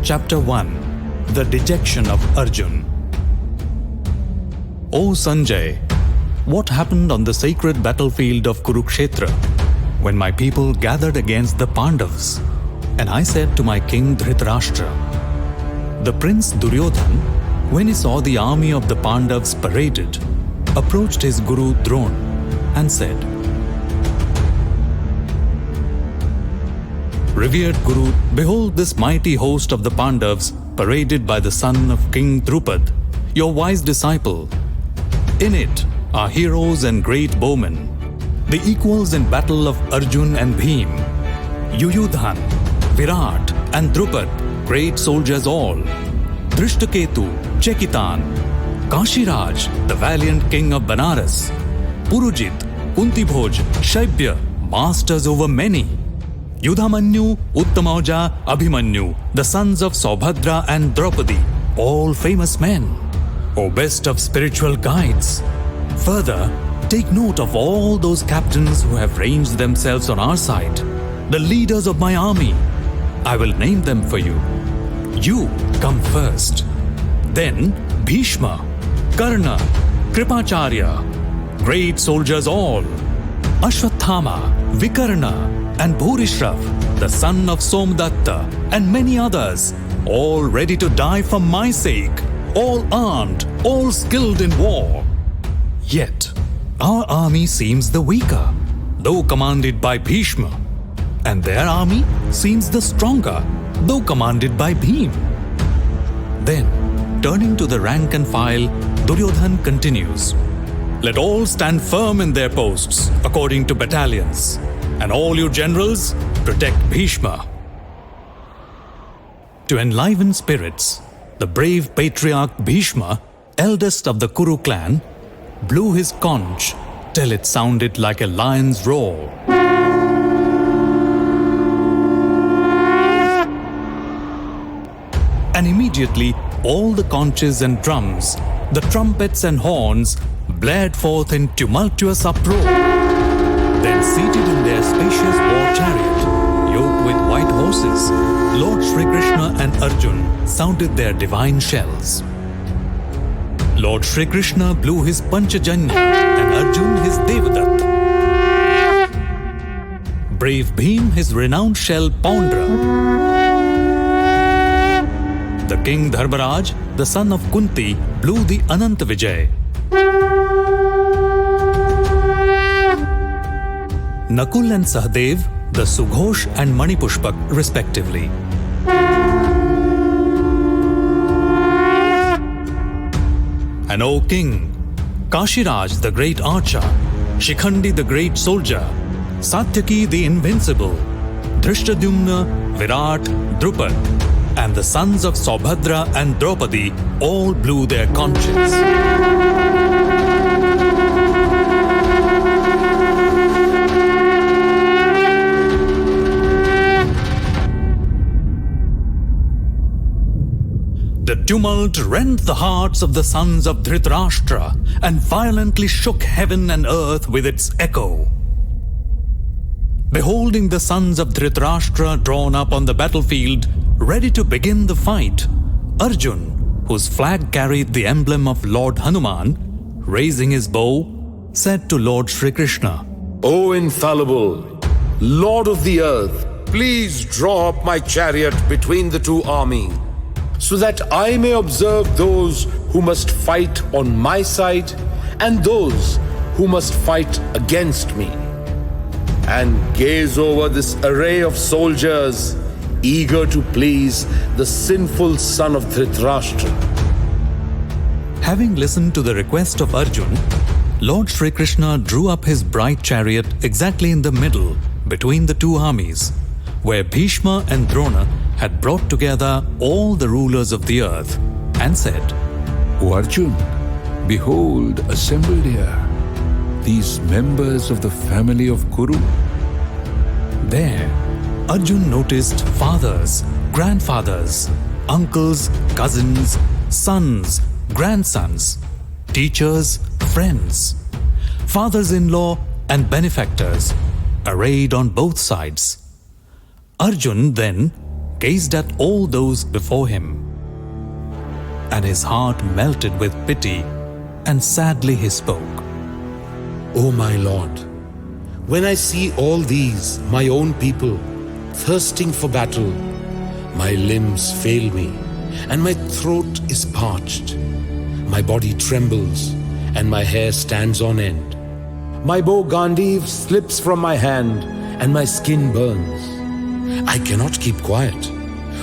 Chapter 1. The Dejection of Arjun. O Sanjay, what happened on the sacred battlefield of Kurukshetra when my people gathered against the Pandavas? And I said to my king Dhritarashtra, the prince Duryodhan, when he saw the army of the Pandavas paraded, approached his guru Drona and said, Revered Guru, behold this mighty host of the Pandavas paraded by the son of King Drupad, your wise disciple. In it are heroes and great bowmen, the equals in battle of Arjun and Bhim, Yuyudhan, Virat and Drupad, great soldiers all, Drishtaketu, Chekitan, Kashiraj, the valiant king of Banaras, Purujit, Kuntibhoj, Shaibya, masters over many, Yudhamanyu, Uttamauja, Abhimanyu, the sons of Saubhadra and Draupadi, all famous men, O best of spiritual guides. Further, take note of all those captains who have ranged themselves on our side, the leaders of my army. I will name them for you. You come first. Then Bhishma, Karna, Kripacharya, great soldiers all, Ashwathama, Vikarna, and Bhurishrav, the son of Somdatta, and many others, all ready to die for my sake, all armed, all skilled in war. Yet, our army seems the weaker, though commanded by Bhishma, and their army seems the stronger, though commanded by Bhim. Then, turning to the rank and file, Duryodhan continues, let all stand firm in their posts, according to battalions, and all you generals protect Bhishma. To enliven spirits, the brave patriarch Bhishma, eldest of the Kuru clan, blew his conch till it sounded like a lion's roar. And immediately all the conches and drums, the trumpets and horns blared forth in tumultuous uproar. Then seated in their spacious war chariot, yoked with white horses, Lord Shri Krishna and Arjun sounded their divine shells. Lord Shri Krishna blew his Panchajanya and Arjun his Devadatta. Brave Bhim his renowned shell Paundra. The king Dharmaraj, the son of Kunti, blew the Ananta Vijay. Nakul and Sahadev, the Sughosh and Manipushpak, respectively. And O king, Kashiraj the great archer, Shikhandi the great soldier, Satyaki the invincible, Drishtadumna, Virat, Drupad, and the sons of Saubhadra and Draupadi all blew their conches. The tumult rent the hearts of the sons of Dhritarashtra and violently shook heaven and earth with its echo. Beholding the sons of Dhritarashtra drawn up on the battlefield, ready to begin the fight, Arjun, whose flag carried the emblem of Lord Hanuman, raising his bow, said to Lord Shri Krishna, O infallible, Lord of the earth, please draw up my chariot between the two armies, so that I may observe those who must fight on my side and those who must fight against me, and gaze over this array of soldiers eager to please the sinful son of Dhritarashtra. Having listened to the request of Arjun, Lord Shri Krishna drew up his bright chariot exactly in the middle between the two armies, where Bhishma and Drona had brought together all the rulers of the earth, and said, O Arjun, behold, assembled here, these members of the family of Kuru. There, Arjun noticed fathers, grandfathers, uncles, cousins, sons, grandsons, teachers, friends, fathers-in-law and benefactors, arrayed on both sides. Arjun then, gazed at all those before him, and his heart melted with pity, and sadly he spoke. O my Lord, when I see all these, my own people, thirsting for battle, my limbs fail me, and my throat is parched. My body trembles, and my hair stands on end. My bow Gandiv slips from my hand, and my skin burns. I cannot keep quiet,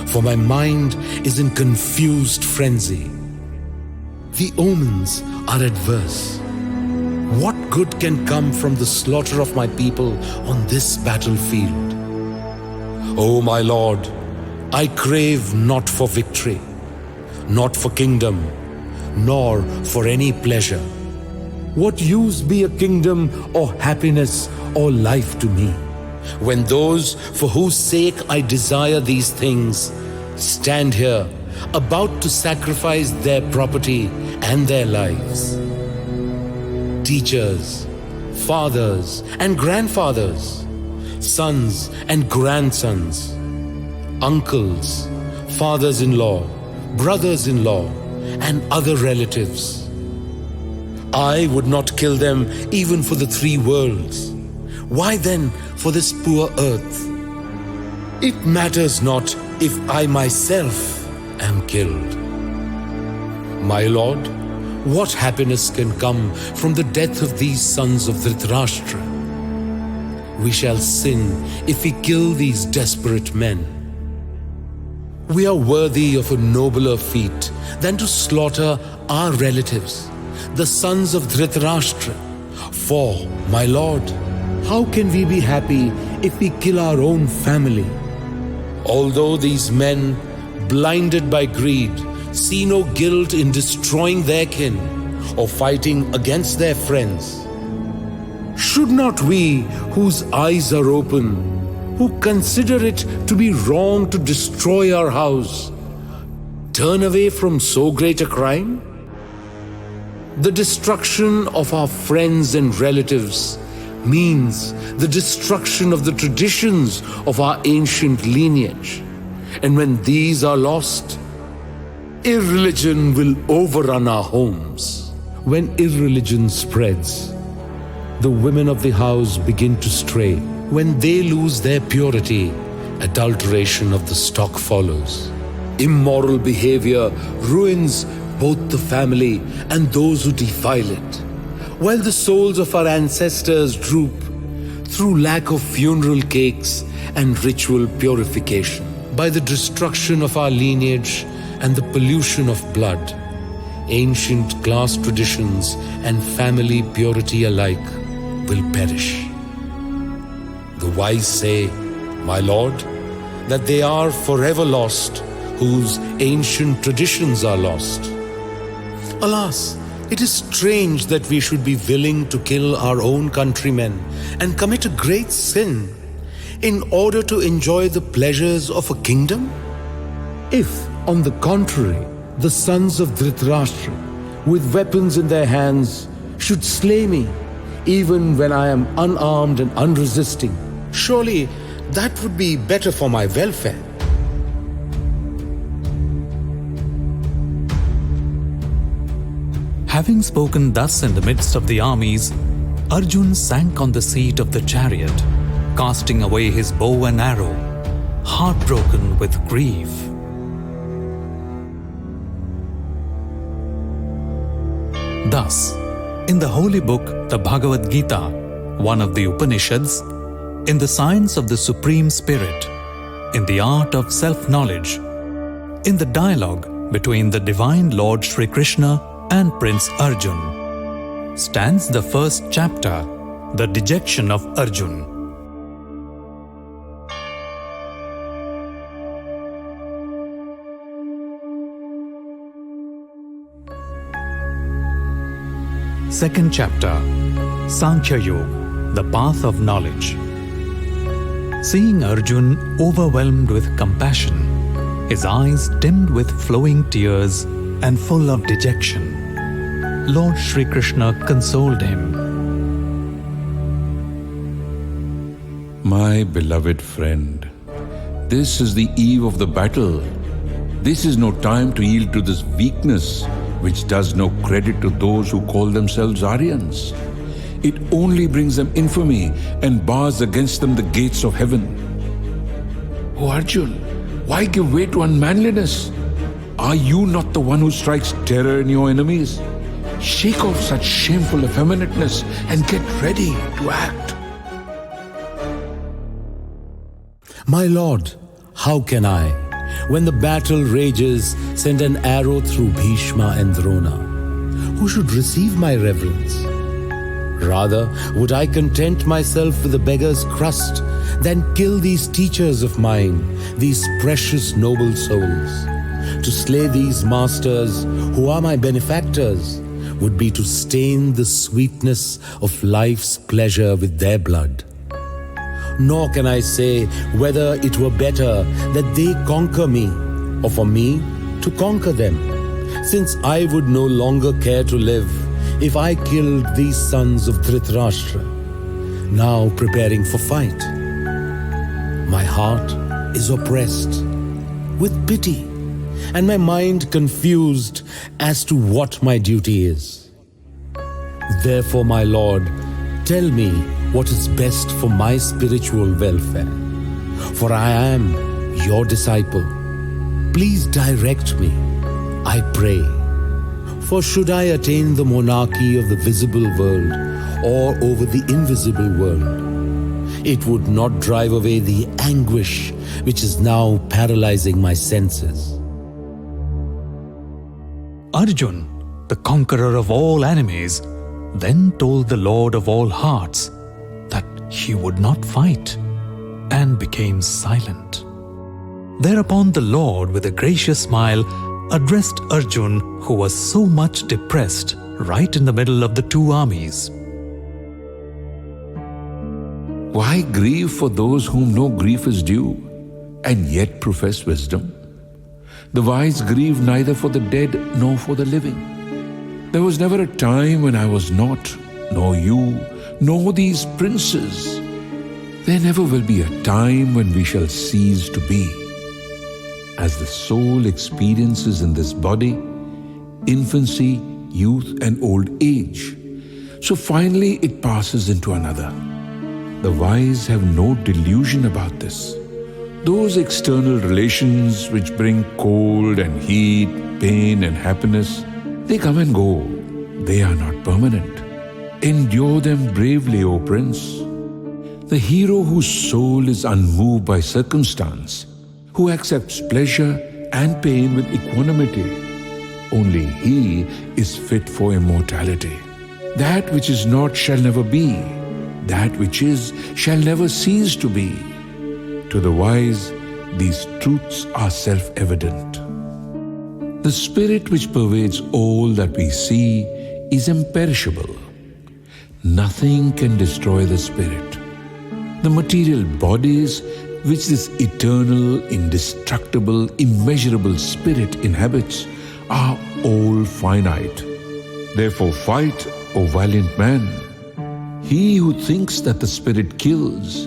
for my mind is in confused frenzy. The omens are adverse. What good can come from the slaughter of my people on this battlefield? O my Lord, I crave not for victory, not for kingdom, nor for any pleasure. What use be a kingdom or happiness or life to me, when those for whose sake I desire these things stand here about to sacrifice their property and their lives? Teachers, fathers and grandfathers, sons and grandsons, uncles, fathers-in-law, brothers-in-law, and other relatives. I would not kill them even for the 3 worlds. Why then for this poor earth? It matters not if I myself am killed. My Lord, what happiness can come from the death of these sons of Dhritarashtra? We shall sin if we kill these desperate men. We are worthy of a nobler feat than to slaughter our relatives, the sons of Dhritarashtra. For, my Lord, how can we be happy if we kill our own family? Although these men, blinded by greed, see no guilt in destroying their kin or fighting against their friends, should not we, whose eyes are open, who consider it to be wrong to destroy our house, turn away from so great a crime? The destruction of our friends and relatives means the destruction of the traditions of our ancient lineage. And when these are lost, irreligion will overrun our homes. When irreligion spreads, the women of the house begin to stray. When they lose their purity, adulteration of the stock follows. Immoral behavior ruins both the family and those who defile it, while the souls of our ancestors droop through lack of funeral cakes and ritual purification. By the destruction of our lineage and the pollution of blood, ancient class traditions and family purity alike will perish. The wise say, my Lord, that they are forever lost whose ancient traditions are lost. Alas, it is strange that we should be willing to kill our own countrymen and commit a great sin in order to enjoy the pleasures of a kingdom? If, on the contrary, the sons of Dhritarashtra, with weapons in their hands, should slay me, even when I am unarmed and unresisting, surely that would be better for my welfare. Having spoken thus in the midst of the armies, Arjun sank on the seat of the chariot, casting away his bow and arrow, heartbroken with grief. Thus, in the holy book, the Bhagavad Gita, one of the Upanishads, in the science of the Supreme Spirit, in the art of self-knowledge, in the dialogue between the Divine Lord Shri Krishna and Prince Arjun, stands the first chapter, the dejection of Arjun. Second chapter, Sankhya Yoga, the path of knowledge. Seeing Arjun overwhelmed with compassion, his eyes dimmed with flowing tears and full of dejection, Lord Shri Krishna consoled him. My beloved friend, This is the eve of the battle. This is no time to yield to this weakness, which does no credit to those who call themselves Aryans. It only brings them infamy and bars against them the gates of heaven. Oh Arjun, why give way to unmanliness? Are you not the one who strikes terror in your enemies? Shake off such shameful effeminateness and get ready to act. My lord, how can I, when the battle rages, send an arrow through Bhishma and Drona? Who should receive my reverence? Rather, would I content myself with a beggar's crust than kill these teachers of mine, these precious noble souls. To slay these masters, who are my benefactors, would be to stain the sweetness of life's pleasure with their blood. Nor can I say whether it were better that they conquer me, or for me to conquer them, since I would no longer care to live if I killed these sons of Dhritarashtra, now preparing for fight. My heart is oppressed with pity, and my mind confused as to what my duty is. Therefore, my lord, tell me what is best for my spiritual welfare, for I am your disciple. Please direct me, I pray. For should I attain the monarchy of the visible world or over the invisible world, it would not drive away the anguish which is now paralyzing my senses. Arjun, the conqueror of all enemies, then told the Lord of all hearts that he would not fight, and became silent. Thereupon the Lord, with a gracious smile, addressed Arjun, who was so much depressed, right in the middle of the two armies. Why grieve for those whom no grief is due, and yet profess wisdom? The wise grieve neither for the dead nor for the living. There was never a time when I was not, nor you, nor these princes. There never will be a time when we shall cease to be. As the soul experiences in this body, infancy, youth, and old age, so finally it passes into another. The wise have no delusion about this. Those external relations which bring cold and heat, pain and happiness, they come and go. They are not permanent. Endure them bravely, O Prince. The hero whose soul is unmoved by circumstance, who accepts pleasure and pain with equanimity, only he is fit for immortality. That which is not shall never be. That which is shall never cease to be. To the wise, these truths are self-evident. The spirit which pervades all that we see is imperishable. Nothing can destroy the spirit. The material bodies which this eternal, indestructible, immeasurable spirit inhabits are all finite. Therefore fight, O valiant man. He who thinks that the spirit kills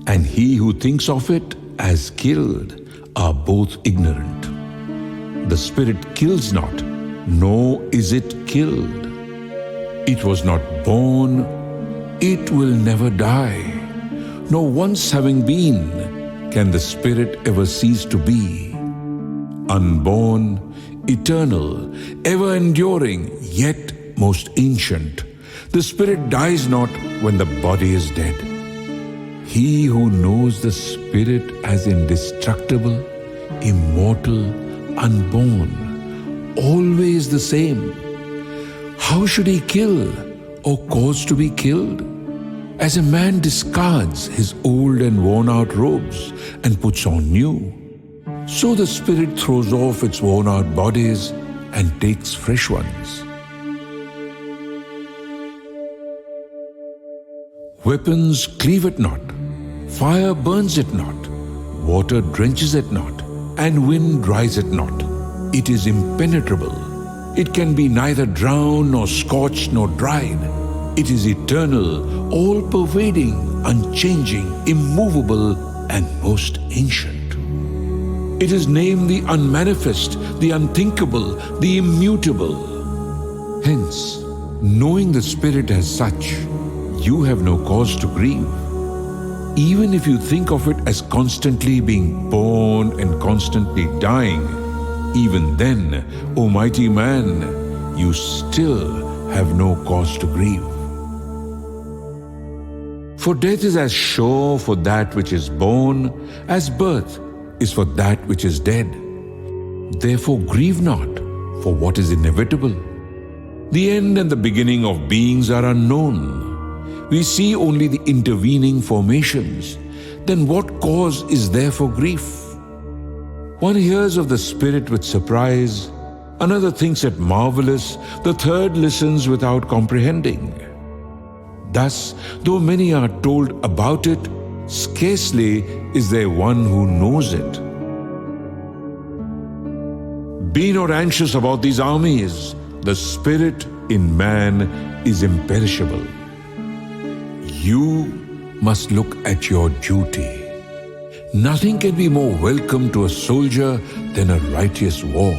and he who thinks of it as killed are both ignorant. The spirit kills not, nor is it killed. It was not born, it will never die. Nor once having been, can the spirit ever cease to be. Unborn, eternal, ever enduring, yet most ancient, the spirit dies not when the body is dead. He who knows the spirit as indestructible, immortal, unborn, always the same, how should he kill or cause to be killed? As a man discards his old and worn-out robes and puts on new, so the spirit throws off its worn-out bodies and takes fresh ones. Weapons cleave it not, fire burns it not, water drenches it not, and wind dries it not. It is impenetrable. It can be neither drowned nor scorched nor dried. It is eternal, all-pervading, unchanging, immovable, and most ancient. It is named the unmanifest, the unthinkable, the immutable. Hence, knowing the spirit as such, you have no cause to grieve. Even if you think of it as constantly being born and constantly dying, even then, O mighty man, you still have no cause to grieve. For death is as sure for that which is born as birth is for that which is dead. Therefore grieve not for what is inevitable. The end and the beginning of beings are unknown. We see only the intervening formations. Then what cause is there for grief? One hears of the spirit with surprise, another thinks it marvelous, the third listens without comprehending. Thus, though many are told about it, scarcely is there one who knows it. Be not anxious about these armies. The spirit in man is imperishable. You must look at your duty. Nothing can be more welcome to a soldier than a righteous war.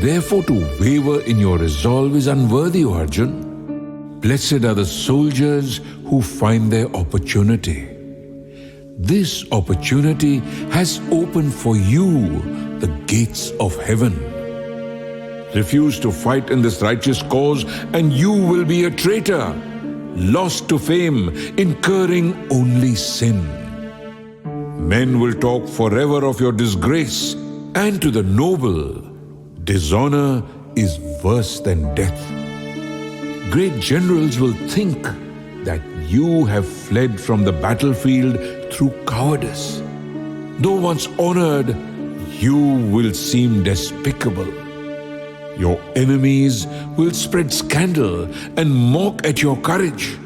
Therefore, to waver in your resolve is unworthy, O Arjun. Blessed are the soldiers who find their opportunity. This opportunity has opened for you the gates of heaven. Refuse to fight in this righteous cause, and you will be a traitor, lost to fame, incurring only sin. Men will talk forever of your disgrace, and to the noble, dishonor is worse than death. Great generals will think that you have fled from the battlefield through cowardice. Though once honored, you will seem despicable. Your enemies will spread scandal and mock at your courage.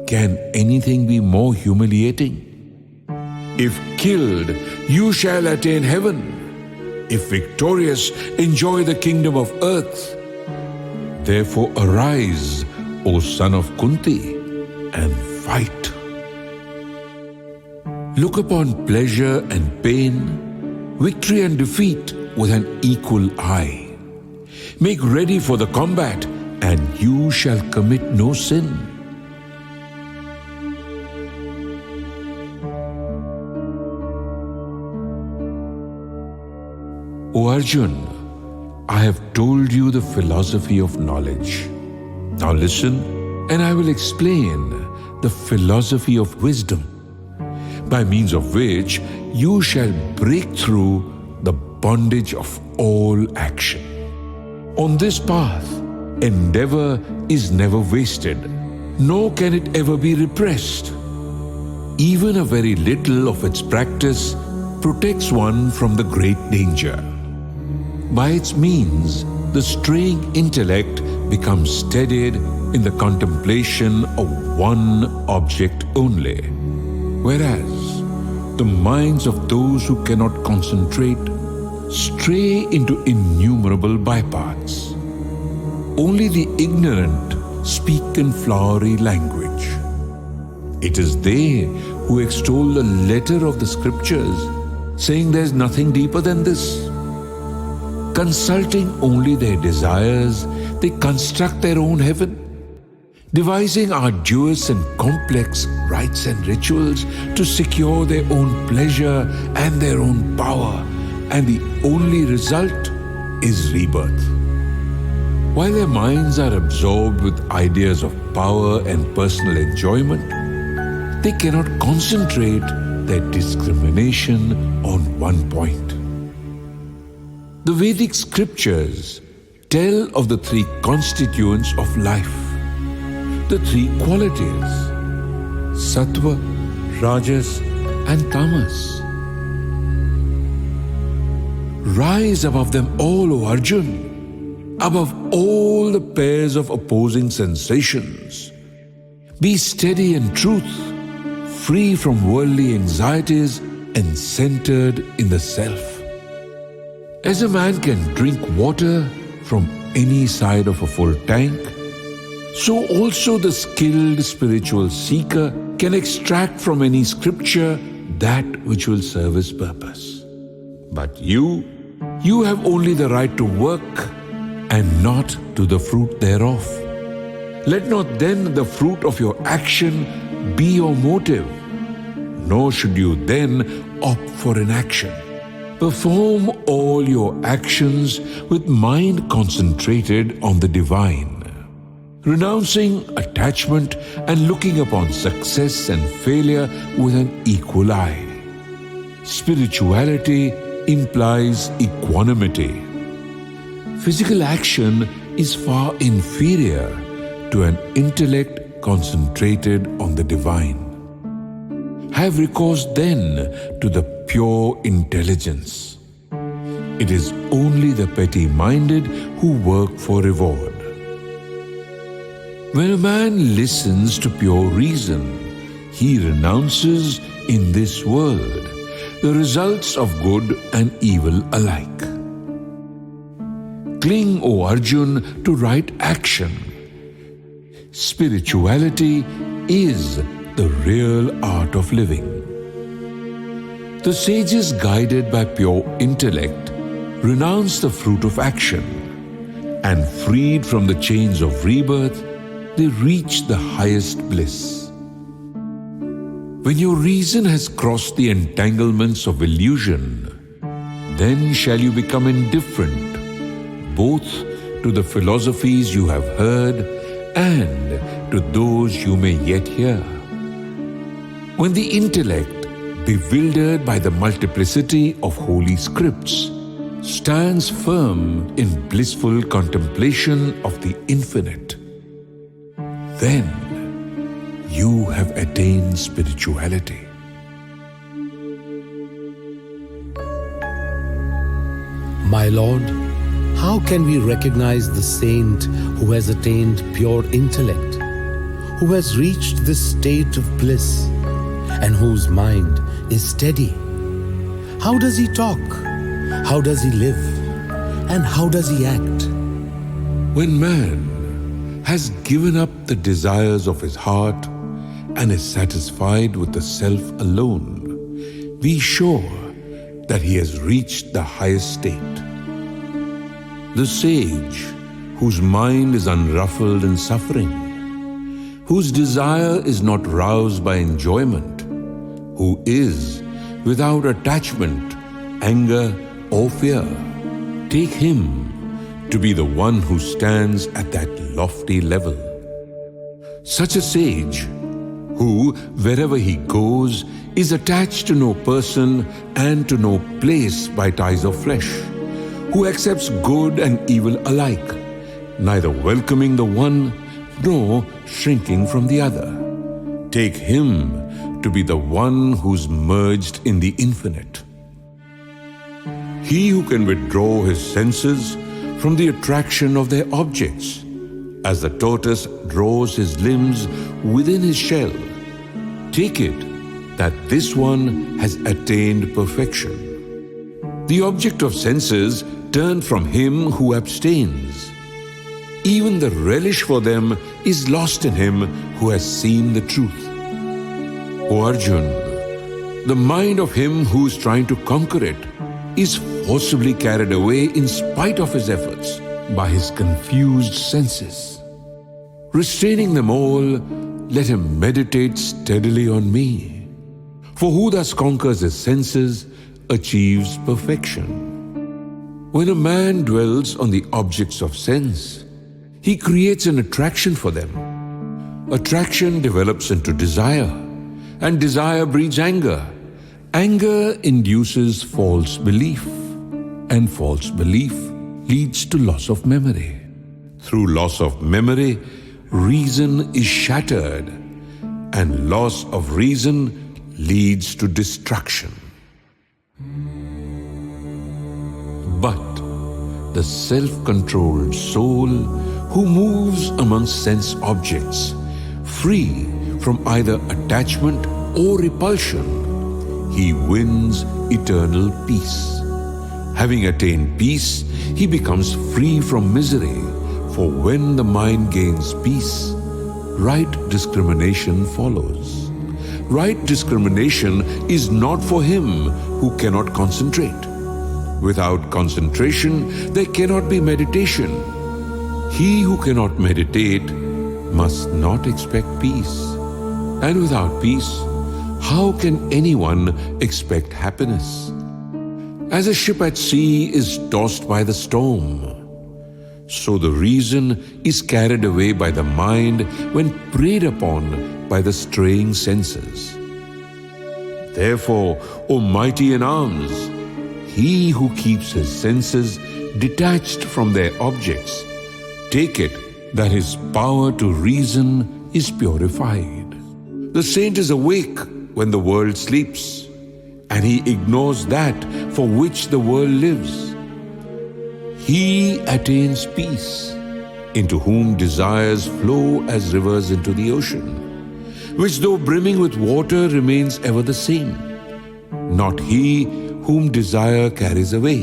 Can anything be more humiliating? If killed, you shall attain heaven. If victorious, enjoy the kingdom of earth. Therefore arise, O son of Kunti, and fight. Look upon pleasure and pain, victory and defeat with an equal eye. Make ready for the combat, and you shall commit no sin. O Arjun, I have told you the philosophy of knowledge. Now listen, and I will explain the philosophy of wisdom, by means of which you shall break through the bondage of all action. On this path, endeavor is never wasted, nor can it ever be repressed. Even a very little of its practice protects one from the great danger. By its means, the straying intellect becomes steadied in the contemplation of one object only, whereas the minds of those who cannot concentrate stray into innumerable bypaths. Only the ignorant speak in flowery language. It is they who extol the letter of the scriptures, saying there is nothing deeper than this. Consulting only their desires, they construct their own heaven, devising arduous and complex rites and rituals to secure their own pleasure and their own power, and the only result is rebirth. While their minds are absorbed with ideas of power and personal enjoyment, they cannot concentrate their discrimination on one point. The Vedic scriptures tell of the three constituents of life, the three qualities, sattva, rajas, and tamas. Rise above them all, O Arjun, above all the pairs of opposing sensations. Be steady in truth, free from worldly anxieties and centered in the self. As a man can drink water from any side of a full tank, so also the skilled spiritual seeker can extract from any scripture that which will serve his purpose. But you have only the right to work and not to the fruit thereof. Let not then the fruit of your action be your motive, nor should you then opt for inaction. Perform all your actions with mind concentrated on the divine, renouncing attachment and looking upon success and failure with an equal eye. Spirituality implies equanimity. Physical action is far inferior to an intellect concentrated on the divine. Have recourse then to the pure intelligence. It is only the petty-minded who work for reward. When a man listens to pure reason, he renounces in this world the results of good and evil alike. Cling, O Arjun, to right action. Spirituality is the real art of living. The sages, guided by pure intellect, renounce the fruit of action, and freed from the chains of rebirth, they reach the highest bliss. When your reason has crossed the entanglements of illusion, then shall you become indifferent, both to the philosophies you have heard and to those you may yet hear. When the intellect, bewildered by the multiplicity of holy scripts, stands firm in blissful contemplation of the infinite, then you have attained spirituality. My Lord, how can we recognize the saint who has attained pure intellect, who has reached this state of bliss, and whose mind is steady? How does he talk? How does he live? And how does he act? When man has given up the desires of his heart and is satisfied with the self alone, be sure that he has reached the highest state. The sage, whose mind is unruffled in suffering, whose desire is not roused by enjoyment, who is without attachment, anger, or fear, take him to be the one who stands at that lofty level. Such a sage, who, wherever he goes, is attached to no person and to no place by ties of flesh, who accepts good and evil alike, neither welcoming the one nor shrinking from the other. Take him to be the one who's merged in the infinite. He who can withdraw his senses from the attraction of their objects, as the tortoise draws his limbs within his shell, take it that this one has attained perfection. The object of senses turn from him who abstains. Even the relish for them is lost in him who has seen the truth. O Arjun, the mind of him who is trying to conquer it is forcibly carried away in spite of his efforts by his confused senses. Restraining them all, let him meditate steadily on me. For who thus conquers his senses achieves perfection. When a man dwells on the objects of sense, he creates an attraction for them. Attraction develops into desire, and desire breeds anger. Anger induces false belief, and false belief leads to loss of memory. Through loss of memory, reason is shattered, and loss of reason leads to destruction. But the self-controlled soul who moves among sense objects, free from either attachment or repulsion, he wins eternal peace. Having attained peace, he becomes free from misery, for when the mind gains peace, right discrimination follows. Right discrimination is not for him who cannot concentrate. Without concentration, there cannot be meditation. He who cannot meditate must not expect peace. And without peace, how can anyone expect happiness? As a ship at sea is tossed by the storm, so the reason is carried away by the mind when preyed upon by the straying senses. Therefore, O mighty in arms, he who keeps his senses detached from their objects, take it that his power to reason is purified. The saint is awake when the world sleeps, and he ignores that for which the world lives. He attains peace, into whom desires flow as rivers into the ocean, which though brimming with water remains ever the same, not he whom desire carries away.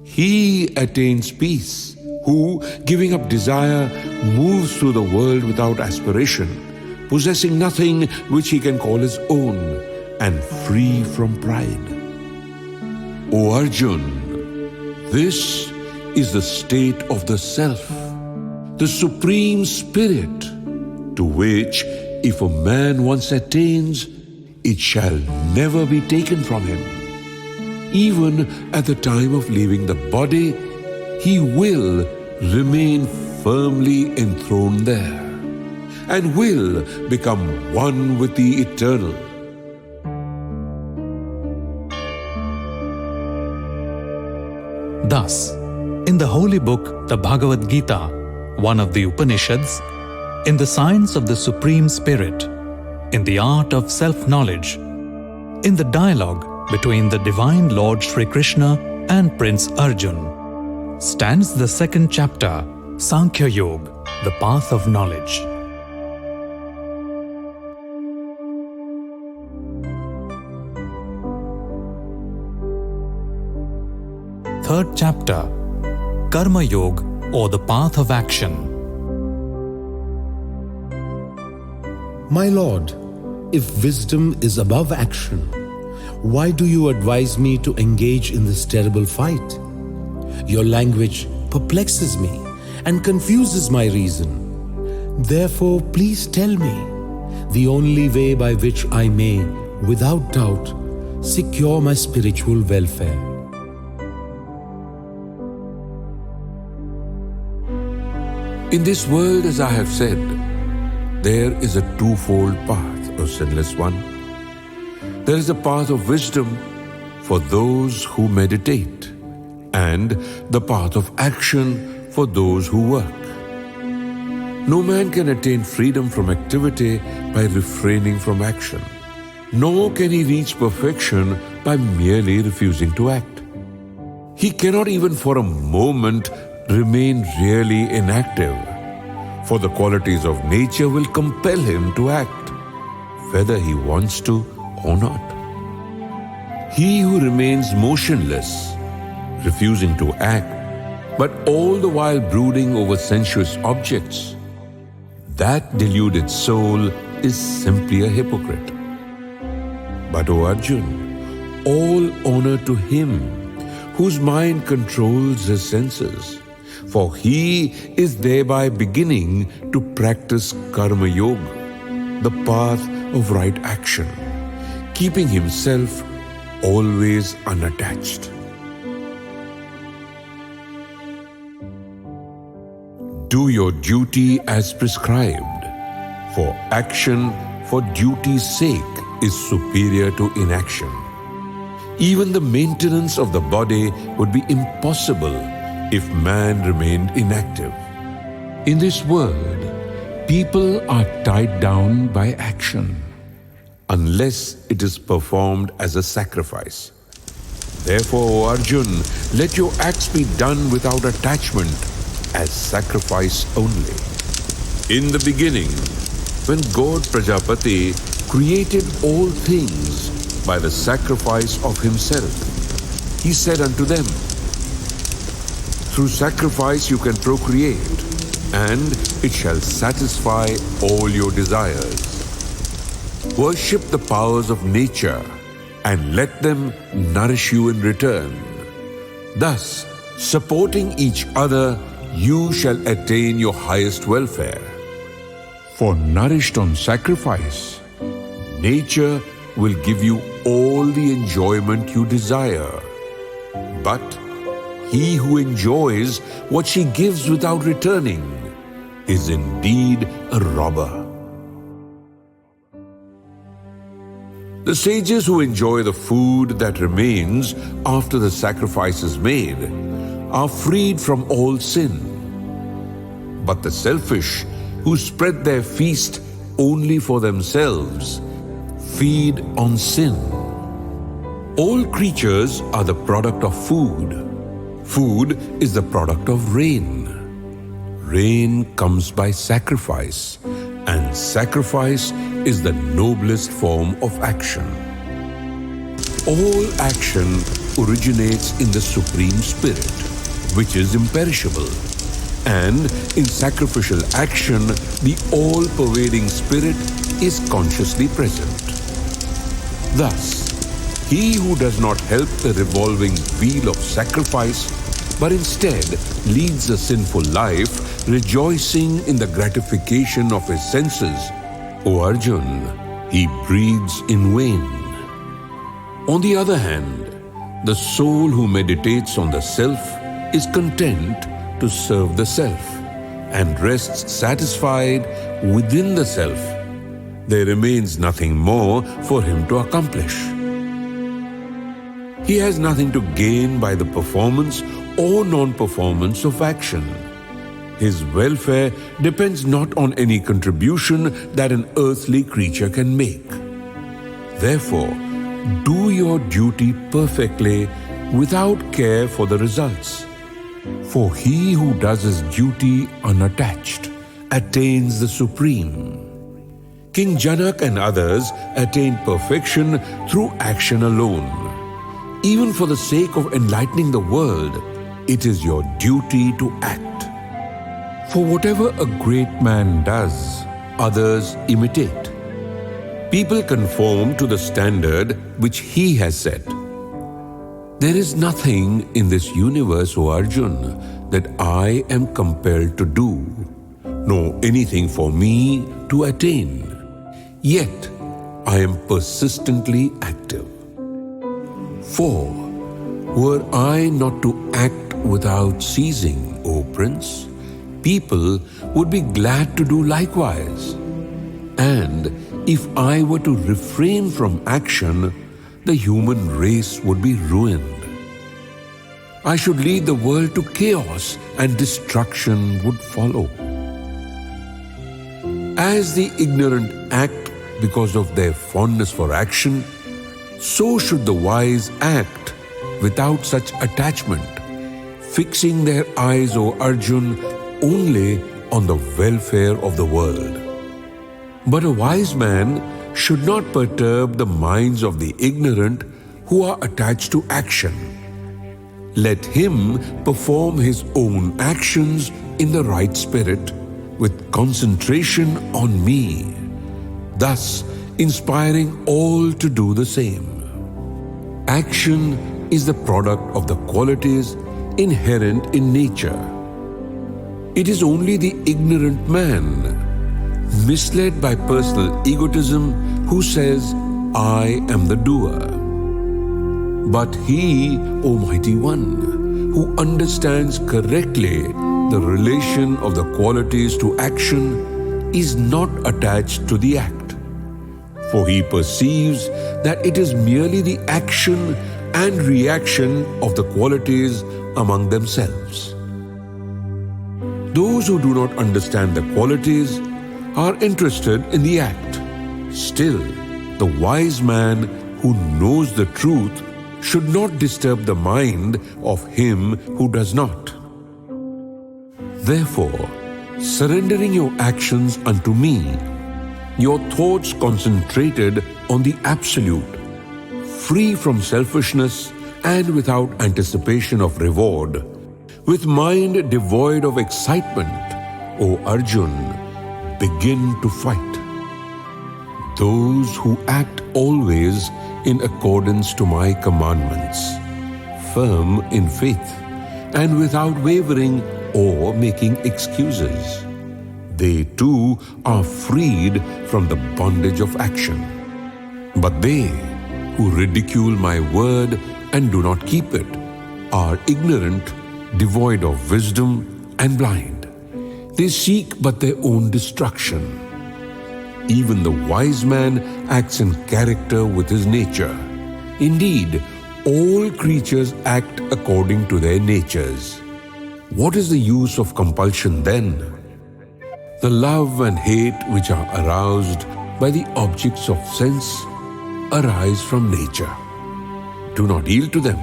He attains peace, who, giving up desire, moves through the world without aspiration, possessing nothing which he can call his own, and free from pride. O Arjun, this is the state of the self, the supreme spirit, to which, if a man once attains, it shall never be taken from him. Even at the time of leaving the body, he will remain firmly enthroned there, and will become one with the eternal. Thus, in the holy book, the Bhagavad Gita, one of the Upanishads, in the science of the Supreme Spirit, in the art of self-knowledge, in the dialogue between the Divine Lord Shri Krishna and Prince Arjun, stands the second chapter, Sankhya Yoga, the path of knowledge. Third chapter, Karma Yoga, or the path of action. My Lord, if wisdom is above action, why do you advise me to engage in this terrible fight? Your language perplexes me and confuses my reason. Therefore, please tell me the only way by which I may, without doubt, secure my spiritual welfare. In this world, as I have said, there is a twofold path, O sinless one. There is a path of wisdom for those who meditate, and the path of action for those who work. No man can attain freedom from activity by refraining from action, nor can he reach perfection by merely refusing to act. He cannot even for a moment remain really inactive, for the qualities of nature will compel him to act, whether he wants to or not. He who remains motionless, refusing to act, but all the while brooding over sensuous objects, that deluded soul is simply a hypocrite. But, O Arjun, all honor to him whose mind controls his senses, for he is thereby beginning to practice Karma Yoga, the path of right action, keeping himself always unattached. Do your duty as prescribed, for action for duty's sake is superior to inaction. Even the maintenance of the body would be impossible if man remained inactive. In this world, people are tied down by action, unless it is performed as a sacrifice. Therefore, O Arjun, let your acts be done without attachment, as sacrifice only. In the beginning, when God Prajapati created all things by the sacrifice of himself, he said unto them, through sacrifice you can procreate, and it shall satisfy all your desires. Worship the powers of nature, and let them nourish you in return. Thus, supporting each other, you shall attain your highest welfare. For nourished on sacrifice, nature will give you all the enjoyment you desire. But he who enjoys what she gives without returning is indeed a robber. The sages who enjoy the food that remains after the sacrifice is made are freed from all sin. But the selfish who spread their feast only for themselves feed on sin. All creatures are the product of food. Food is the product of rain. Rain comes by sacrifice, and sacrifice is the noblest form of action. All action originates in the Supreme Spirit, which is imperishable. And in sacrificial action, the all-pervading Spirit is consciously present. Thus, he who does not help the revolving wheel of sacrifice, but instead leads a sinful life, rejoicing in the gratification of his senses, O Arjun, he breathes in vain. On the other hand, the soul who meditates on the self is content to serve the self and rests satisfied within the self. There remains nothing more for him to accomplish. He has nothing to gain by the performance or non-performance of action. His welfare depends not on any contribution that an earthly creature can make. Therefore, do your duty perfectly without care for the results. For he who does his duty unattached attains the supreme. King Janak and others attained perfection through action alone. Even for the sake of enlightening the world, it is your duty to act. For whatever a great man does, others imitate. People conform to the standard which he has set. There is nothing in this universe, O Arjun, that I am compelled to do, nor anything for me to attain. Yet, I am persistently active. For, were I not to act without ceasing, O Prince, people would be glad to do likewise. And if I were to refrain from action, the human race would be ruined. I should lead the world to chaos, and destruction would follow. As the ignorant act because of their fondness for action, so should the wise act without such attachment, fixing their eyes, O Arjun, only on the welfare of the world. But a wise man should not perturb the minds of the ignorant who are attached to action. Let him perform his own actions in the right spirit with concentration on me, thus inspiring all to do the same. Action is the product of the qualities inherent in nature. It is only the ignorant man, misled by personal egotism, who says, I am the doer. But he, O Mighty One, who understands correctly the relation of the qualities to action, is not attached to the act. For he perceives that it is merely the action and reaction of the qualities among themselves. Those who do not understand the qualities are interested in the act. Still, the wise man who knows the truth should not disturb the mind of him who does not. Therefore, surrendering your actions unto me, your thoughts concentrated on the Absolute, free from selfishness and without anticipation of reward, with mind devoid of excitement, O Arjun, begin to fight. Those who act always in accordance to my commandments firm in faith and without wavering or making excuses. They too are freed from the bondage of action. But they who ridicule my word and do not keep it are ignorant, devoid of wisdom, and blind. They seek but their own destruction. Even the wise man acts in character with his nature. Indeed, all creatures act according to their natures. What is the use of compulsion then? The love and hate which are aroused by the objects of sense arise from nature. Do not yield to them.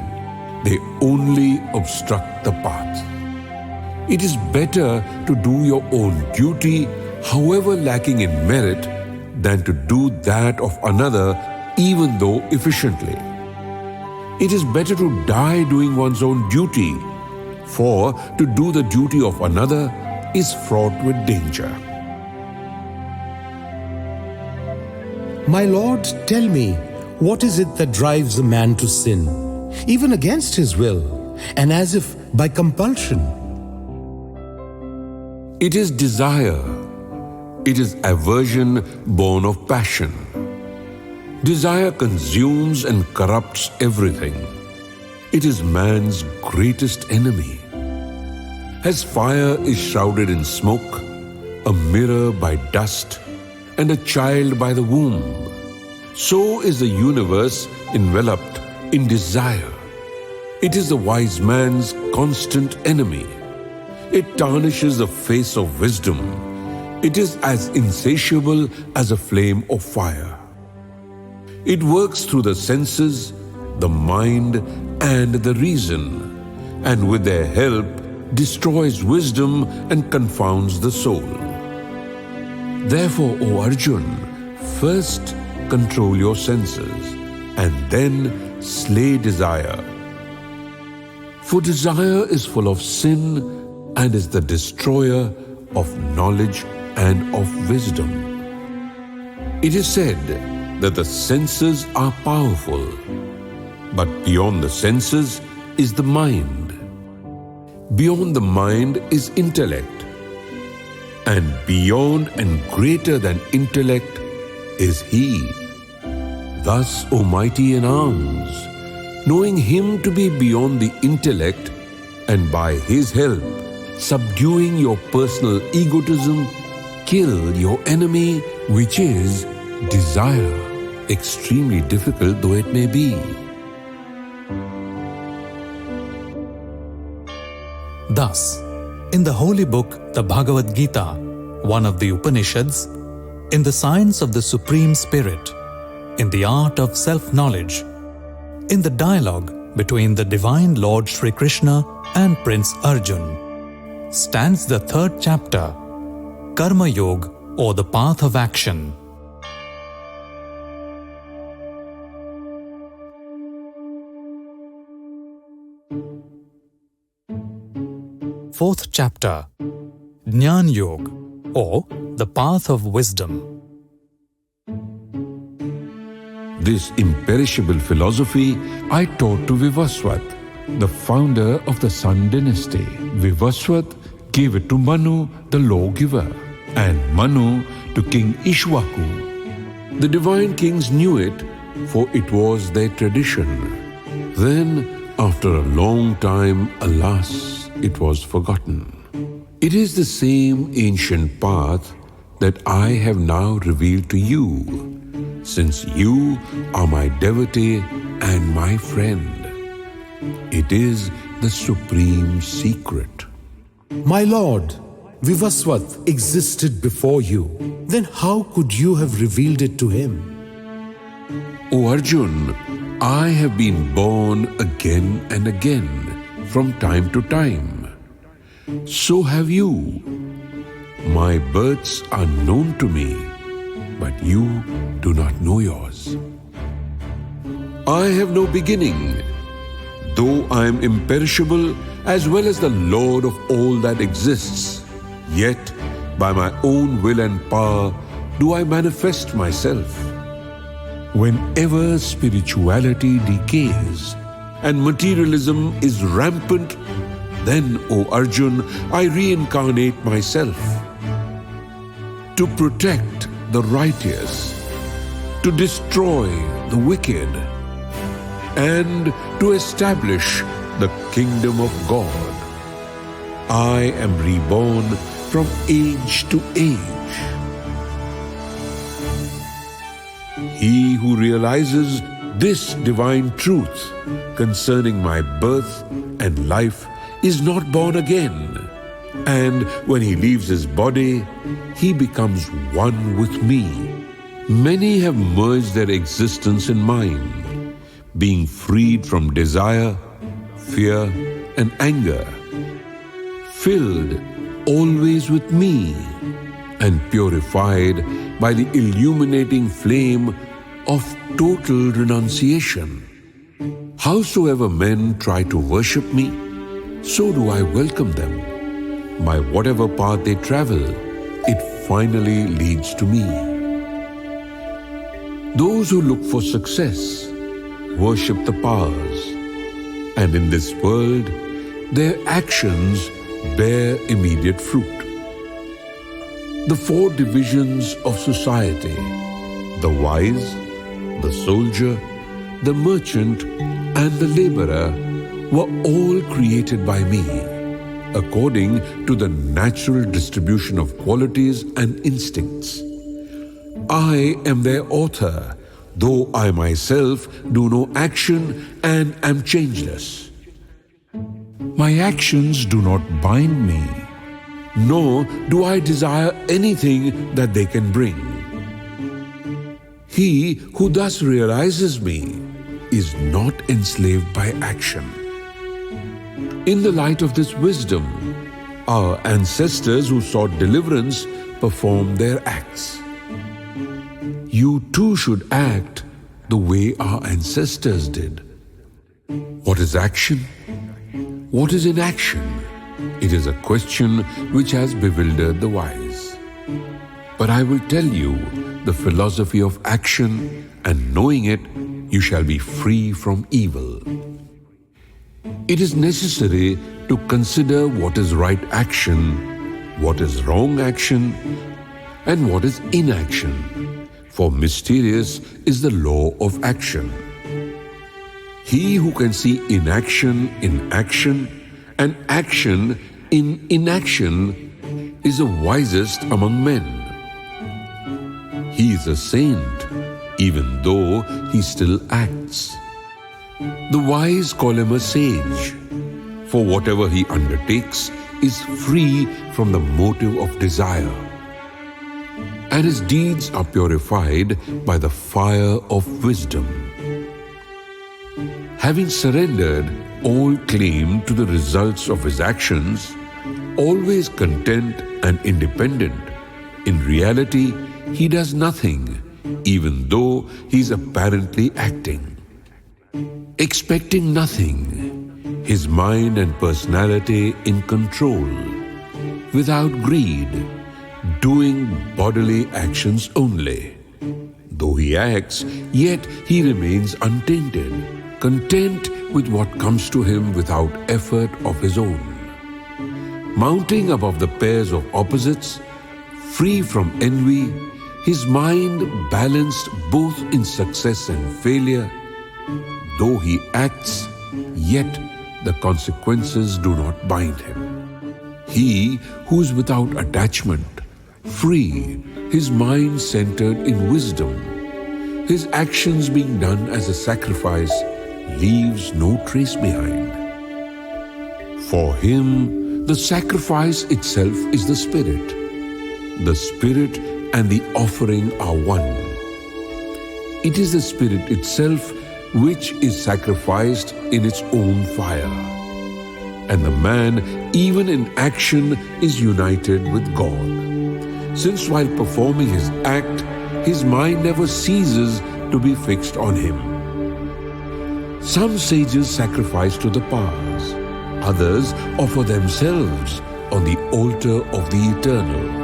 They only obstruct the path. It is better to do your own duty, however lacking in merit, than to do that of another, even though efficiently. It is better to die doing one's own duty, for to do the duty of another is fraught with danger. My Lord, tell me, what is it that drives a man to sin, even against his will, and as if by compulsion? It is desire. It is aversion born of passion. Desire consumes and corrupts everything. It is man's greatest enemy. As fire is shrouded in smoke, a mirror by dust, and a child by the womb, so is the universe enveloped in desire. It is the wise man's constant enemy. It tarnishes the face of wisdom. It is as insatiable as a flame of fire. It works through the senses, the mind, and the reason, and with their help destroys wisdom and confounds the soul. Therefore, O Arjun, first control your senses, and then slay desire. For desire is full of sin and is the destroyer of knowledge and of wisdom. It is said that the senses are powerful, but beyond the senses is the mind. Beyond the mind is intellect, and beyond and greater than intellect is He. Thus, O mighty in arms, knowing Him to be beyond the intellect, and by His help, subduing your personal egotism, kill your enemy, which is desire, extremely difficult though it may be. Thus, in the holy book, the Bhagavad Gita, one of the Upanishads, in the science of the Supreme Spirit, in the art of self-knowledge, in the dialogue between the Divine Lord Shri Krishna and Prince Arjun, stands the third chapter, Karma Yoga, or the path of action. Fourth chapter, Jnana Yoga, or the path of wisdom. This imperishable philosophy I taught to Vivaswat, the founder of the Sun dynasty. Vivaswat gave it to Manu, the lawgiver, and Manu to King Ishwaku. The divine kings knew it, for it was their tradition. Then, after a long time, alas, it was forgotten. It is the same ancient path that I have now revealed to you, since you are my devotee and my friend. It is the supreme secret. My Lord, Vivaswat existed before you. Then how could you have revealed it to him? O Arjun, I have been born again and again, from time to time. So have you. My births are known to me, but you do not know yours. I have no beginning, though I am imperishable as well as the Lord of all that exists. Yet, by my own will and power, do I manifest myself. Whenever spirituality decays, and materialism is rampant, then, O Arjun, I reincarnate myself to protect the righteous, to destroy the wicked, and to establish the kingdom of God. I am reborn from age to age. He who realizes this divine truth concerning my birth and life is not born again, and when he leaves his body, he becomes one with me. Many have merged their existence in mine, being freed from desire, fear, and anger, filled always with me, and purified by the illuminating flame of total renunciation. Howsoever men try to worship me, so do I welcome them. By whatever path they travel, it finally leads to me. Those who look for success worship the powers, and in this world, their actions bear immediate fruit. The four divisions of society, the wise, the soldier, the merchant, and the laborer, were all created by me, according to the natural distribution of qualities and instincts. I am their author, though I myself do no action and am changeless. My actions do not bind me, nor do I desire anything that they can bring. He who thus realizes me is not enslaved by action. In the light of this wisdom, our ancestors who sought deliverance performed their acts. You too should act the way our ancestors did. What is action? What is inaction? It is a question which has bewildered the wise. But I will tell you the philosophy of action, and knowing it, you shall be free from evil. It is necessary to consider what is right action, what is wrong action, and what is inaction, for mysterious is the law of action. He who can see inaction in action and action in inaction is the wisest among men. He is a saint, even though he still acts. The wise call him a sage, for whatever he undertakes is free from the motive of desire, and his deeds are purified by the fire of wisdom. Having surrendered all claim to the results of his actions, always content and independent, in reality he does nothing, even though he is apparently acting. Expecting nothing, his mind and personality in control, without greed, doing bodily actions only. Though he acts, yet he remains untainted, content with what comes to him without effort of his own. Mounting above the pairs of opposites, free from envy, his mind balanced both in success and failure. Though he acts, yet the consequences do not bind him. He who is without attachment, free, his mind centered in wisdom, his actions being done as a sacrifice, leaves no trace behind. For him, the sacrifice itself is the spirit. The spirit and the offering are one. It is the spirit itself which is sacrificed in its own fire. And the man, even in action, is united with God, since while performing his act, his mind never ceases to be fixed on him. Some sages sacrifice to the powers, others offer themselves on the altar of the eternal.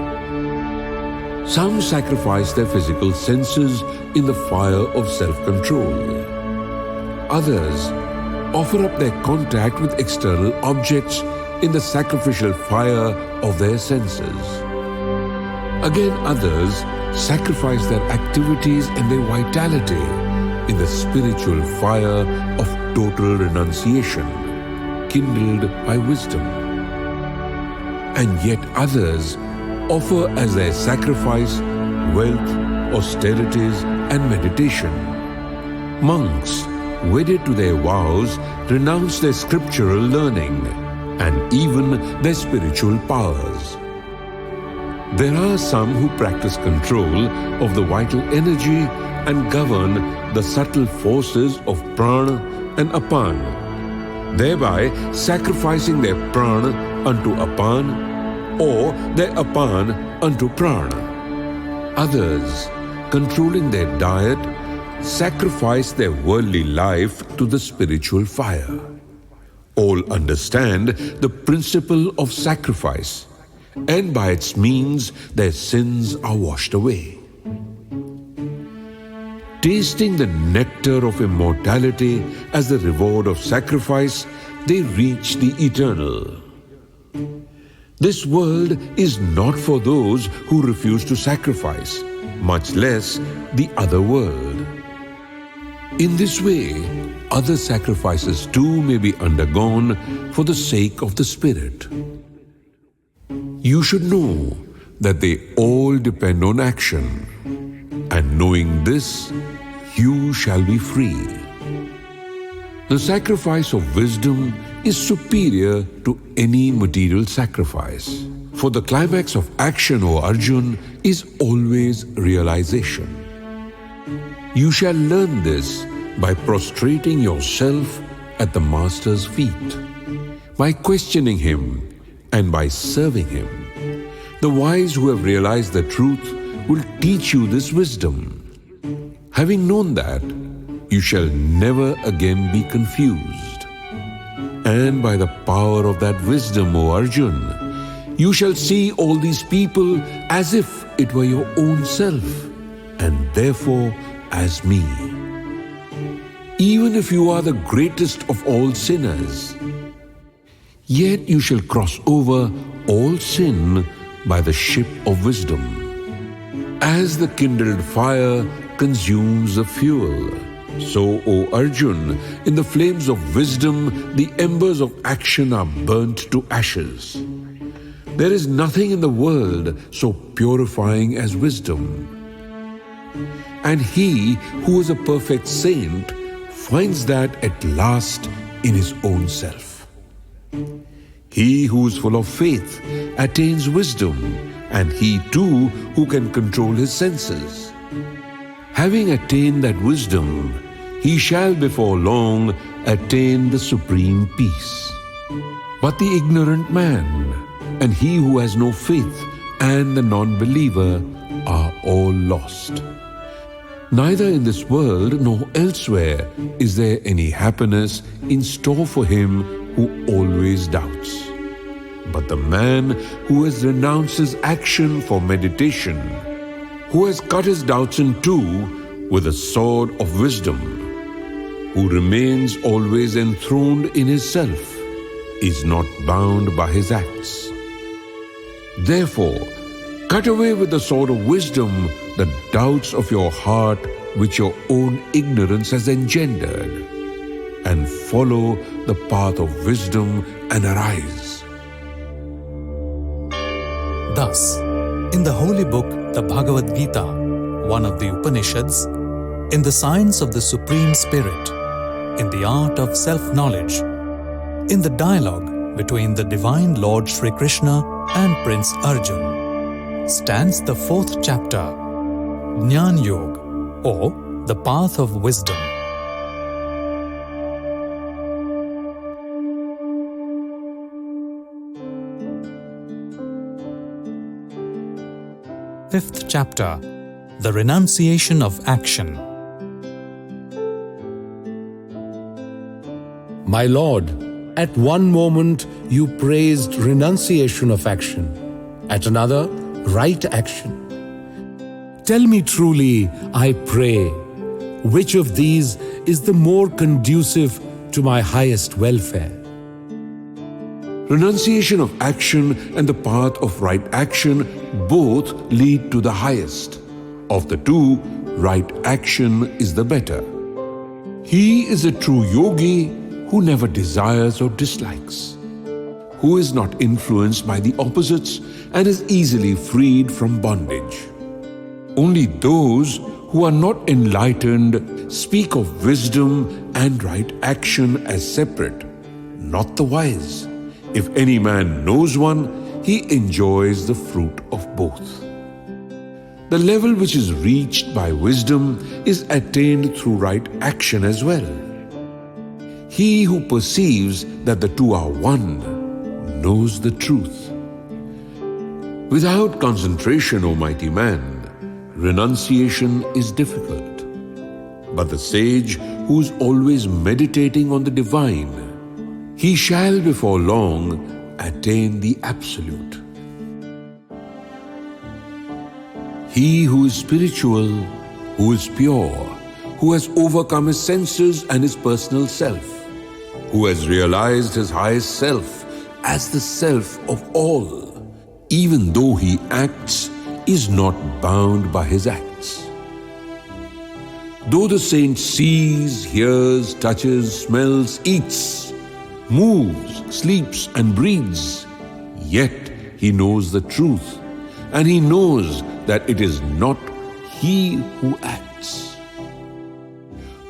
Some sacrifice their physical senses in the fire of self-control. Others offer up their contact with external objects in the sacrificial fire of their senses. Again, others sacrifice their activities and their vitality in the spiritual fire of total renunciation, kindled by wisdom. And yet others offer as their sacrifice wealth, austerities, and meditation. Monks, wedded to their vows, renounce their scriptural learning and even their spiritual powers. There are some who practice control of the vital energy and govern the subtle forces of prana and apan, thereby sacrificing their prana unto apan or their apan unto prana. Others, controlling their diet, sacrifice their worldly life to the spiritual fire. All understand the principle of sacrifice, and by its means their sins are washed away. Tasting the nectar of immortality as the reward of sacrifice, they reach the eternal. This world is not for those who refuse to sacrifice, much less the other world. In this way, other sacrifices too may be undergone for the sake of the spirit. You should know that they all depend on action, and knowing this, you shall be free. The sacrifice of wisdom is superior to any material sacrifice, for the climax of action, O Arjun, is always realization. You shall learn this by prostrating yourself at the Master's feet, by questioning him and by serving him. The wise who have realized the truth will teach you this wisdom. Having known that, you shall never again be confused. And by the power of that wisdom, O Arjun, you shall see all these people as if it were your own self, and therefore as me. Even if you are the greatest of all sinners, yet you shall cross over all sin by the ship of wisdom. As the kindled fire consumes the fuel, so, O Arjun, in the flames of wisdom, the embers of action are burnt to ashes. There is nothing in the world so purifying as wisdom. And he who is a perfect saint finds that at last in his own self. He who is full of faith attains wisdom, and he too who can control his senses. Having attained that wisdom, he shall before long attain the supreme peace. But the ignorant man, and he who has no faith, and the non-believer are all lost. Neither in this world nor elsewhere is there any happiness in store for him who always doubts. But the man who has renounced his action for meditation, who has cut his doubts in two with a sword of wisdom, who remains always enthroned in his self, is not bound by his acts. Therefore, cut away with the sword of wisdom the doubts of your heart which your own ignorance has engendered, and follow the path of wisdom and arise. Thus, in the holy book, the Bhagavad Gita, one of the Upanishads, in the science of the Supreme Spirit, in the art of self-knowledge, in the dialogue between the Divine Lord Shri Krishna and Prince Arjun, stands the fourth chapter, Jnana Yoga, or the Path of Wisdom. Fifth chapter, the Renunciation of Action. My Lord, at one moment you praised renunciation of action, at another, right action. Tell me truly, I pray, which of these is the more conducive to my highest welfare. Renunciation of action and the path of right action both lead to the highest. Of the two, right action is the better. He is a true yogi who never desires or dislikes, who is not influenced by the opposites and is easily freed from bondage. Only those who are not enlightened speak of wisdom and right action as separate, not the wise. If any man knows one, he enjoys the fruit of both. The level which is reached by wisdom is attained through right action as well. He who perceives that the two are one knows the truth. Without concentration, O mighty man, renunciation is difficult. But the sage who is always meditating on the divine, he shall before long attain the absolute. He who is spiritual, who is pure, who has overcome his senses and his personal self, who has realized his highest self as the self of all, even though he acts, is not bound by his acts. Though the saint sees, hears, touches, smells, eats, moves, sleeps and breathes, yet he knows the truth, and he knows that it is not he who acts.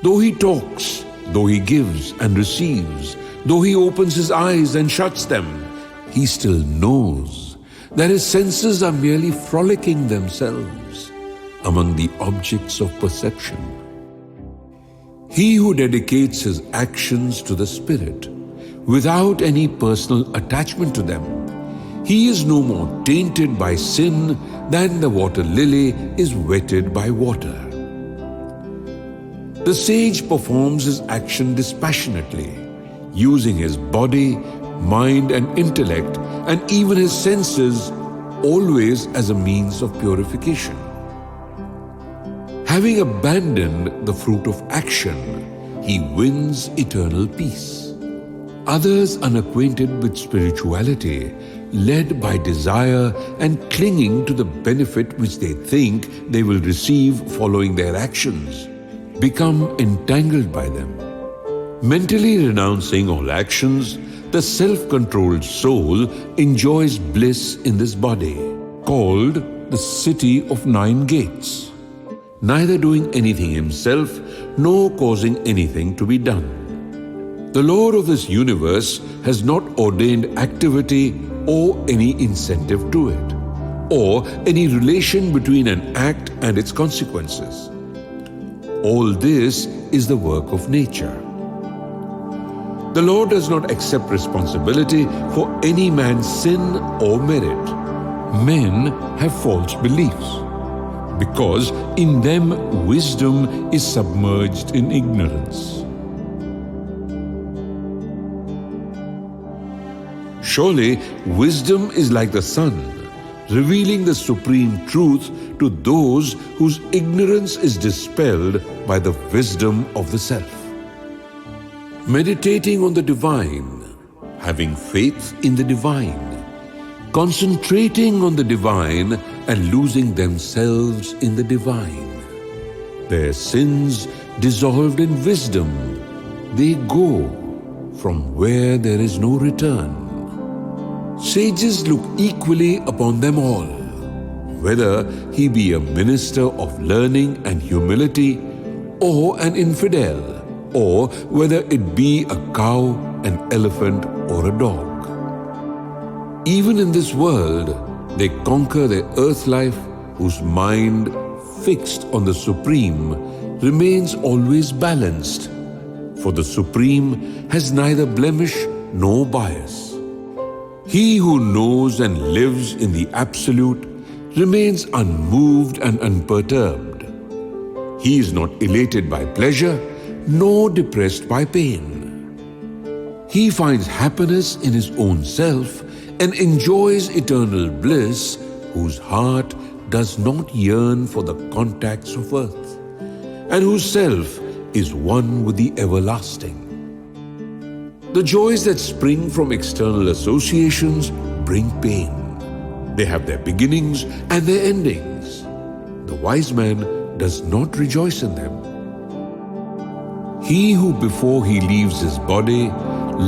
Though he talks, though he gives and receives, though he opens his eyes and shuts them, he still knows that his senses are merely frolicking themselves among the objects of perception. He who dedicates his actions to the Spirit without any personal attachment to them, he is no more tainted by sin than the water lily is wetted by water. The sage performs his action dispassionately, using his body, mind and intellect and even his senses always as a means of purification. Having abandoned the fruit of action, he wins eternal peace. Others unacquainted with spirituality, led by desire and clinging to the benefit which they think they will receive following their actions, become entangled by them. Mentally renouncing all actions, the self-controlled soul enjoys bliss in this body, called the city of 9 gates, neither doing anything himself nor causing anything to be done. The Lord of this universe has not ordained activity or any incentive to it, or any relation between an act and its consequences. All this is the work of nature. The Lord does not accept responsibility for any man's sin or merit. Men have false beliefs, because in them wisdom is submerged in ignorance. Surely, wisdom is like the sun, revealing the supreme truth to those whose ignorance is dispelled by the wisdom of the self. Meditating on the divine, having faith in the divine, concentrating on the divine and losing themselves in the divine. Their sins dissolved in wisdom, they go from where there is no return. Sages look equally upon them all, whether he be a minister of learning and humility or an infidel, or whether it be a cow, an elephant or a dog. Even in this world, they conquer their earth life, whose mind, fixed on the Supreme, remains always balanced, for the Supreme has neither blemish nor bias. He who knows and lives in the Absolute remains unmoved and unperturbed. He is not elated by pleasure, nor depressed by pain. He finds happiness in his own self and enjoys eternal bliss, whose heart does not yearn for the contacts of earth, and whose self is one with the everlasting. The joys that spring from external associations bring pain. They have their beginnings and their endings. The wise man does not rejoice in them. He who before he leaves his body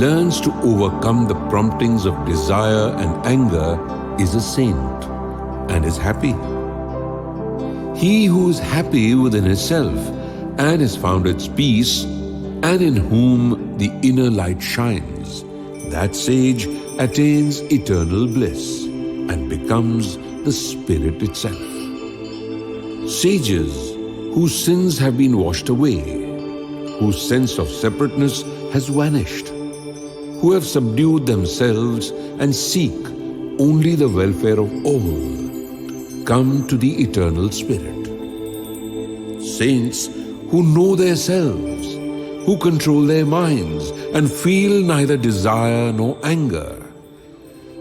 learns to overcome the promptings of desire and anger is a saint and is happy. He who is happy within himself and has found its peace and in whom the inner light shines, that sage attains eternal bliss and becomes the spirit itself. Sages whose sins have been washed away, whose sense of separateness has vanished, who have subdued themselves and seek only the welfare of all, come to the eternal spirit. Saints who know their selves, who control their minds and feel neither desire nor anger,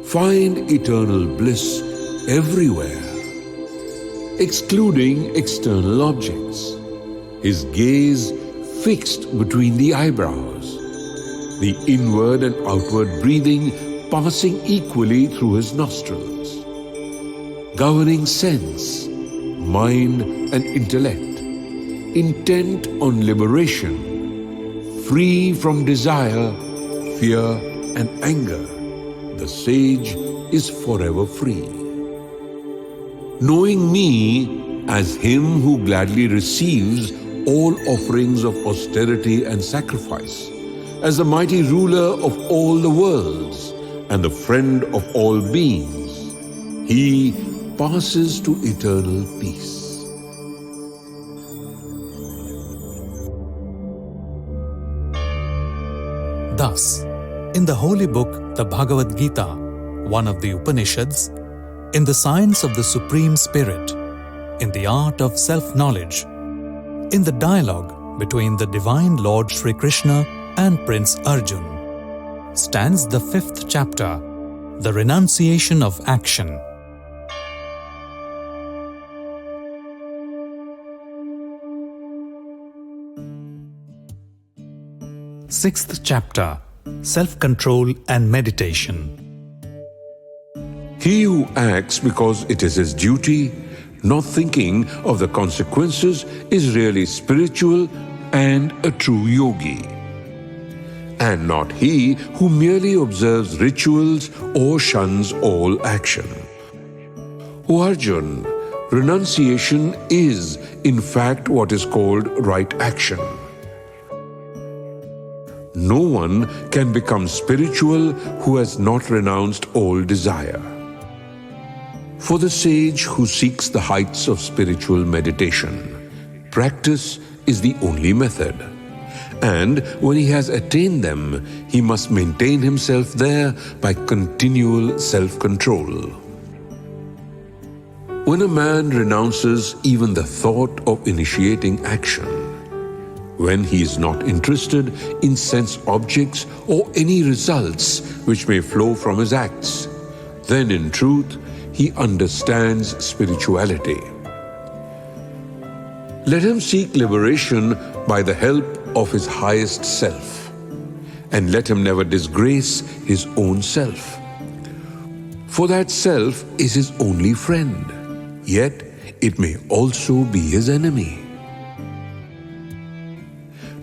find eternal bliss everywhere, excluding external objects, his gaze fixed between the eyebrows, the inward and outward breathing passing equally through his nostrils, governing sense, mind and intellect, intent on liberation, free from desire, fear and anger, the sage is forever free. Knowing me as him who gladly receives all offerings of austerity and sacrifice, as the mighty ruler of all the worlds and the friend of all beings, he passes to eternal peace. Thus, in the holy book, the Bhagavad Gita, one of the Upanishads, in the science of the Supreme Spirit, in the art of self-knowledge, in the dialogue between the Divine Lord Shri Krishna and Prince Arjun, stands the 5th chapter, the renunciation of action. Sixth chapter, self-control and meditation. He who acts because it is his duty, not thinking of the consequences, is really spiritual and a true yogi. And not he who merely observes rituals or shuns all action. O Arjun, renunciation is in fact what is called right action. No one can become spiritual who has not renounced all desire. For the sage who seeks the heights of spiritual meditation, practice is the only method. And when he has attained them, he must maintain himself there by continual self-control. When a man renounces even the thought of initiating action, when he is not interested in sense objects or any results which may flow from his acts, then in truth he understands spirituality. Let him seek liberation by the help of his highest self, and let him never disgrace his own self. For that self is his only friend, yet it may also be his enemy.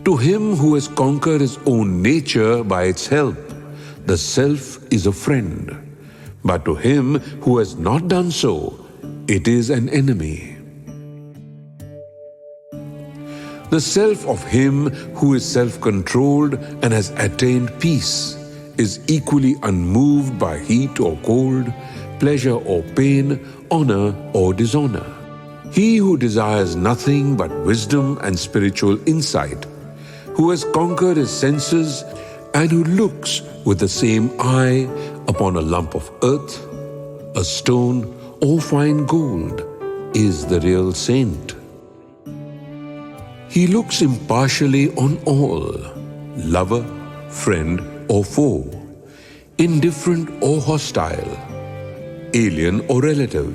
To him who has conquered his own nature by its help, the self is a friend. But to him who has not done so, it is an enemy. The self of him who is self-controlled and has attained peace is equally unmoved by heat or cold, pleasure or pain, honor or dishonor. He who desires nothing but wisdom and spiritual insight, who has conquered his senses and who looks with the same eye upon a lump of earth, a stone or fine gold, is the real saint. He looks impartially on all, lover, friend or foe, indifferent or hostile, alien or relative,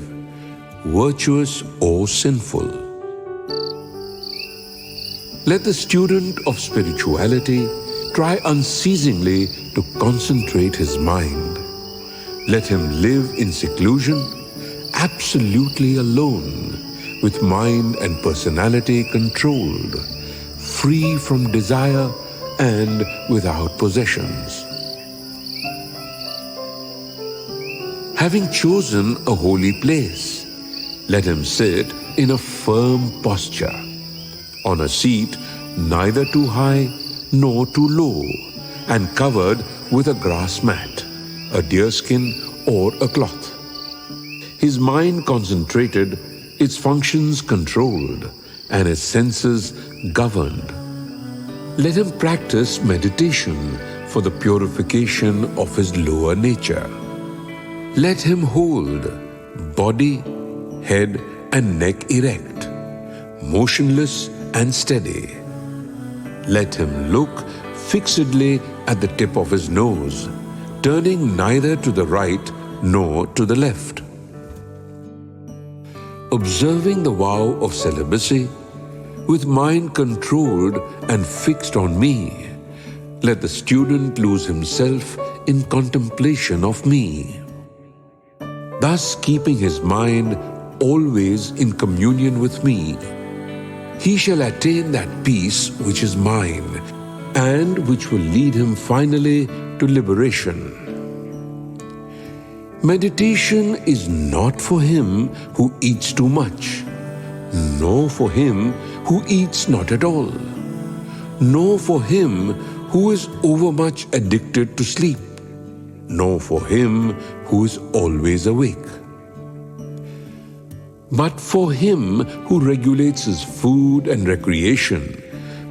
virtuous or sinful. Let the student of spirituality try unceasingly to concentrate his mind. Let him live in seclusion, absolutely alone, with mind and personality controlled, free from desire and without possessions. Having chosen a holy place, let him sit in a firm posture, on a seat neither too high nor too low, and covered with a grass mat, a deerskin or a cloth. His mind concentrated, its functions controlled, and his senses governed. Let him practice meditation for the purification of his lower nature. Let him hold body, head, and neck erect, motionless and steady. Let him look fixedly at the tip of his nose, turning neither to the right nor to the left. Observing the vow of celibacy, with mind controlled and fixed on me, let the student lose himself in contemplation of me. Thus keeping his mind always in communion with me, he shall attain that peace which is mine, and which will lead him finally to liberation. Meditation is not for him who eats too much, nor for him who eats not at all, nor for him who is overmuch addicted to sleep, nor for him who is always awake, but for him who regulates his food and recreation,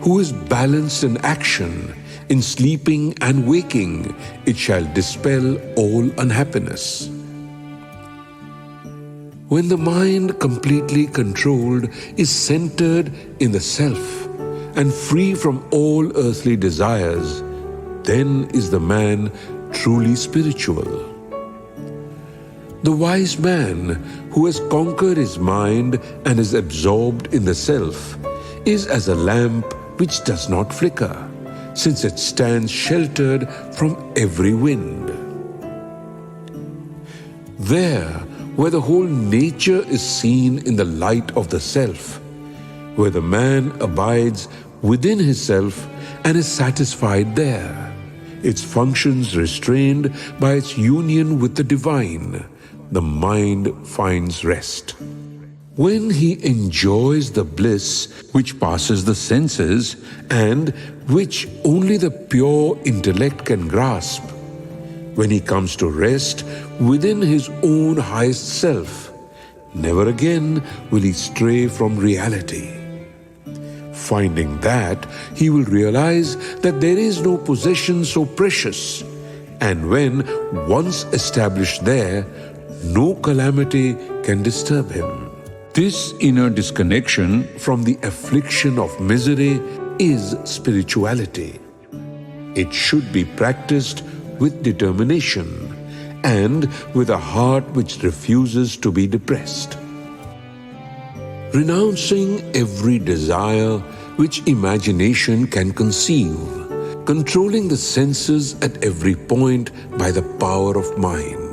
who is balanced in action, in sleeping and waking, it shall dispel all unhappiness. When the mind completely controlled is centered in the self and free from all earthly desires, then is the man truly spiritual. The wise man who has conquered his mind and is absorbed in the self is as a lamp which does not flicker, since it stands sheltered from every wind. There, where the whole nature is seen in the light of the self, where the man abides within his self and is satisfied there, its functions restrained by its union with the divine, the mind finds rest. When he enjoys the bliss which passes the senses and which only the pure intellect can grasp, when he comes to rest within his own highest self, never again will he stray from reality. Finding that, he will realize that there is no possession so precious, and when once established there, no calamity can disturb him. This inner disconnection from the affliction of misery is spirituality. It should be practiced with determination and with a heart which refuses to be depressed. Renouncing every desire which imagination can conceive, controlling the senses at every point by the power of mind.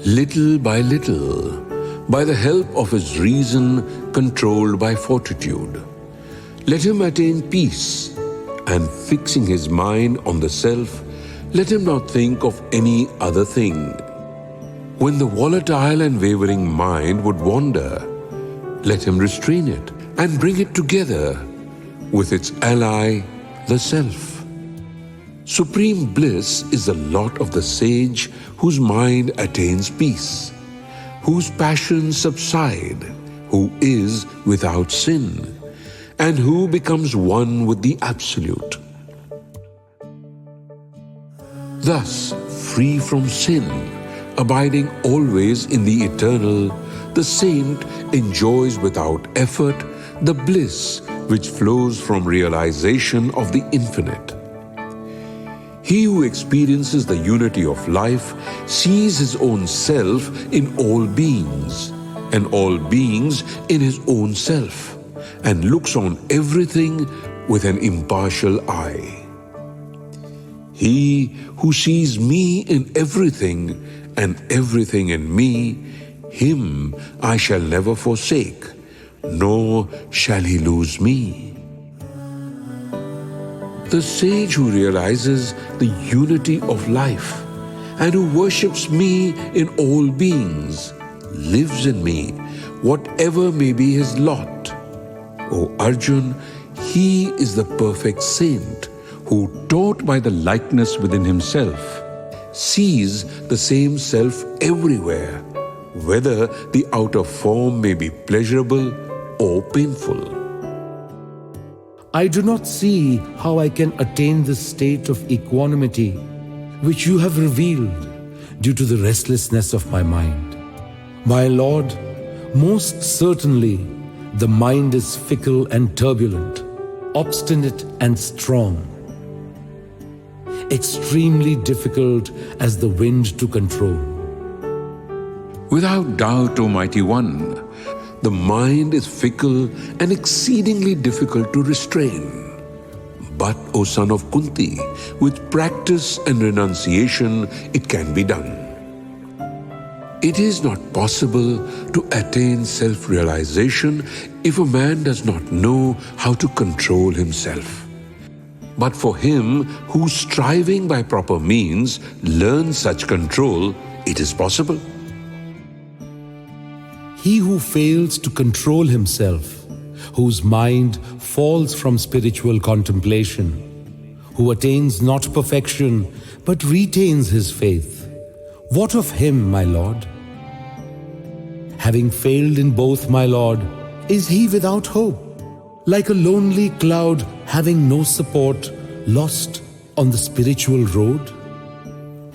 Little by little, by the help of his reason controlled by fortitude, let him attain peace, and fixing his mind on the self, let him not think of any other thing. When the volatile and wavering mind would wander, let him restrain it and bring it together with its ally, the self. Supreme bliss is the lot of the sage whose mind attains peace, whose passions subside, who is without sin, and who becomes one with the Absolute. Thus, free from sin, abiding always in the eternal, the saint enjoys without effort the bliss which flows from realization of the infinite. He who experiences the unity of life sees his own self in all beings, and all beings in his own self, and looks on everything with an impartial eye. He who sees me in everything and everything in me, him I shall never forsake, nor shall he lose me. The sage who realizes the unity of life and who worships me in all beings lives in me, whatever may be his lot. O Arjun, he is the perfect saint who, taught by the likeness within himself, sees the same self everywhere, whether the outer form may be pleasurable or painful. I do not see how I can attain this state of equanimity which you have revealed due to the restlessness of my mind. My Lord, most certainly the mind is fickle and turbulent, obstinate and strong, extremely difficult as the wind to control. Without doubt, O Mighty One, the mind is fickle and exceedingly difficult to restrain. But, O son of Kunti, with practice and renunciation, it can be done. It is not possible to attain self-realization if a man does not know how to control himself. But for him who, striving by proper means, learns such control, it is possible. He who fails to control himself, whose mind falls from spiritual contemplation, who attains not perfection but retains his faith, what of him, my Lord? Having failed in both, my Lord, is he without hope, like a lonely cloud having no support, lost on the spiritual road?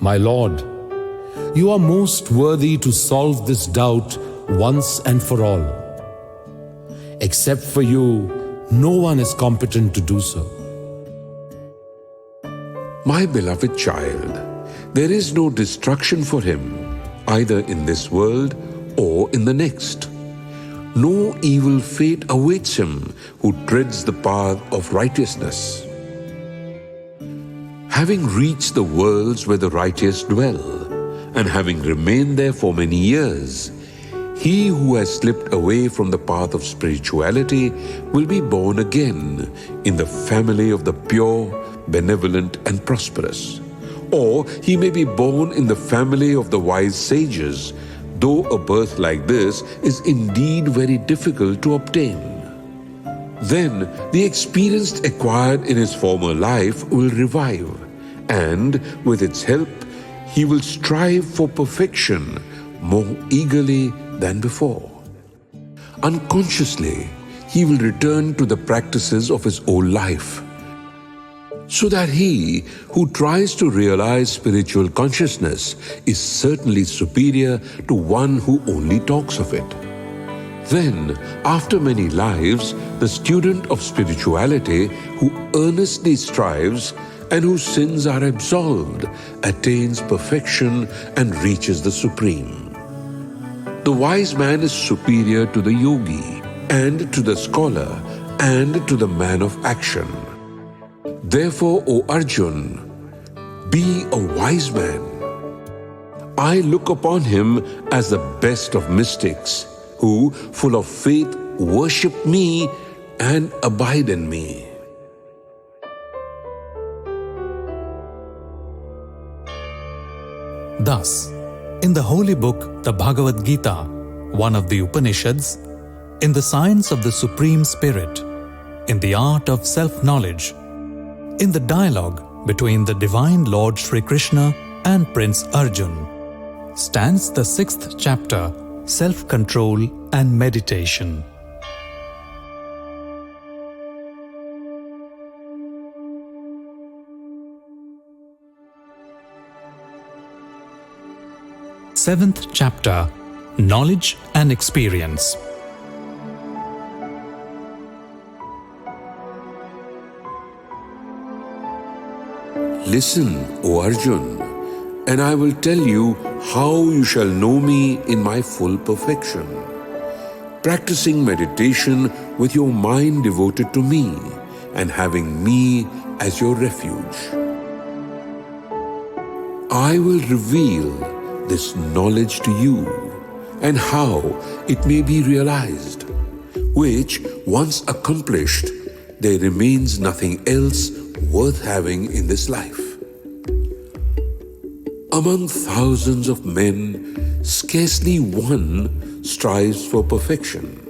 My Lord, you are most worthy to solve this doubt once and for all. Except for you, no one is competent to do so. My beloved child, there is no destruction for him, either in this world or in the next. No evil fate awaits him who treads the path of righteousness. Having reached the worlds where the righteous dwell, and having remained there for many years, he who has slipped away from the path of spirituality will be born again in the family of the pure, benevolent and prosperous. Or he may be born in the family of the wise sages, though a birth like this is indeed very difficult to obtain. Then the experience acquired in his former life will revive, and with its help he will strive for perfection more eagerly than before. Unconsciously, he will return to the practices of his old life, so that he who tries to realize spiritual consciousness is certainly superior to one who only talks of it. Then, after many lives, the student of spirituality who earnestly strives and whose sins are absolved attains perfection and reaches the Supreme. The wise man is superior to the yogi, and to the scholar, and to the man of action. Therefore, O Arjun, be a wise man. I look upon him as the best of mystics, who, full of faith, worship me and abide in me. Thus, in the holy book, the Bhagavad Gita, one of the Upanishads, in the science of the Supreme Spirit, in the art of self-knowledge, in the dialogue between the Divine Lord Shri Krishna and Prince Arjun, stands the 6th chapter, Self-Control and Meditation. Seventh chapter, Knowledge and Experience. Listen, O Arjun, and I will tell you how you shall know me in my full perfection, practicing meditation with your mind devoted to me and having me as your refuge. I will reveal this knowledge to you and how it may be realized, which once accomplished, there remains nothing else worth having in this life. Among thousands of men, scarcely one strives for perfection,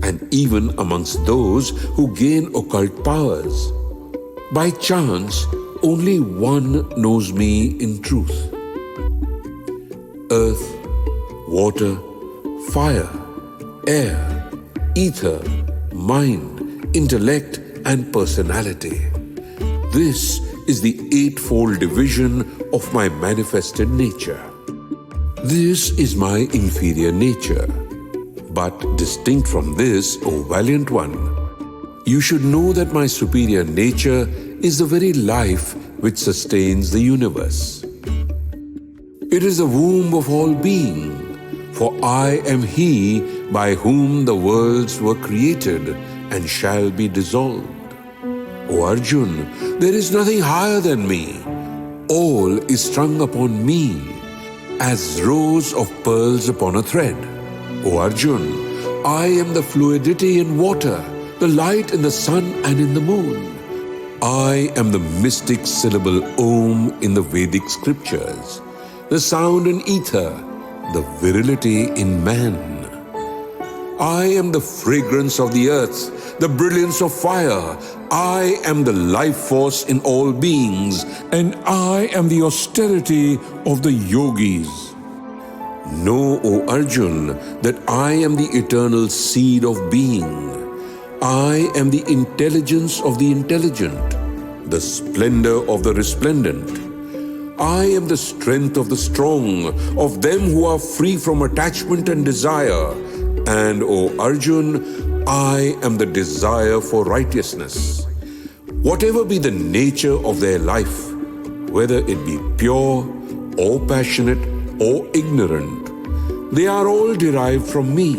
and even amongst those who gain occult powers, by chance, only one knows me in truth. Earth, water, fire, air, ether, mind, intellect, and personality. This is the eightfold division of my manifested nature. This is my inferior nature. But distinct from this, O valiant one, you should know that my superior nature is the very life which sustains the universe. It is the womb of all being, for I am He by whom the worlds were created and shall be dissolved. O Arjun, there is nothing higher than me. All is strung upon me, as rows of pearls upon a thread. O Arjun, I am the fluidity in water, the light in the sun and in the moon. I am the mystic syllable Om in the Vedic scriptures, the sound in ether, the virility in man. I am the fragrance of the earth, the brilliance of fire. I am the life force in all beings, and I am the austerity of the yogis. Know, O Arjun, that I am the eternal seed of being. I am the intelligence of the intelligent, the splendor of the resplendent. I am the strength of the strong, of them who are free from attachment and desire. And, O Arjun, I am the desire for righteousness. Whatever be the nature of their life, whether it be pure or passionate or ignorant, they are all derived from me.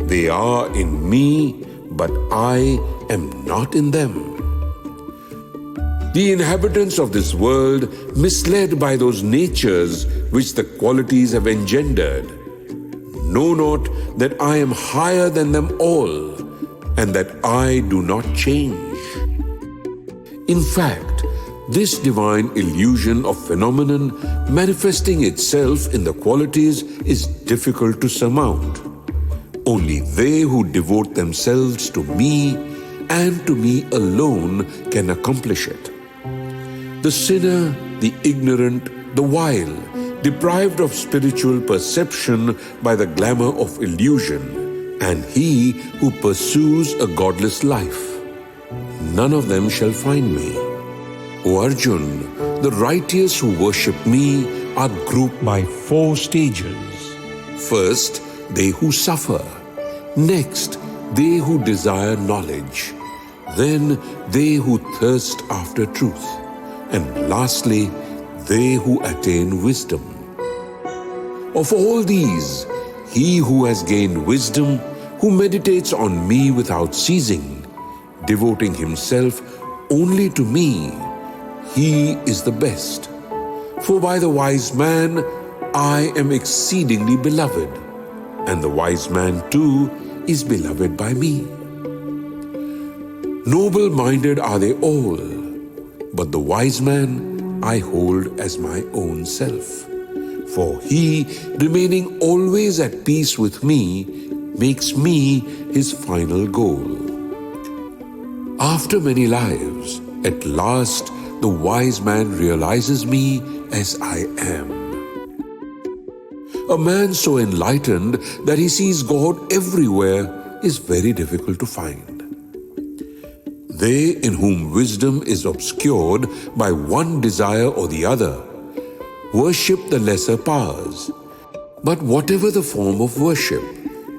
They are in me, but I am not in them. The inhabitants of this world, misled by those natures which the qualities have engendered, know not that I am higher than them all, and that I do not change. In fact, this divine illusion of phenomenon manifesting itself in the qualities is difficult to surmount. Only they who devote themselves to me and to me alone can accomplish it. The sinner, the ignorant, the vile, deprived of spiritual perception by the glamour of illusion, and he who pursues a godless life, none of them shall find me. O Arjun, the righteous who worship me are grouped by 4 stages. First, they who suffer. Next, they who desire knowledge. Then, they who thirst after truth. And lastly, they who attain wisdom. Of all these, he who has gained wisdom, who meditates on me without ceasing, devoting himself only to me, he is the best. For by the wise man, I am exceedingly beloved, and the wise man too is beloved by me. Noble-minded are they all, but the wise man I hold as my own self. For he, remaining always at peace with me, makes me his final goal. After many lives, at last the wise man realizes me as I am. A man so enlightened that he sees God everywhere is very difficult to find. They in whom wisdom is obscured by one desire or the other worship the lesser powers. But whatever the form of worship,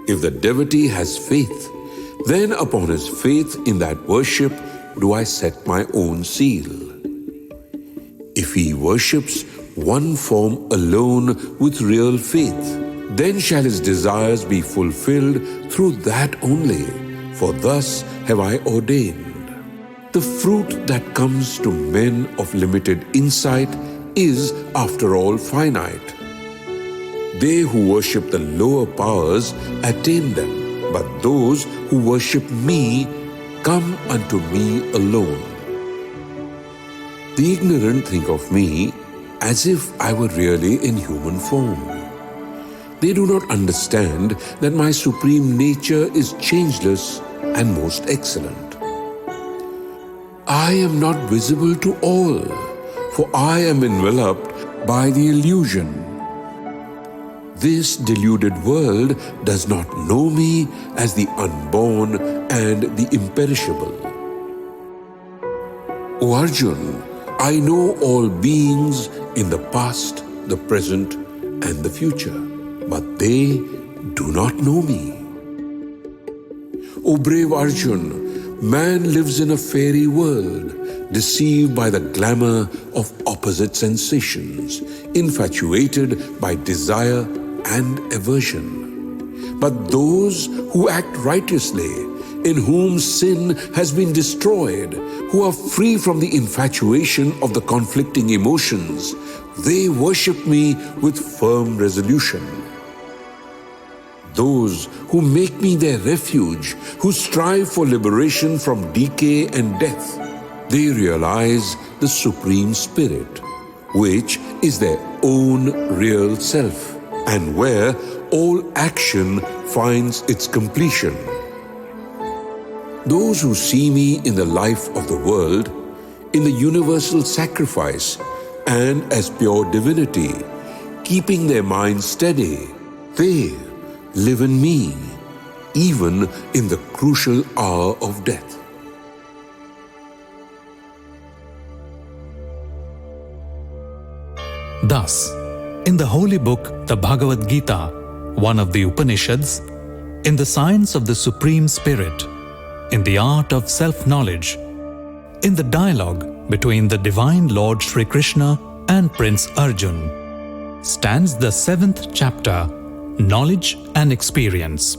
if the devotee has faith, then upon his faith in that worship do I set my own seal. If he worships one form alone with real faith, then shall his desires be fulfilled through that only, for thus have I ordained. The fruit that comes to men of limited insight is, after all, finite. They who worship the lower powers attain them, but those who worship me come unto me alone. The ignorant think of me as if I were really in human form. They do not understand that my supreme nature is changeless and most excellent. I am not visible to all, for I am enveloped by the illusion. This deluded world does not know me as the unborn and the imperishable. O Arjun, I know all beings in the past, the present, and the future, but they do not know me. O brave Arjun, man lives in a fairy world, deceived by the glamour of opposite sensations, infatuated by desire and aversion. But those who act righteously, in whom sin has been destroyed, who are free from the infatuation of the conflicting emotions, they worship me with firm resolution. Those who make me their refuge, who strive for liberation from decay and death, they realize the Supreme Spirit, which is their own real self, and where all action finds its completion. Those who see me in the life of the world, in the universal sacrifice, and as pure divinity, keeping their minds steady, they live in me, even in the crucial hour of death. Thus, in the holy book, the Bhagavad Gita, one of the Upanishads, in the science of the Supreme Spirit, in the art of self-knowledge, in the dialogue between the Divine Lord Shri Krishna and Prince Arjun, stands the 7th chapter, Knowledge and Experience.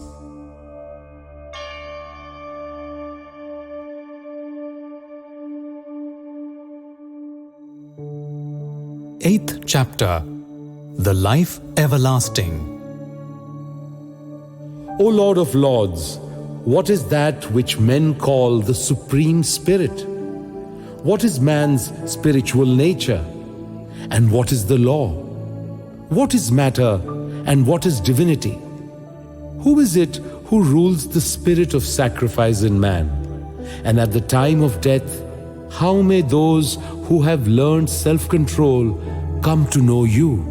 Eighth chapter, The Life Everlasting. O Lord of Lords, what is that which men call the Supreme Spirit? What is man's spiritual nature? And what is the law? What is matter and what is divinity? Who is it who rules the spirit of sacrifice in man? And at the time of death, how may those who have learned self-control come to know you?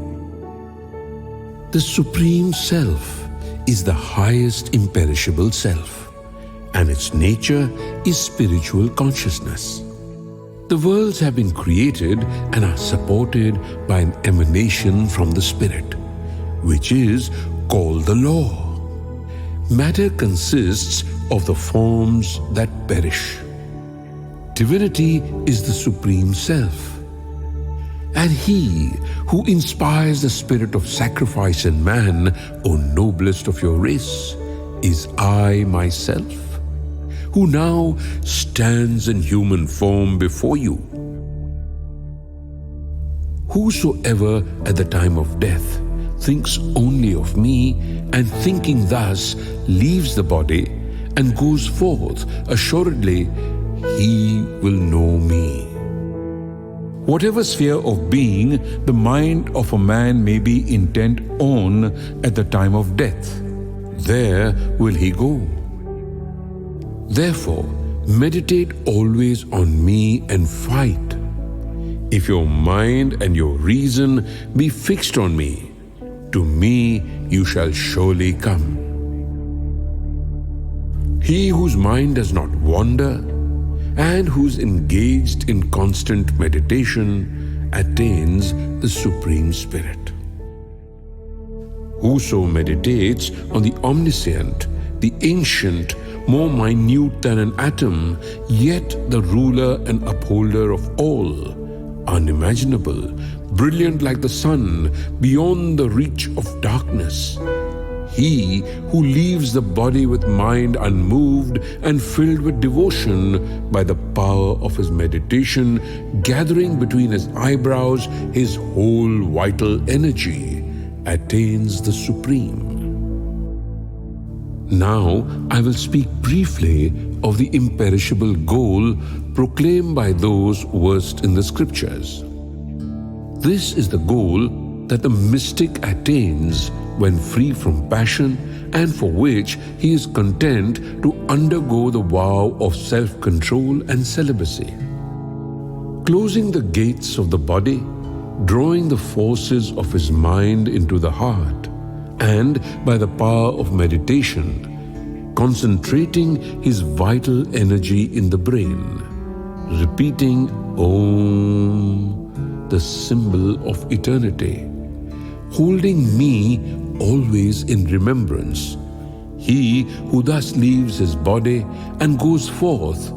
The Supreme Self is the highest imperishable self, and its nature is spiritual consciousness. The worlds have been created and are supported by an emanation from the Spirit, which is called the law. Matter consists of the forms that perish. Divinity is the Supreme Self. And he who inspires the spirit of sacrifice in man, O noblest of your race, is I myself, who now stands in human form before you. Whosoever at the time of death thinks only of me, and thinking thus leaves the body and goes forth, assuredly he will know me. Whatever sphere of being the mind of a man may be intent on at the time of death, there will he go. Therefore, meditate always on me and fight. If your mind and your reason be fixed on me, to me you shall surely come. He whose mind does not wander and who is engaged in constant meditation attains the Supreme Spirit. Whoso meditates on the omniscient, the ancient, more minute than an atom, yet the ruler and upholder of all, unimaginable, brilliant like the sun, beyond the reach of darkness, He who leaves the body with mind unmoved and filled with devotion by the power of his meditation, gathering between his eyebrows his whole vital energy, attains the Supreme. Now I will speak briefly of the imperishable goal proclaimed by those versed in the scriptures. This is the goal that the mystic attains when free from passion, and for which he is content to undergo the vow of self-control and celibacy. Closing the gates of the body, drawing the forces of his mind into the heart, and by the power of meditation, concentrating his vital energy in the brain, repeating Om, the symbol of eternity, holding me always in remembrance. He who thus leaves his body and goes forth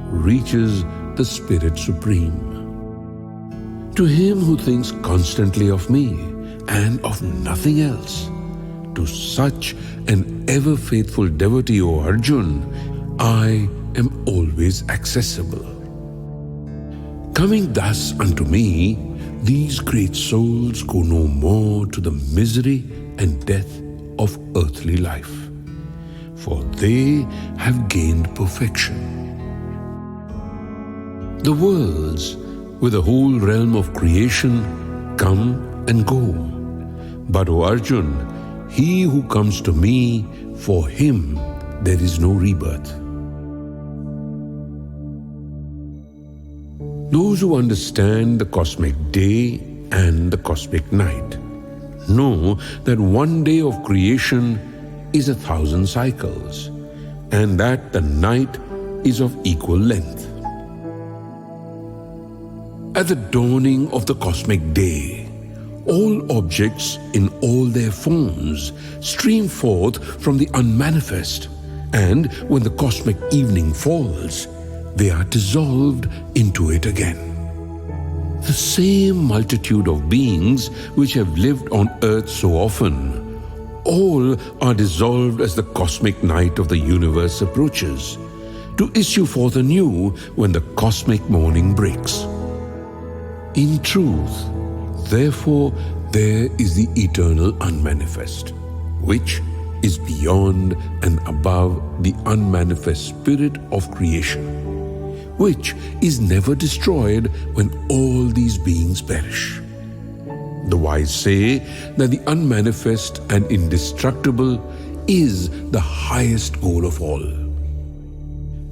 reaches the Spirit Supreme. To him who thinks constantly of me and of nothing else, to such an ever-faithful devotee, O Arjun, I am always accessible. Coming thus unto me, these great souls go no more to the misery and death of earthly life, for they have gained perfection. The worlds, with the whole realm of creation, come and go. But, O Arjun, he who comes to me, for him there is no rebirth. Those who understand the cosmic day and the cosmic night know that one day of creation is 1,000 cycles, and that the night is of equal length. At the dawning of the cosmic day, all objects in all their forms stream forth from the unmanifest, and when the cosmic evening falls, they are dissolved into it again. The same multitude of beings which have lived on earth so often, all are dissolved as the cosmic night of the universe approaches, to issue forth anew when the cosmic morning breaks. In truth, therefore, there is the eternal unmanifest, which is beyond and above the unmanifest spirit of creation, which is never destroyed when all these beings perish. The wise say that the unmanifest and indestructible is the highest goal of all.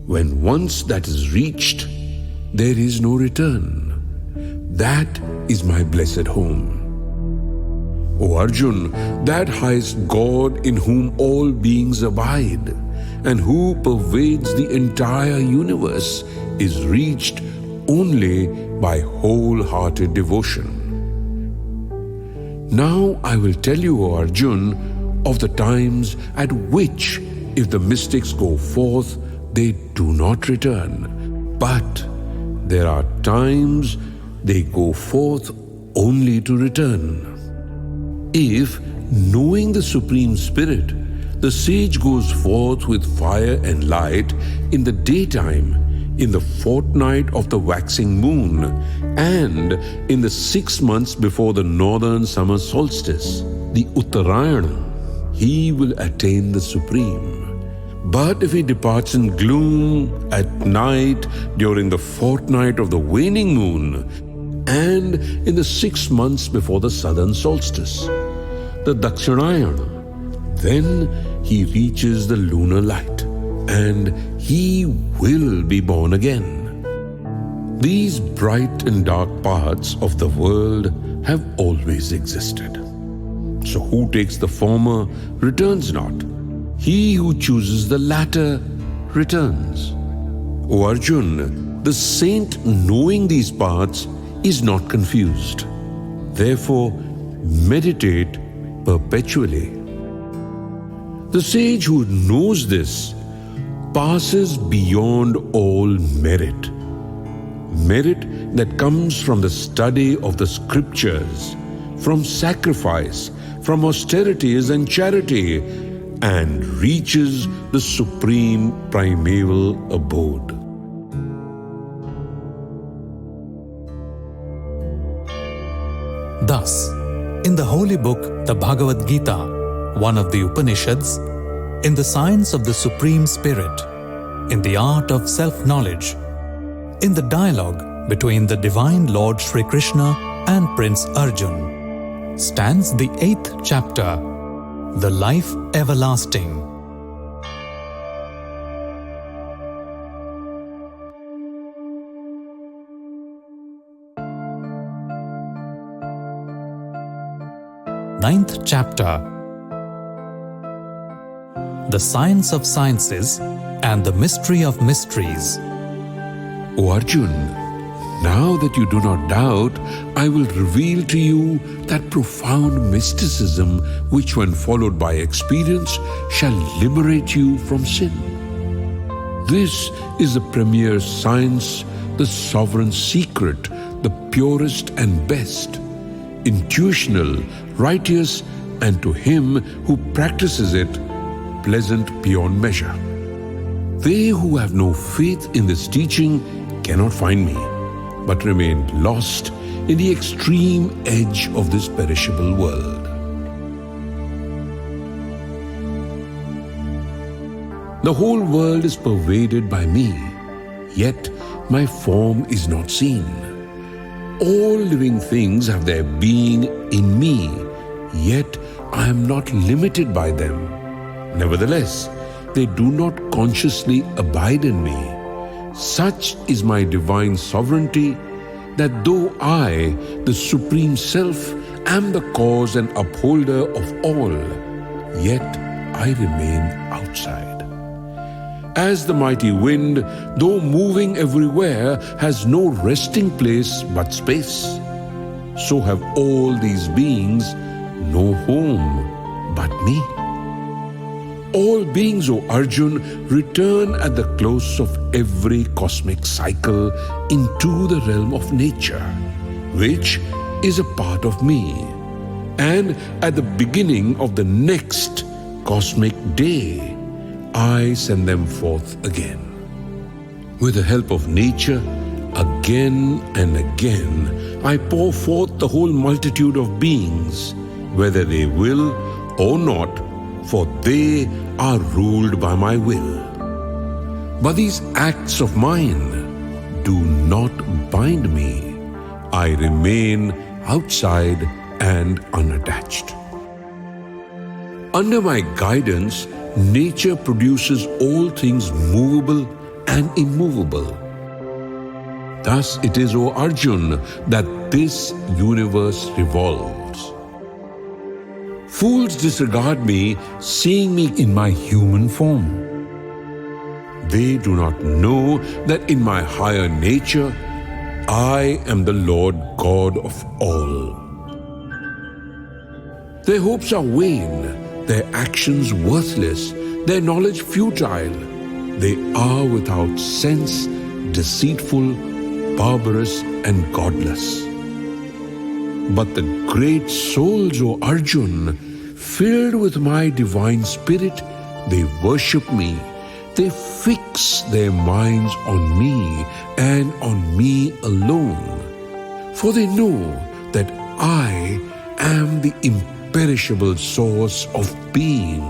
When once that is reached, there is no return. That is my blessed home. O Arjun, that highest God in whom all beings abide, and who pervades the entire universe, is reached only by wholehearted devotion. Now I will tell you, O Arjun, of the times at which, if the mystics go forth, they do not return. But there are times they go forth only to return. If, knowing the Supreme Spirit, the sage goes forth with fire and light in the daytime, in the fortnight of the waxing moon, and in the 6 months before the northern summer solstice, the Uttarayana, he will attain the Supreme. But if he departs in gloom at night during the fortnight of the waning moon, and in the 6 months before the southern solstice, the Dakshinayana, then he reaches the lunar light, and he will be born again. These bright and dark parts of the world have always existed. So who takes the former returns not. He who chooses the latter returns. O Arjun, the saint knowing these parts is not confused. Therefore, meditate perpetually. The sage who knows this passes beyond all merit. Merit that comes from the study of the scriptures, from sacrifice, from austerities and charity, and reaches the supreme primeval abode. Thus, in the holy book, the Bhagavad Gita, one of the Upanishads, in the science of the Supreme Spirit, in the art of self-knowledge, in the dialogue between the Divine Lord Shri Krishna and Prince Arjun, stands the 8th chapter, The Life Everlasting. Ninth chapter, The Science of Sciences and the Mystery of Mysteries. O Arjun, now that you do not doubt, I will reveal to you that profound mysticism which, when followed by experience, shall liberate you from sin. This is the premier science, the sovereign secret, the purest and best, intuitional, righteous, and to him who practices it, pleasant beyond measure. They who have no faith in this teaching cannot find me, but remain lost in the extreme edge of this perishable world. The whole world is pervaded by me, yet my form is not seen. All living things have their being in me, yet I am not limited by them. Nevertheless, they do not consciously abide in me. Such is my divine sovereignty that though I, the Supreme Self, am the cause and upholder of all, yet I remain outside. As the mighty wind, though moving everywhere, has no resting place but space, so have all these beings no home but me. All beings, O Arjun, return at the close of every cosmic cycle into the realm of nature, which is a part of me, and at the beginning of the next cosmic day, I send them forth again. With the help of nature, again and again, I pour forth the whole multitude of beings, whether they will or not, for they are ruled by my will. But these acts of mine do not bind me. I remain outside and unattached. Under my guidance, nature produces all things movable and immovable. Thus it is, O Arjun, that this universe revolves. Fools disregard me, seeing me in my human form. They do not know that in my higher nature, I am the Lord God of all. Their hopes are vain, their actions worthless, their knowledge futile. They are without sense, deceitful, barbarous, and godless. But the great souls, O Arjun, filled with my divine spirit, they worship me. They fix their minds on me and on me alone. For they know that I am the imperishable source of being.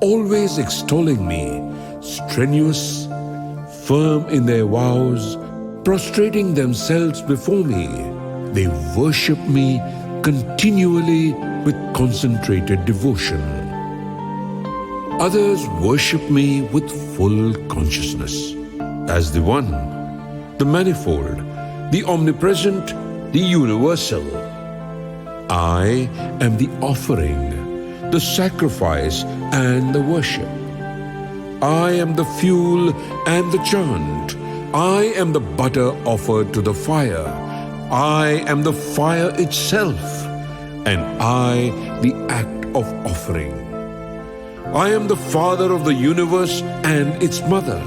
Always extolling me, strenuous, firm in their vows, prostrating themselves before me, they worship me continually with concentrated devotion. Others worship me with full consciousness as the One, the Manifold, the Omnipresent, the Universal. I am the offering, the sacrifice, and the worship. I am the fuel and the chant. I am the butter offered to the fire. I am the fire itself, and I the act of offering. I am the father of the universe and its mother.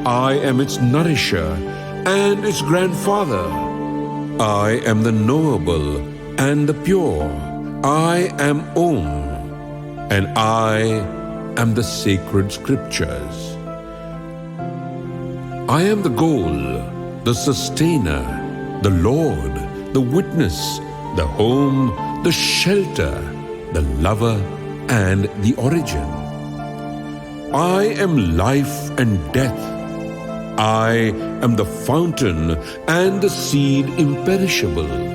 I am its nourisher and its grandfather. I am the knowable and the pure, I am Om, and I am the sacred scriptures. I am the goal, the sustainer, the Lord, the witness, the home, the shelter, the lover, and the origin. I am life and death. I am the fountain and the seed imperishable.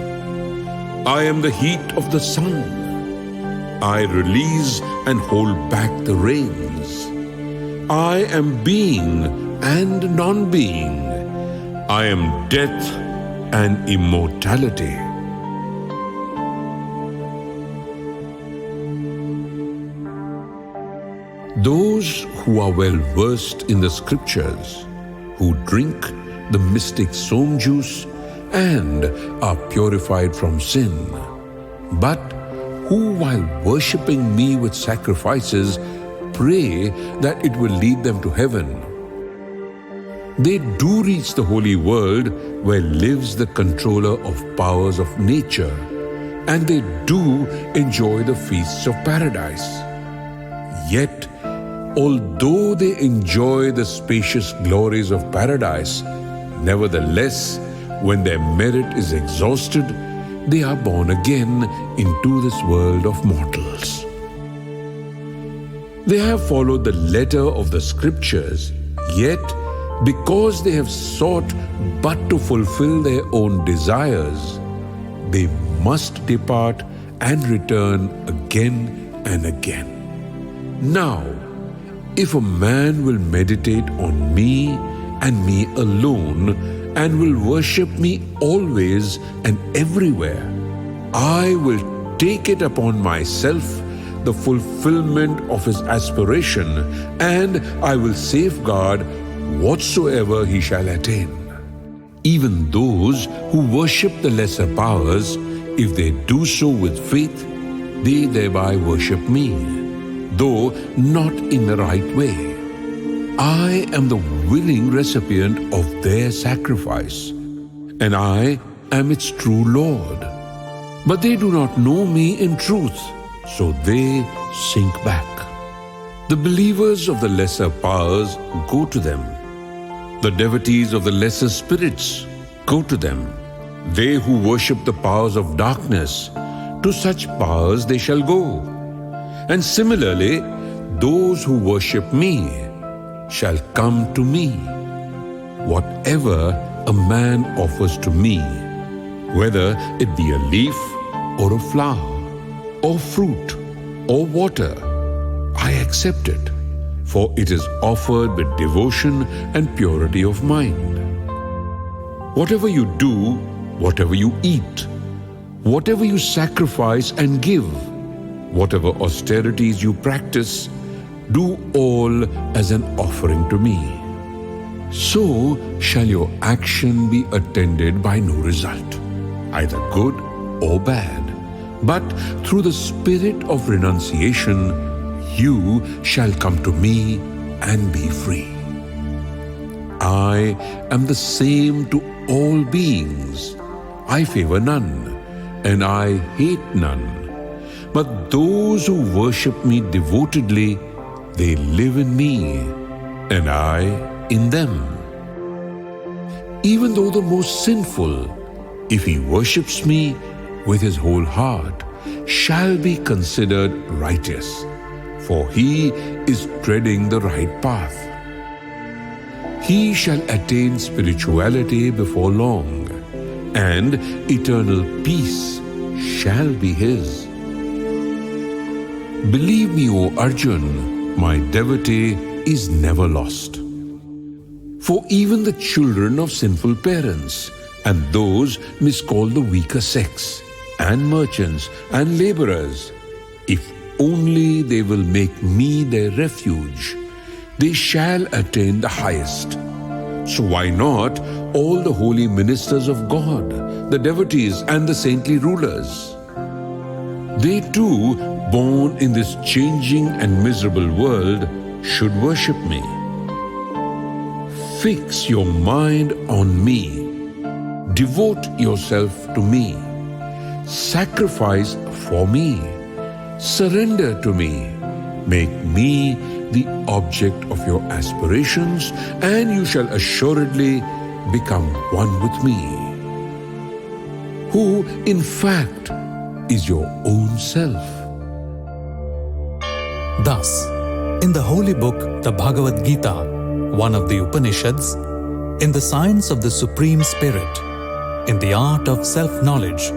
I am the heat of the sun. I release and hold back the rains. I am being and non-being. I am death and immortality. Those who are well versed in the scriptures, who drink the mystic som juice and are purified from sin, but who while worshipping me with sacrifices pray that it will lead them to heaven, they do reach the holy world where lives the controller of powers of nature, and they do enjoy the feasts of paradise. Yet, although they enjoy the spacious glories of paradise, nevertheless, when their merit is exhausted, they are born again into this world of mortals. They have followed the letter of the scriptures, yet because they have sought but to fulfill their own desires, they must depart and return again and again. Now, if a man will meditate on me and me alone and will worship me always and everywhere, I will take it upon myself the fulfillment of his aspiration, and I will safeguard whatsoever he shall attain. Even those who worship the lesser powers, if they do so with faith, they thereby worship me, though not in the right way. I am the willing recipient of their sacrifice, and I am its true Lord. But they do not know me in truth, so they sink back. The believers of the lesser powers go to them. The devotees of the lesser spirits go to them. They who worship the powers of darkness, to such powers they shall go. And similarly, those who worship me shall come to me. Whatever a man offers to me, whether it be a leaf or a flower or fruit or water, I accept it, for it is offered with devotion and purity of mind. Whatever you do, whatever you eat, whatever you sacrifice and give, whatever austerities you practice, do all as an offering to me. So shall your action be attended by no result, either good or bad. But through the spirit of renunciation, you shall come to me and be free. I am the same to all beings. I favor none, and I hate none. But those who worship me devotedly, they live in me, and I in them. Even though the most sinful, if he worships me with his whole heart, shall be considered righteous, for he is treading the right path. He shall attain spirituality before long, and eternal peace shall be his. Believe me, O Arjun, my devotee is never lost. For even the children of sinful parents, and those miscalled the weaker sex, and merchants and laborers, if only they will make me their refuge, they shall attain the highest. So why not all the holy ministers of God, the devotees and the saintly rulers? They too, born in this changing and miserable world, should worship me. Fix your mind on me. Devote yourself to me. sacrifice for me, surrender to me, make me the object of your aspirations, and you shall assuredly become one with me, who in fact is your own self. Thus, in the holy book, the Bhagavad Gita, one of the Upanishads, in the science of the Supreme Spirit, in the art of self-knowledge,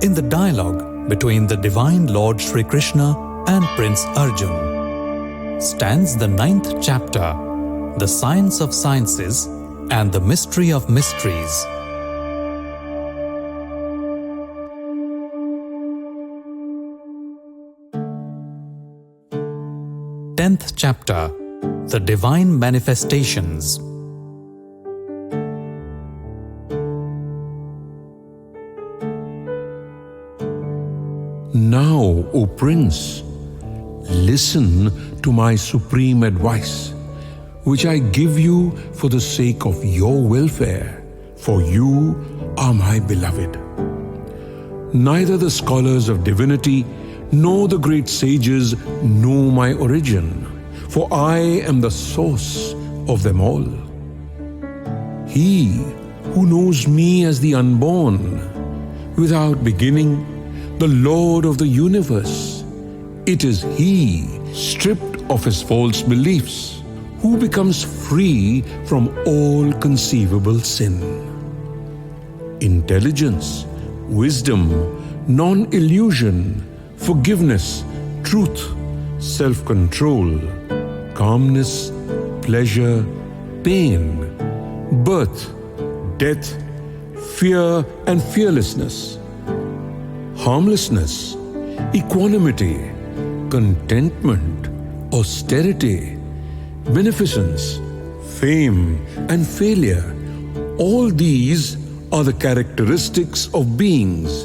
in the dialogue between the Divine Lord Shri Krishna and Prince Arjun, stands the 9th chapter, the Science of Sciences and the Mystery of Mysteries. 10th chapter, the Divine Manifestations. Now, O Prince, listen to my supreme advice, which I give you for the sake of your welfare, for you are my beloved. Neither the scholars of divinity nor the great sages know my origin, for I am the source of them all. He who knows me as the unborn, without beginning, the Lord of the universe, it is He, stripped of his false beliefs, who becomes free from all conceivable sin. Intelligence, wisdom, non-illusion, forgiveness, truth, self-control, calmness, pleasure, pain, birth, death, fear and fearlessness, harmlessness, equanimity, contentment, austerity, beneficence, fame and failure. All these are the characteristics of beings,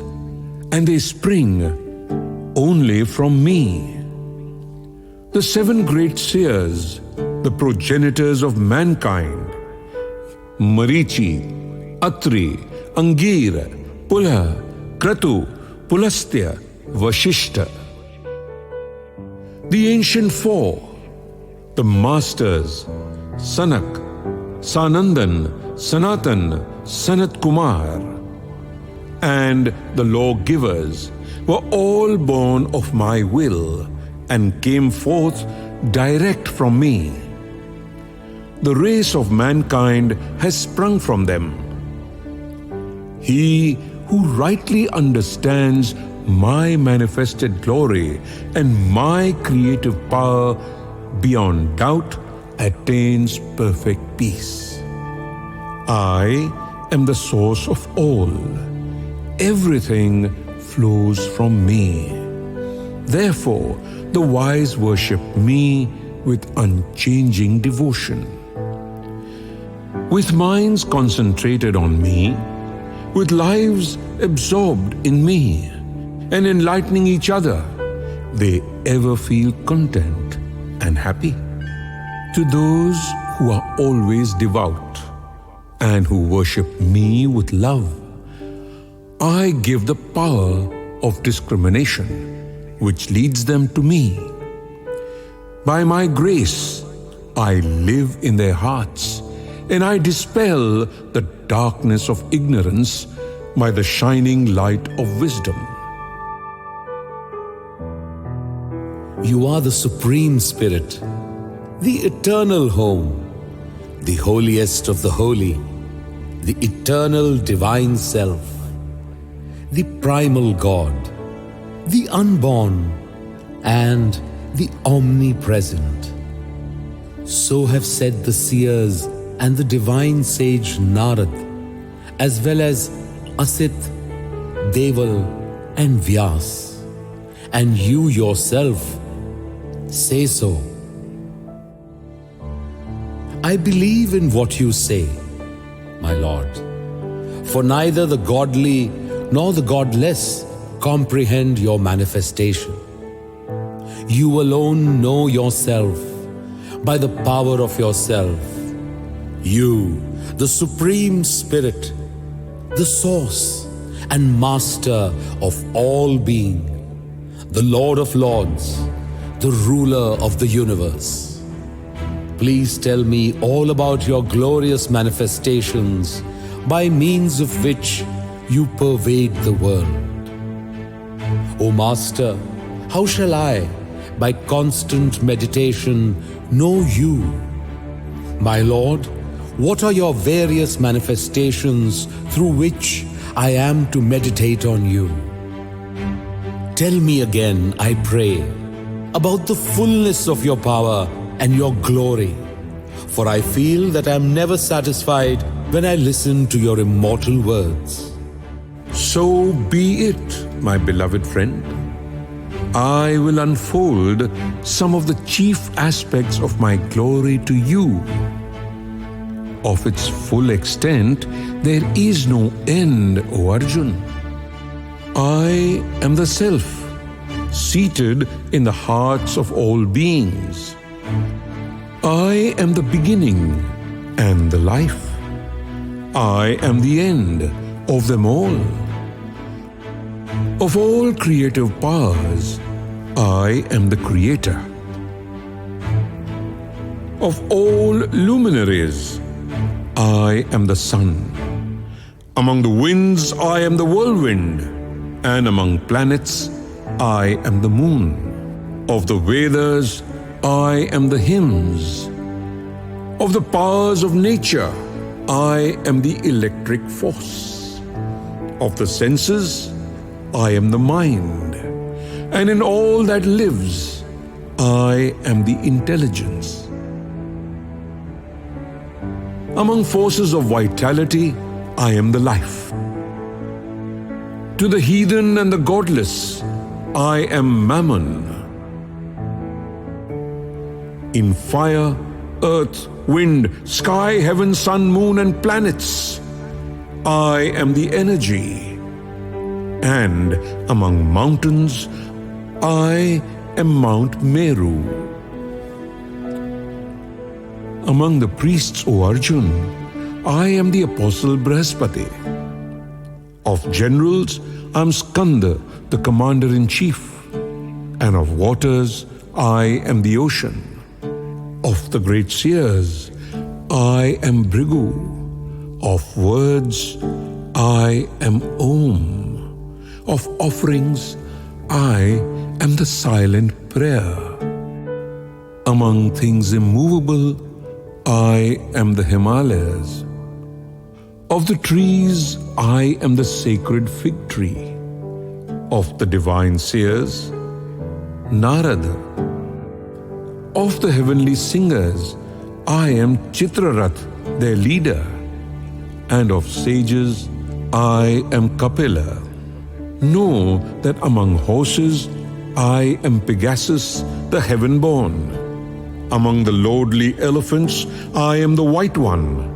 and they spring only from me. The 7 great seers, the progenitors of mankind, Marichi, Atri, Angir, Pula, Kratu, Pulastya, Vashishta. The ancient 4, the masters, Sanak, Sanandan, Sanatan, Sanat Kumar, and the lawgivers were all born of my will and came forth direct from me. The race of mankind has sprung from them. He who rightly understands my manifested glory and my creative power beyond doubt attains perfect peace. I am the source of all. Everything flows from me. Therefore, the wise worship me with unchanging devotion. With minds concentrated on me, with lives absorbed in me, and enlightening each other, they ever feel content and happy. To those who are always devout and who worship me with love, I give the power of discrimination, which leads them to me. By my grace, I live in their hearts, and I dispel the darkness of ignorance by the shining light of wisdom. You are the Supreme Spirit, the eternal home, the holiest of the holy, the eternal divine self, the primal God, the unborn, and the omnipresent. So have said the seers and the divine sage Narad, as well as Asit, Deval, and Vyas, and you yourself say so. I believe in what you say, my Lord, for neither the godly nor the godless comprehend your manifestation. You alone know yourself by the power of yourself. You, the Supreme Spirit, the Source, and master of all being, the Lord of Lords, the ruler of the universe. Please tell me all about your glorious manifestations by means of which you pervade the world. O Master, how shall I, by constant meditation, know you? My Lord, what are your various manifestations through which I am to meditate on you? Tell me again, I pray, about the fullness of your power and your glory, for I feel that I am never satisfied when I listen to your immortal words. So be it, my beloved friend. I will unfold some of the chief aspects of my glory to you. Of its full extent, there is no end, O Arjun. I am the Self, seated in the hearts of all beings. I am the beginning and the life. I am the end of them all. Of all creative powers, I am the creator. Of all luminaries, I am the sun. Among the winds, I am the whirlwind, and among planets, I am the moon. Of the Vedas, I am the hymns. Of the powers of nature, I am the electric force. Of the senses, I am the mind. And in all that lives, I am the intelligence. Among forces of vitality, I am the life. To the heathen and the godless, I am Mammon. In fire, earth, wind, sky, heaven, sun, moon, and planets, I am the energy. And among mountains, I am Mount Meru. Among the priests, O Arjun, I am the Apostle Brihaspati. Of generals, I am Skanda, the Commander-in-Chief. And of waters, I am the ocean. Of the great seers, I am Bhrigu. Of words, I am Om. Of offerings, I am the silent prayer. Among things immovable, I am the Himalayas. Of the trees, I am the sacred fig tree. Of the divine seers, Narada. Of the heavenly singers, I am Chitrarath, their leader. And of sages, I am Kapila. Know that among horses, I am Pegasus, the heaven-born. Among the lordly elephants, I am the white one,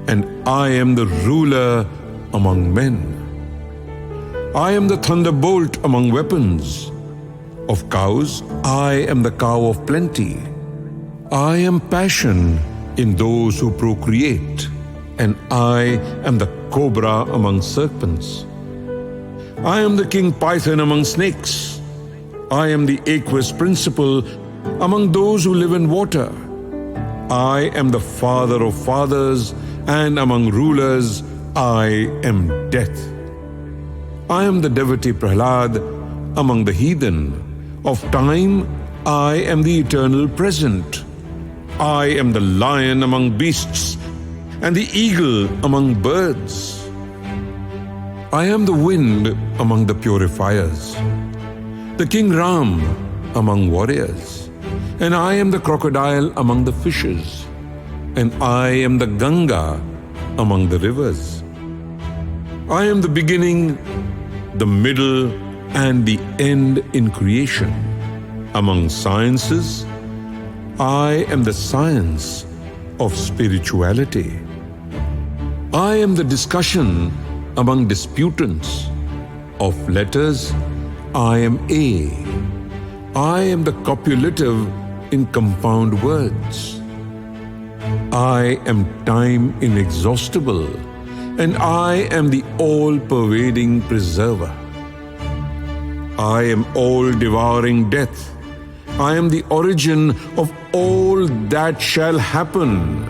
and I am the ruler among men. I am the thunderbolt among weapons. Of cows, I am the cow of plenty. I am passion in those who procreate, and I am the cobra among serpents. I am the king python among snakes. I am the aqueous principle among those who live in water. I am the father of fathers, and among rulers I am death. I am the devotee Prahlad among the heathen. Of time, I am the eternal present. I am the lion among beasts, and the eagle among birds. I am the wind among the purifiers, the King Ram among warriors, and I am the crocodile among the fishes, and I am the Ganga among the rivers. I am the beginning, the middle, and the end in creation. Among sciences, I am the science of spirituality. I am the discussion among disputants. Of letters, I am A. I am the copulative in compound words. I am time inexhaustible, and I am the all-pervading preserver. I am all-devouring death. I am the origin of all that shall happen.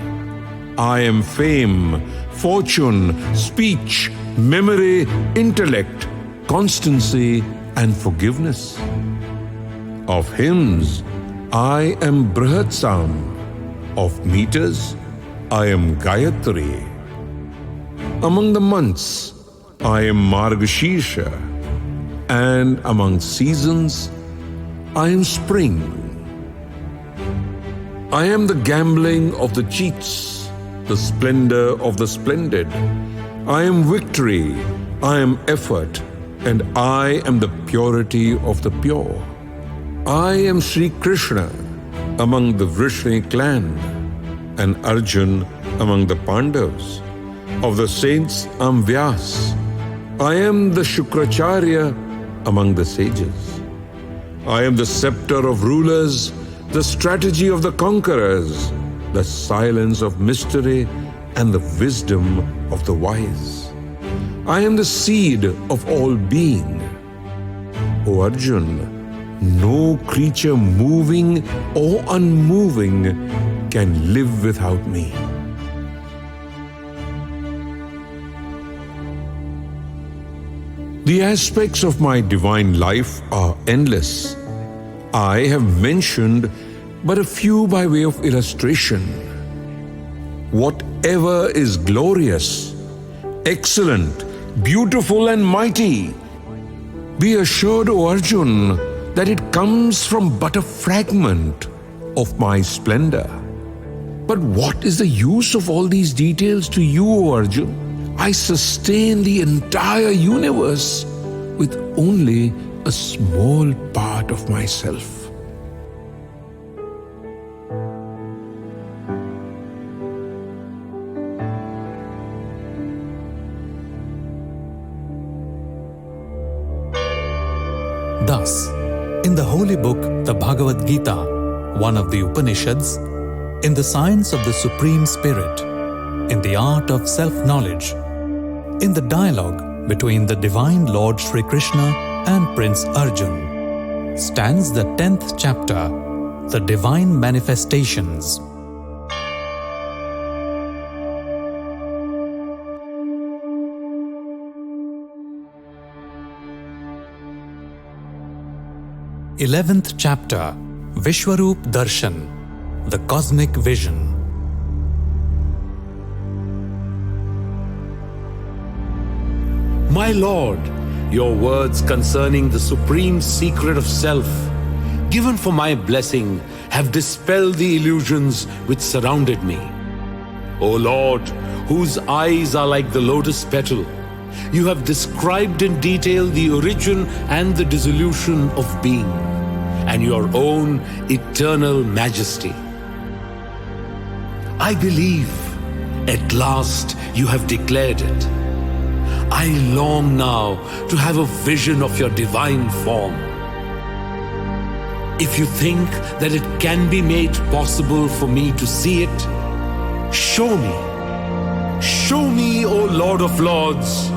I am fame, fortune, speech, memory, intellect, constancy, and forgiveness. Of hymns, I am Brihatsam. Of meters, I am Gayatri. Among the months, I am Margashirsha. And among seasons, I am spring. I am the gambling of the cheats, the splendor of the splendid. I am victory, I am effort, and I am the purity of the pure. I am Shri Krishna among the Vrishni clan, and Arjun among the Pandavas. Of the saints, I am Vyas. I am the Shukracharya among the sages. I am the scepter of rulers, the strategy of the conquerors, the silence of mystery, and the wisdom of the wise. I am the seed of all being. O Arjun, no creature moving or unmoving can live without me. The aspects of my divine life are endless. I have mentioned but a few by way of illustration. Whatever is glorious, excellent, beautiful and mighty, be assured, O Arjun, that it comes from but a fragment of my splendor. But what is the use of all these details to you, O Arjun? I sustain the entire universe with only a small part of myself. Thus, in the holy book, the Bhagavad Gita, one of the Upanishads, in the science of the Supreme Spirit, in the art of self-knowledge, in the dialogue between the Divine Lord Shri Krishna and Prince Arjun, stands the 10th chapter, the Divine Manifestations. Eleventh chapter, Vishwaroop Darshan, the Cosmic Vision. My Lord, your words concerning the supreme secret of self, given for my blessing, have dispelled the illusions which surrounded me. O Lord, whose eyes are like the lotus petal, you have described in detail the origin and the dissolution of being, and your own eternal majesty. I believe, at last you have declared it. I long now to have a vision of your divine form. If you think that it can be made possible for me to see it, show me. Show me, O Lord of Lords.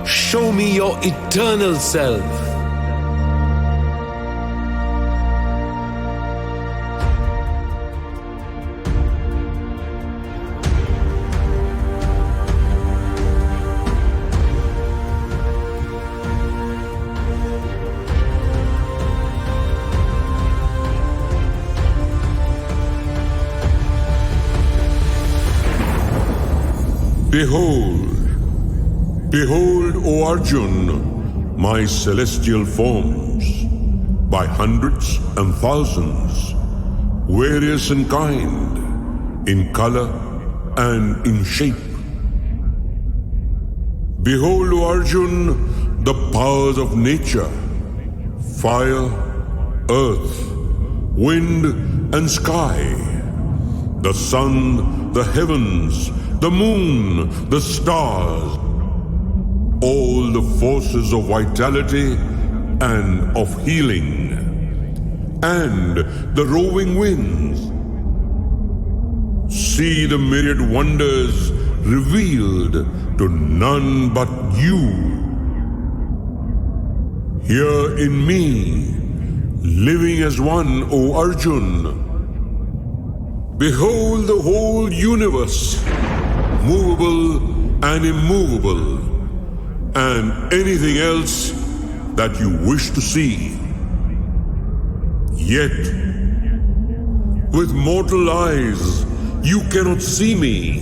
Show me your eternal self. Behold, O Arjun, my celestial forms, by hundreds and thousands, various in kind, in color, and in shape. Behold, O Arjun, the powers of nature, fire, earth, wind, and sky, the sun, the heavens, the moon, the stars, all the forces of vitality and of healing, and the roving winds. See the myriad wonders revealed to none but you. Here in me, living as one, O Arjun. Behold the whole universe, movable and immovable, and anything else that you wish to see. Yet, with mortal eyes, you cannot see me.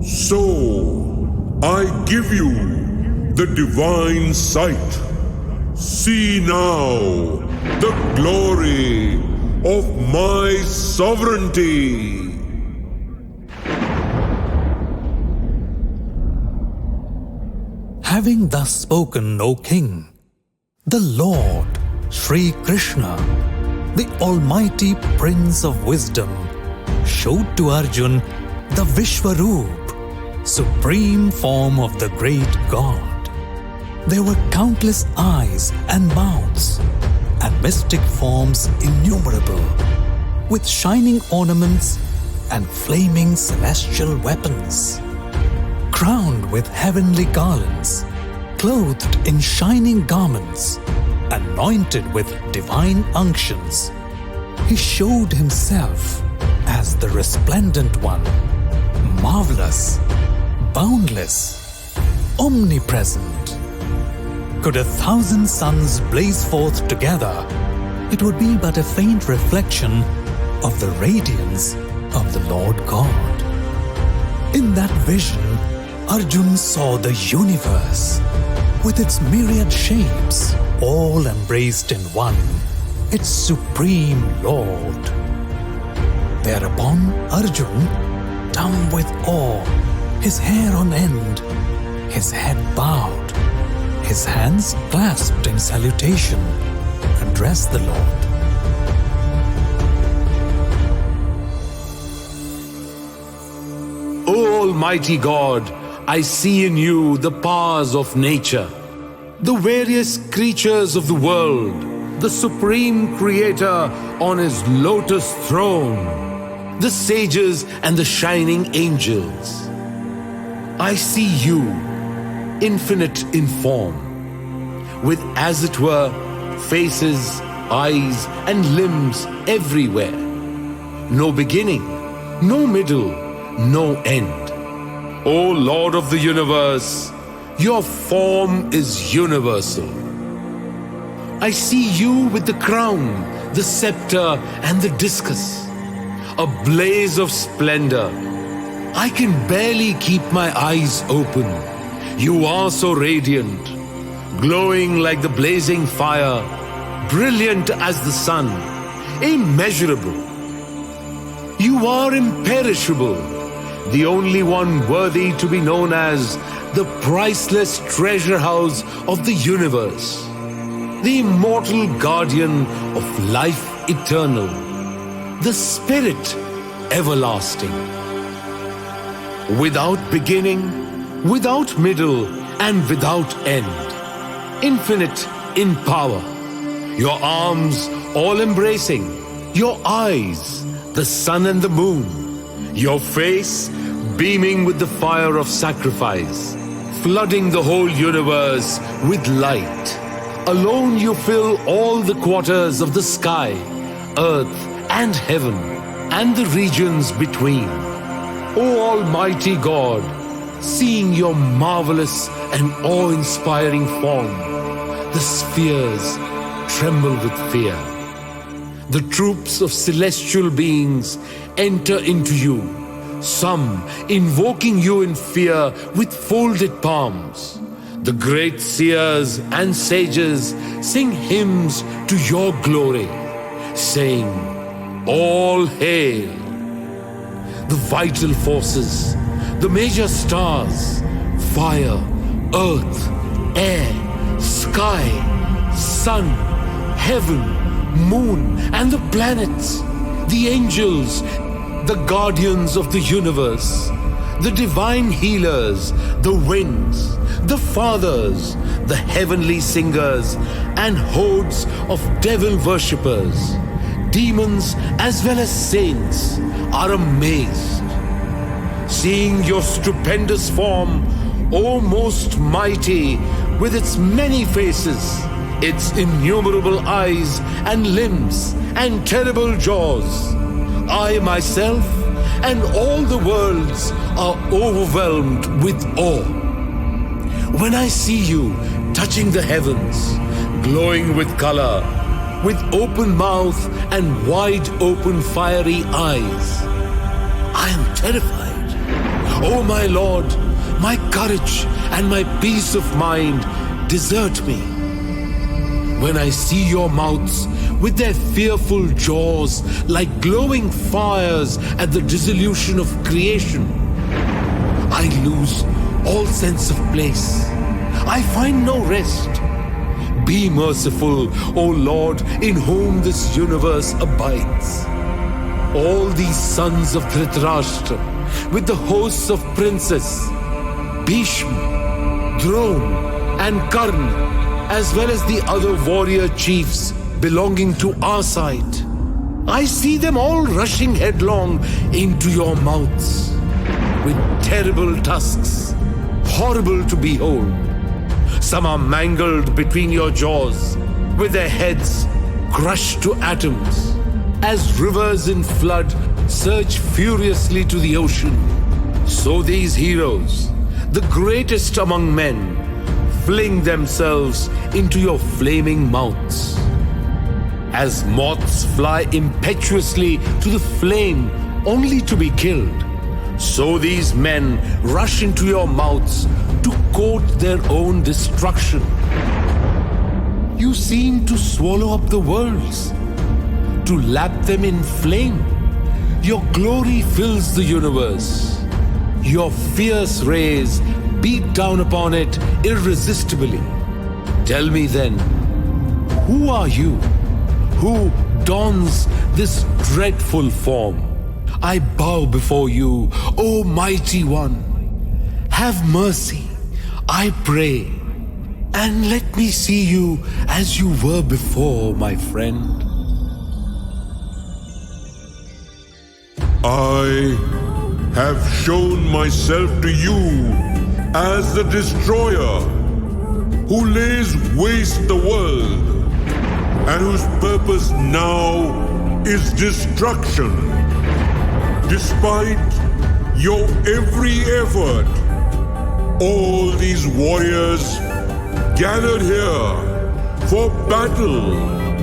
So, I give you the divine sight. See now the glory of my sovereignty. Having thus spoken, O King, the Lord, Shri Krishna, the Almighty Prince of Wisdom, showed to Arjun the Vishwaroop, supreme form of the great God. There were countless eyes and mouths, and mystic forms innumerable, with shining ornaments and flaming celestial weapons. Crowned with heavenly garlands, clothed in shining garments, anointed with divine unctions, he showed himself as the resplendent one, marvelous, boundless, omnipresent. Could 1,000 suns blaze forth together, it would be but a faint reflection of the radiance of the Lord God. In that vision, Arjun saw the universe, with its myriad shapes, all embraced in one, its supreme Lord. Thereupon Arjun, dumb with awe, his hair on end, his head bowed, his hands clasped in salutation, addressed the Lord. O Almighty God, I see in you the powers of nature, the various creatures of the world, the Supreme Creator on His lotus throne, the sages and the shining angels. I see you, infinite in form, with as it were faces, eyes and limbs everywhere. No beginning, no middle, no end. O Lord of the universe, your form is universal. I see you with the crown, the scepter and the discus, a blaze of splendor. I can barely keep my eyes open. You are so radiant, glowing like the blazing fire, brilliant as the sun, immeasurable. You are imperishable, the only one worthy to be known as the priceless treasure house of the universe, the immortal guardian of life eternal, the spirit everlasting. Without beginning, without middle, and without end, infinite in power, your arms all embracing, your eyes, the sun and the moon, your face beaming with the fire of sacrifice, flooding the whole universe with light. Alone you fill all the quarters of the sky, earth and heaven, and the regions between. O Almighty God, seeing your marvelous and awe-inspiring form, the spheres tremble with fear. The troops of celestial beings enter into you, some invoking you in fear with folded palms. The great seers and sages sing hymns to your glory, saying, All hail! The vital forces, the major stars, fire, earth, air, sky, sun, heaven, moon, and the planets, the angels, the guardians of the universe, the divine healers, the winds, the fathers, the heavenly singers, and hordes of devil worshippers, demons as well as saints, are amazed. seeing your stupendous form, O most mighty, with its many faces, its innumerable eyes and limbs and terrible jaws, I myself and all the worlds are overwhelmed with awe. When I see you touching the heavens, glowing with color, with open mouth and wide open fiery eyes, I am terrified. Oh my Lord, my courage and my peace of mind desert me. When I see your mouths with their fearful jaws like glowing fires at the dissolution of creation, I lose all sense of place. I find no rest. Be merciful, O Lord, in whom this universe abides. All these sons of Dhritarashtra, with the hosts of princes, Bhishma, Drona, and Karna, as well as the other warrior chiefs belonging to our side, I see them all rushing headlong into your mouths with terrible tusks, horrible to behold. Some are mangled between your jaws, with their heads crushed to atoms, as rivers in flood surge furiously to the ocean. So these heroes, the greatest among men, fling themselves into your flaming mouths. As moths fly impetuously to the flame only to be killed, so these men rush into your mouths to court their own destruction. You seem to swallow up the worlds, to lap them in flame. Your glory fills the universe. Your fierce rays beat down upon it irresistibly. Tell me then, who are you who dons this dreadful form? I bow before you, O mighty one. Have mercy, I pray, and let me see you as you were before, my friend. I have shown myself to you as the destroyer who lays waste the world and whose purpose now is destruction. Despite your every effort, all these warriors gathered here for battle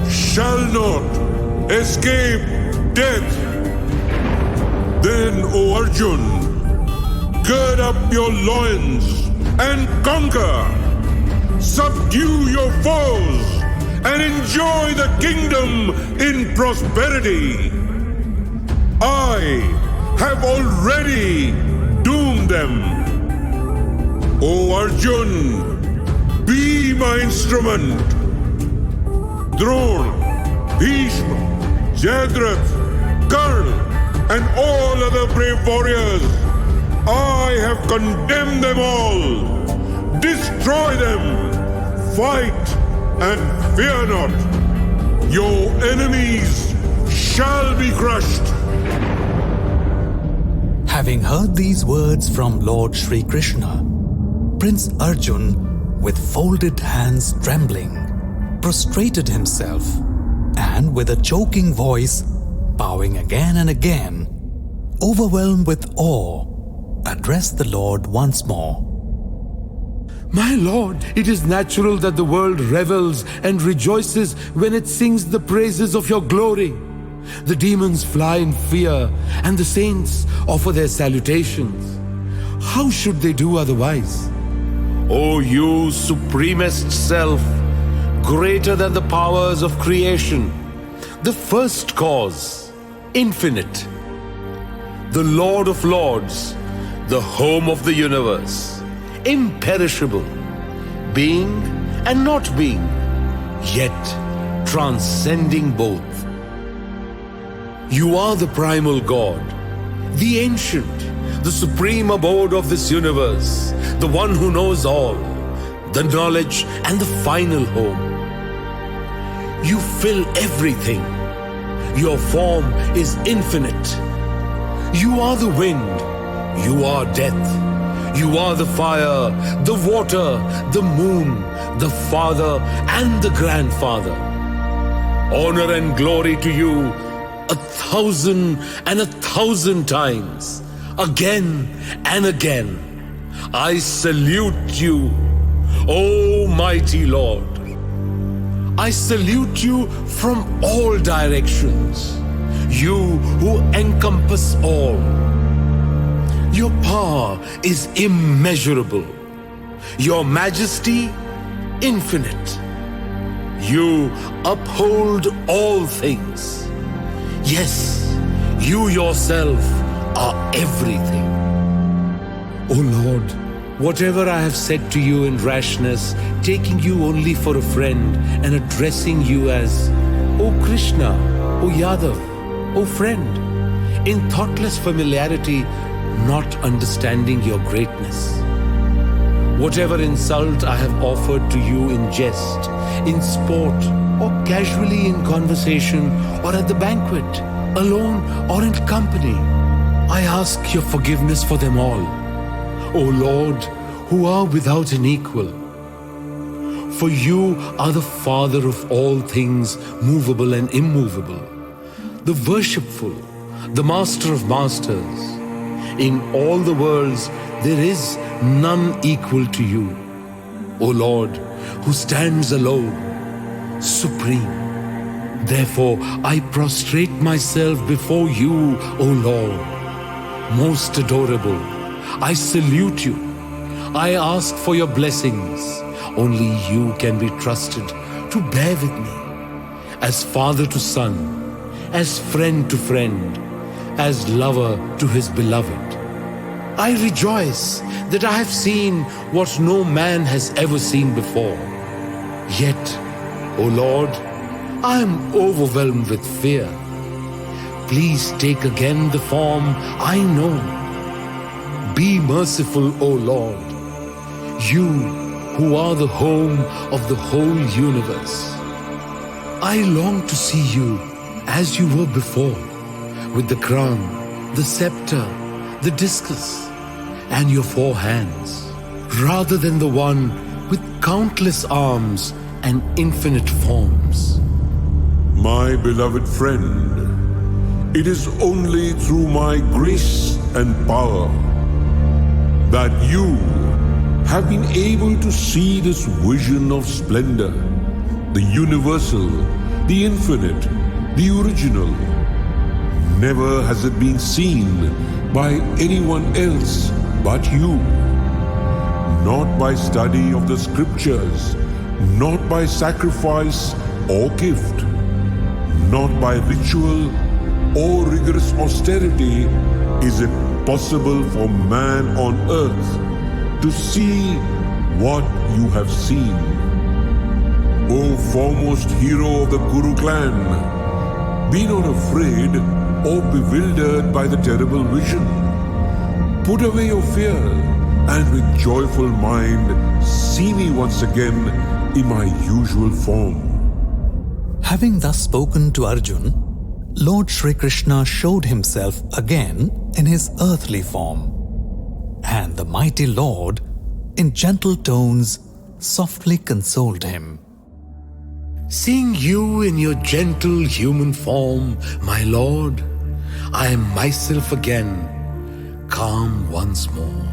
shall not escape death. Then, O Arjun, gird up your loins and conquer. Subdue your foes and enjoy the kingdom in prosperity. I have already doomed them. O Arjun, be my instrument. Drona, Bhishma, Jayadratha, Karna, and all other brave warriors, I have condemned them all. Destroy them. Fight and fear not. Your enemies shall be crushed. Having heard these words from Lord Shri Krishna, Prince Arjun, with folded hands trembling, prostrated himself, and with a choking voice, bowing again and again, overwhelmed with awe, addressed the Lord once more. My Lord, it is natural that the world revels and rejoices when it sings the praises of your glory. The demons fly in fear, and the saints offer their salutations. How should they do otherwise? O you supremest self, greater than the powers of creation, the first cause, infinite, the Lord of Lords, the home of the universe, imperishable, being and not being, yet transcending both. You are the primal God, the ancient, the supreme abode of this universe, the one who knows all, the knowledge and the final home. You fill everything. Your form is infinite. You are the wind, You are death. You are the fire, the water, the moon, the father and the grandfather. Honor and glory to you 1,000 times, again and again. I salute you, O mighty Lord. I salute you from all directions, you who encompass all. Your power is immeasurable, your majesty infinite. You uphold all things. Yes, you yourself are everything. O Lord, whatever I have said to you in rashness, taking you only for a friend and addressing you as O Krishna, O Yadav, O friend, in thoughtless familiarity, not understanding your greatness. Whatever insult I have offered to you in jest, in sport, or casually in conversation, or at the banquet, alone or in company, I ask your forgiveness for them all, O Lord, who are without an equal. For you are the Father of all things movable and immovable, the worshipful, the Master of masters. In all the worlds there is none equal to you, O Lord, who stands alone, supreme. Therefore I prostrate myself before you, O Lord, most adorable. I salute you. I ask for your blessings. Only you can be trusted to bear with me, as father to son, as friend to friend, as lover to his beloved. I rejoice that I have seen what no man has ever seen before. Yet, O Lord, I am overwhelmed with fear. Please take again the form I know. Be merciful, O Lord, you who are the home of the whole universe. I long to see you as you were before, with the crown, the scepter, the discus, and your 4 hands, rather than the one with countless arms and infinite forms. My beloved friend, it is only through my grace and power that you have been able to see this vision of splendor, the universal, the infinite, the original. Never has it been seen by anyone else but you. Not by study of the scriptures, not by sacrifice or gift, not by ritual or rigorous austerity is it possible for man on earth to see what you have seen. O foremost hero of the Kuru clan, be not afraid or bewildered by the terrible vision. Put away your fear and with joyful mind see me once again in my usual form. Having thus spoken to Arjun, Lord Shri Krishna showed himself again in his earthly form. And the mighty Lord, in gentle tones, softly consoled him. Seeing you in your gentle human form, my Lord, I am myself again, calm once more.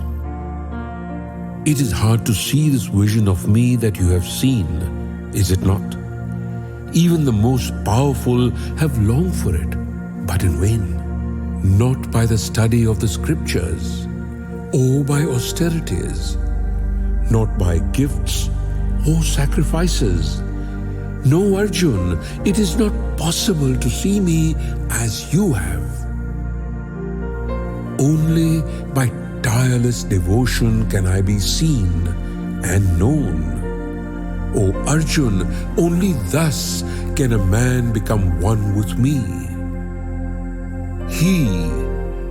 It is hard to see this vision of me that you have seen, is it not? Even the most powerful have longed for it, but in vain. Not by the study of the scriptures, or by austerities, not by gifts or sacrifices. No, Arjun, it is not possible to see me as you have. Only by tireless devotion can I be seen and known. O Arjun, only thus can a man become one with me. He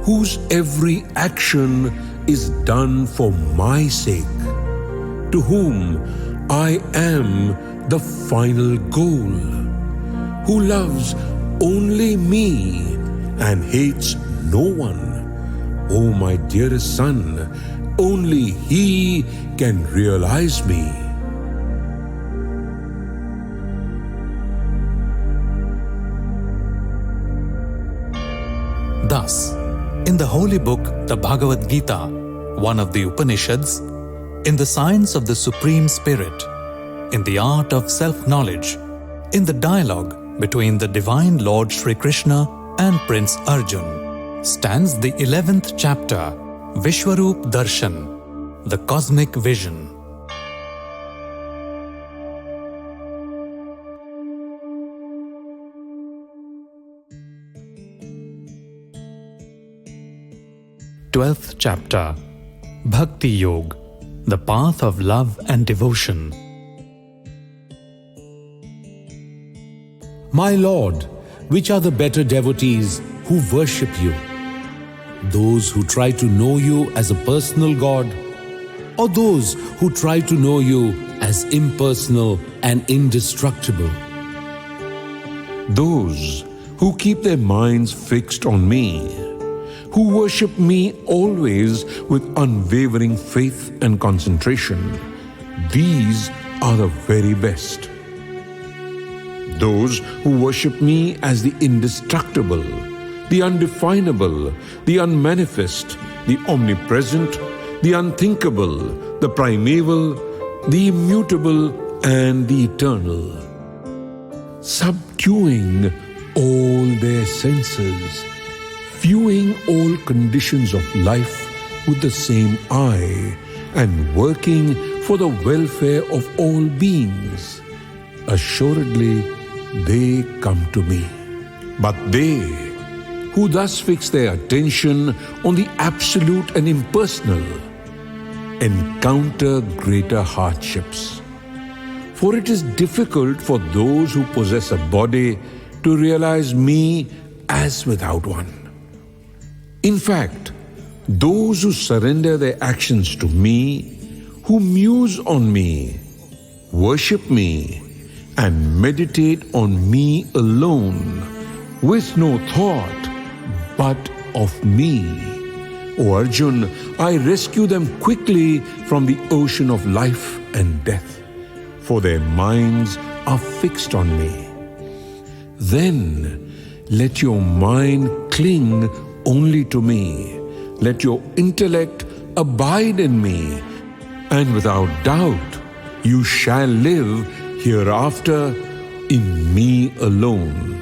whose every action is done for my sake, to whom I am the final goal, who loves only me and hates no one, O my dearest son, only he can realize me. Thus, in the holy book, the Bhagavad Gita, one of the Upanishads, in the science of the Supreme Spirit, in the art of self-knowledge, in the dialogue between the Divine Lord Shri Krishna and Prince Arjun, stands the 11th chapter, Vishwaroop Darshan, the Cosmic Vision. Twelfth chapter, Bhakti Yoga, the path of love and devotion. My Lord, which are the better devotees who worship you? Those who try to know you as a personal God, or those who try to know you as impersonal and indestructible? Those who keep their minds fixed on me, who worship me always with unwavering faith and concentration, these are the very best. Those who worship me as the indestructible, the undefinable, the unmanifest, the omnipresent, the unthinkable, the primeval, the immutable, and the eternal, subduing all their senses, viewing all conditions of life with the same eye, and working for the welfare of all beings. Assuredly, they come to me. But they, who thus fix their attention on the absolute and impersonal, encounter greater hardships. For it is difficult for those who possess a body to realize me as without one. In fact, those who surrender their actions to me, who muse on me, worship me, and meditate on me alone, with no thought but of me, O Arjun, I rescue them quickly from the ocean of life and death, for their minds are fixed on me. Then let your mind cling only to me. Let your intellect abide in me, and without doubt you shall live hereafter in me alone.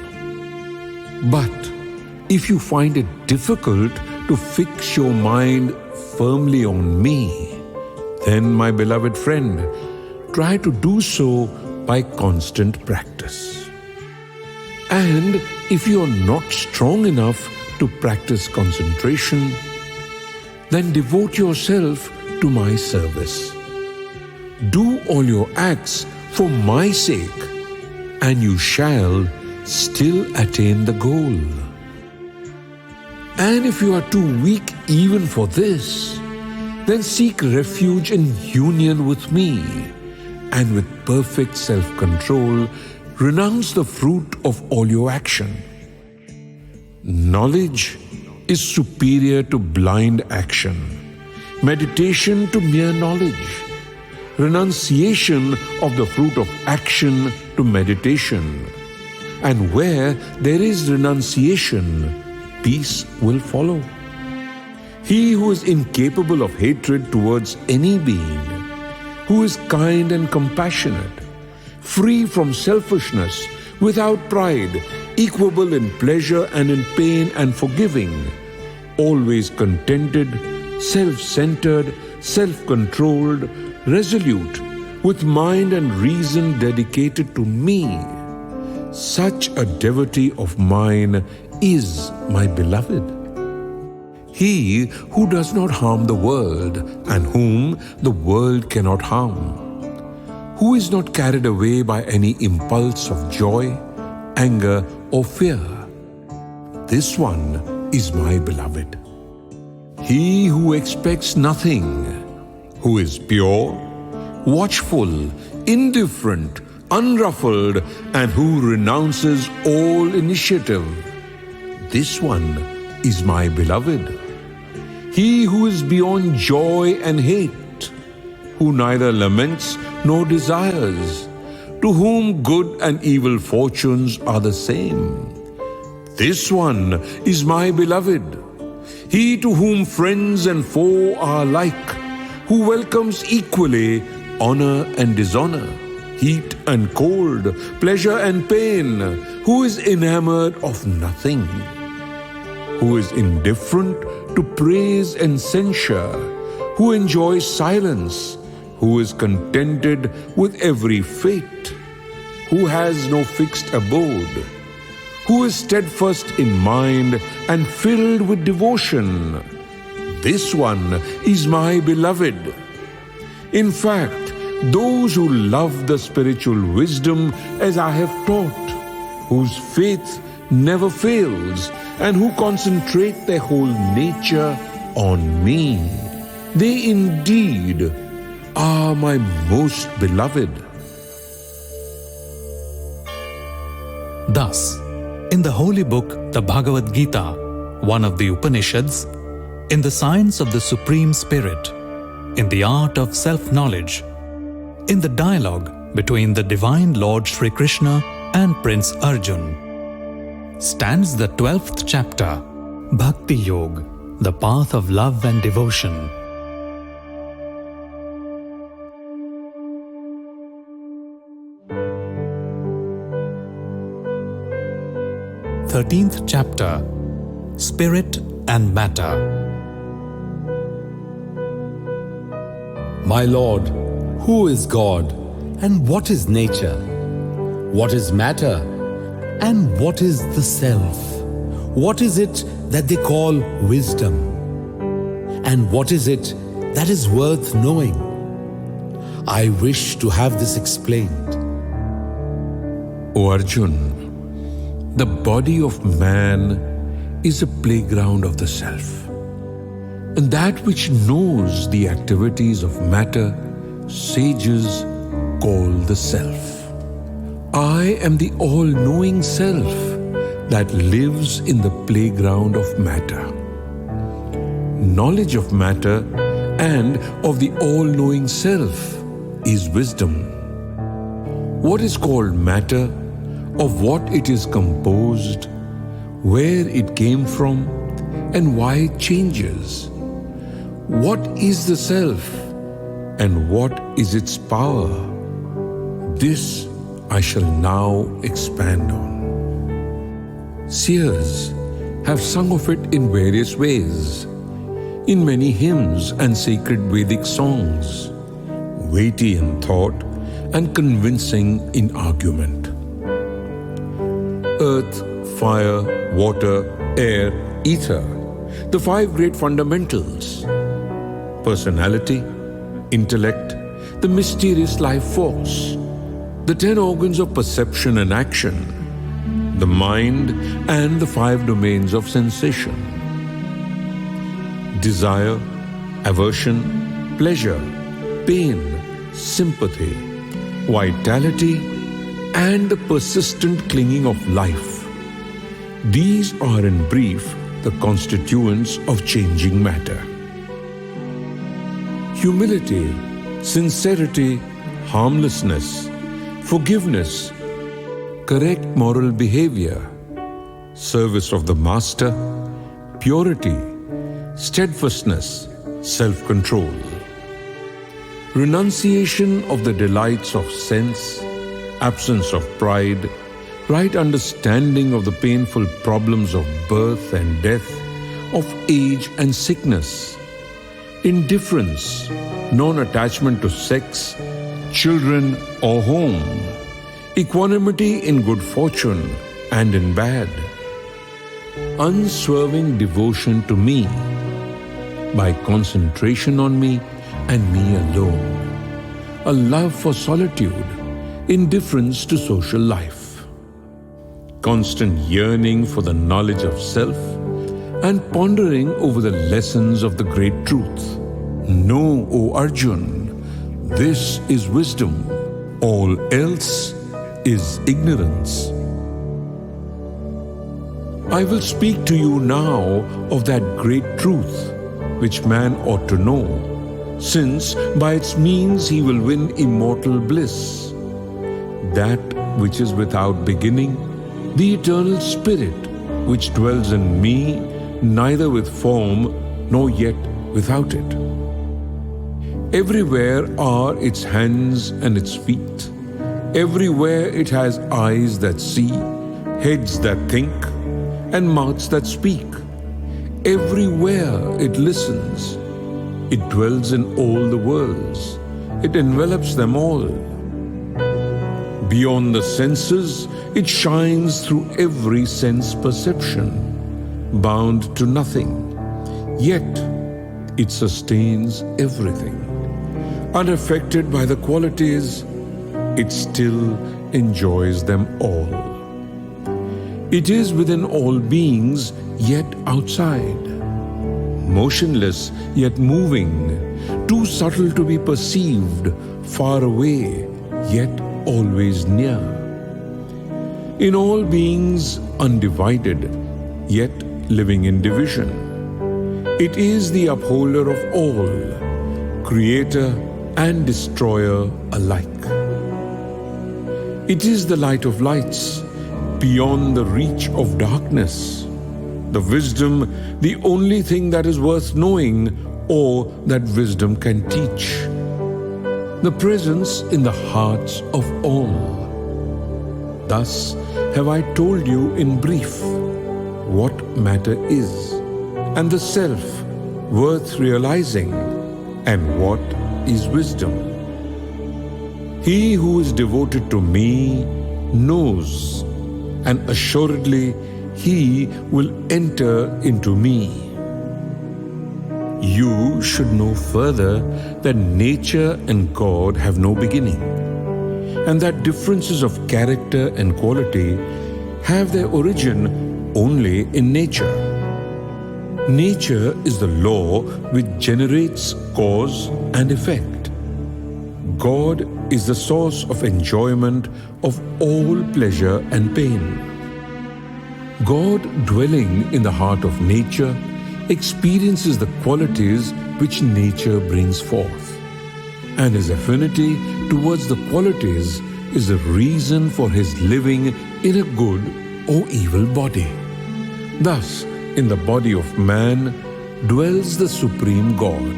But if you find it difficult to fix your mind firmly on me, then, my beloved friend, try to do so by constant practice. And if you are not strong enough to practice concentration, then devote yourself to my service. Do all your acts for my sake, and you shall still attain the goal. And if you are too weak even for this, then seek refuge in union with me, and with perfect self-control, renounce the fruit of all your action. Knowledge is superior to blind action, meditation to mere knowledge, renunciation of the fruit of action to meditation. And where there is renunciation, peace will follow. He who is incapable of hatred towards any being, who is kind and compassionate, free from selfishness, without pride, equable in pleasure and in pain and forgiving, always contented, self-centered, self-controlled, resolute, with mind and reason dedicated to me, such a devotee of mine is my beloved. He who does not harm the world, and whom the world cannot harm, who is not carried away by any impulse of joy, anger, or fear. This one is my beloved. He who expects nothing, who is pure, watchful, indifferent, unruffled, and who renounces all initiative. This one is my beloved. he who is beyond joy and hate, who neither laments nor desires, to whom good and evil fortunes are the same. This one is my beloved, he to whom friends and foe are alike, who welcomes equally honor and dishonor, heat and cold, pleasure and pain, who is enamored of nothing, who is indifferent to praise and censure, who enjoys silence, who is contented with every fate, who has no fixed abode, who is steadfast in mind and filled with devotion. This one is my beloved. In fact, those who love the spiritual wisdom as I have taught, whose faith never fails, and who concentrate their whole nature on me, they indeed are my most beloved. Thus, in the holy book, the Bhagavad Gita, one of the Upanishads, in the science of the Supreme Spirit, in the art of self-knowledge, in the dialogue between the Divine Lord Shri Krishna and Prince Arjun, stands the 12th chapter, Bhakti Yoga, the path of love and devotion. Thirteenth chapter, Spirit and Matter. My Lord, who is God, and what is nature? What is matter, and what is the self? What is it that they call wisdom? And what is it that is worth knowing? I wish to have this explained. O Arjun, the body of man is a playground of the self, and that which knows the activities of matter, sages call the self. I am the all-knowing self that lives in the playground of matter. Knowledge of matter and of the all-knowing self is wisdom. What is called matter, of what it is composed, where it came from, and why it changes. What is the self, and what is its power? This I shall now expand on. Seers have sung of it in various ways, in many hymns and sacred Vedic songs, weighty in thought and convincing in argument. Earth, fire, water, air, ether, the five great fundamentals. Personality, intellect, the mysterious life force, the 10 organs of perception and action, the mind and the 5 domains of sensation. Desire, aversion, pleasure, pain, sympathy, vitality, and the persistent clinging of life. These are in brief the constituents of changing matter. Humility, sincerity, harmlessness, forgiveness, correct moral behavior, service of the master, purity, steadfastness, self-control, renunciation of the delights of sense, absence of pride, right understanding of the painful problems of birth and death, of age and sickness, indifference, non-attachment to sex, children or home, equanimity in good fortune and in bad, unswerving devotion to me, by concentration on me and me alone, a love for solitude, indifference to social life, constant yearning for the knowledge of self, and pondering over the lessons of the great truth. Know, O Arjun, this is wisdom, all else is ignorance. I will speak to you now of that great truth, which man ought to know, since by its means he will win immortal bliss. That which is without beginning, the eternal Spirit, which dwells in me, neither with form nor yet without it. Everywhere are its hands and its feet. Everywhere it has eyes that see, heads that think, and mouths that speak. Everywhere it listens. It dwells in all the worlds. It envelops them all. Beyond the senses, it shines through every sense perception, bound to nothing. Yet, it sustains everything. Unaffected by the qualities, it still enjoys them all. It is within all beings, yet outside. Motionless, yet moving. Too subtle to be perceived, far away, yet always near. In all beings, undivided, yet living in division. It is the upholder of all, creator and destroyer alike. It is the light of lights, beyond the reach of darkness. The wisdom, the only thing that is worth knowing or that wisdom can teach. The presence in the hearts of all. Thus have I told you in brief what matter is, and the self worth realizing, and what is wisdom. He who is devoted to me knows, and assuredly he will enter into me. You should know further that nature and God have no beginning, and that differences of character and quality have their origin only in nature. Nature is the law which generates cause and effect. God is the source of enjoyment of all pleasure and pain. God, dwelling in the heart of nature, experiences the qualities which nature brings forth, and his affinity towards the qualities is the reason for his living in a good or evil body. Thus, in the body of man dwells the Supreme God.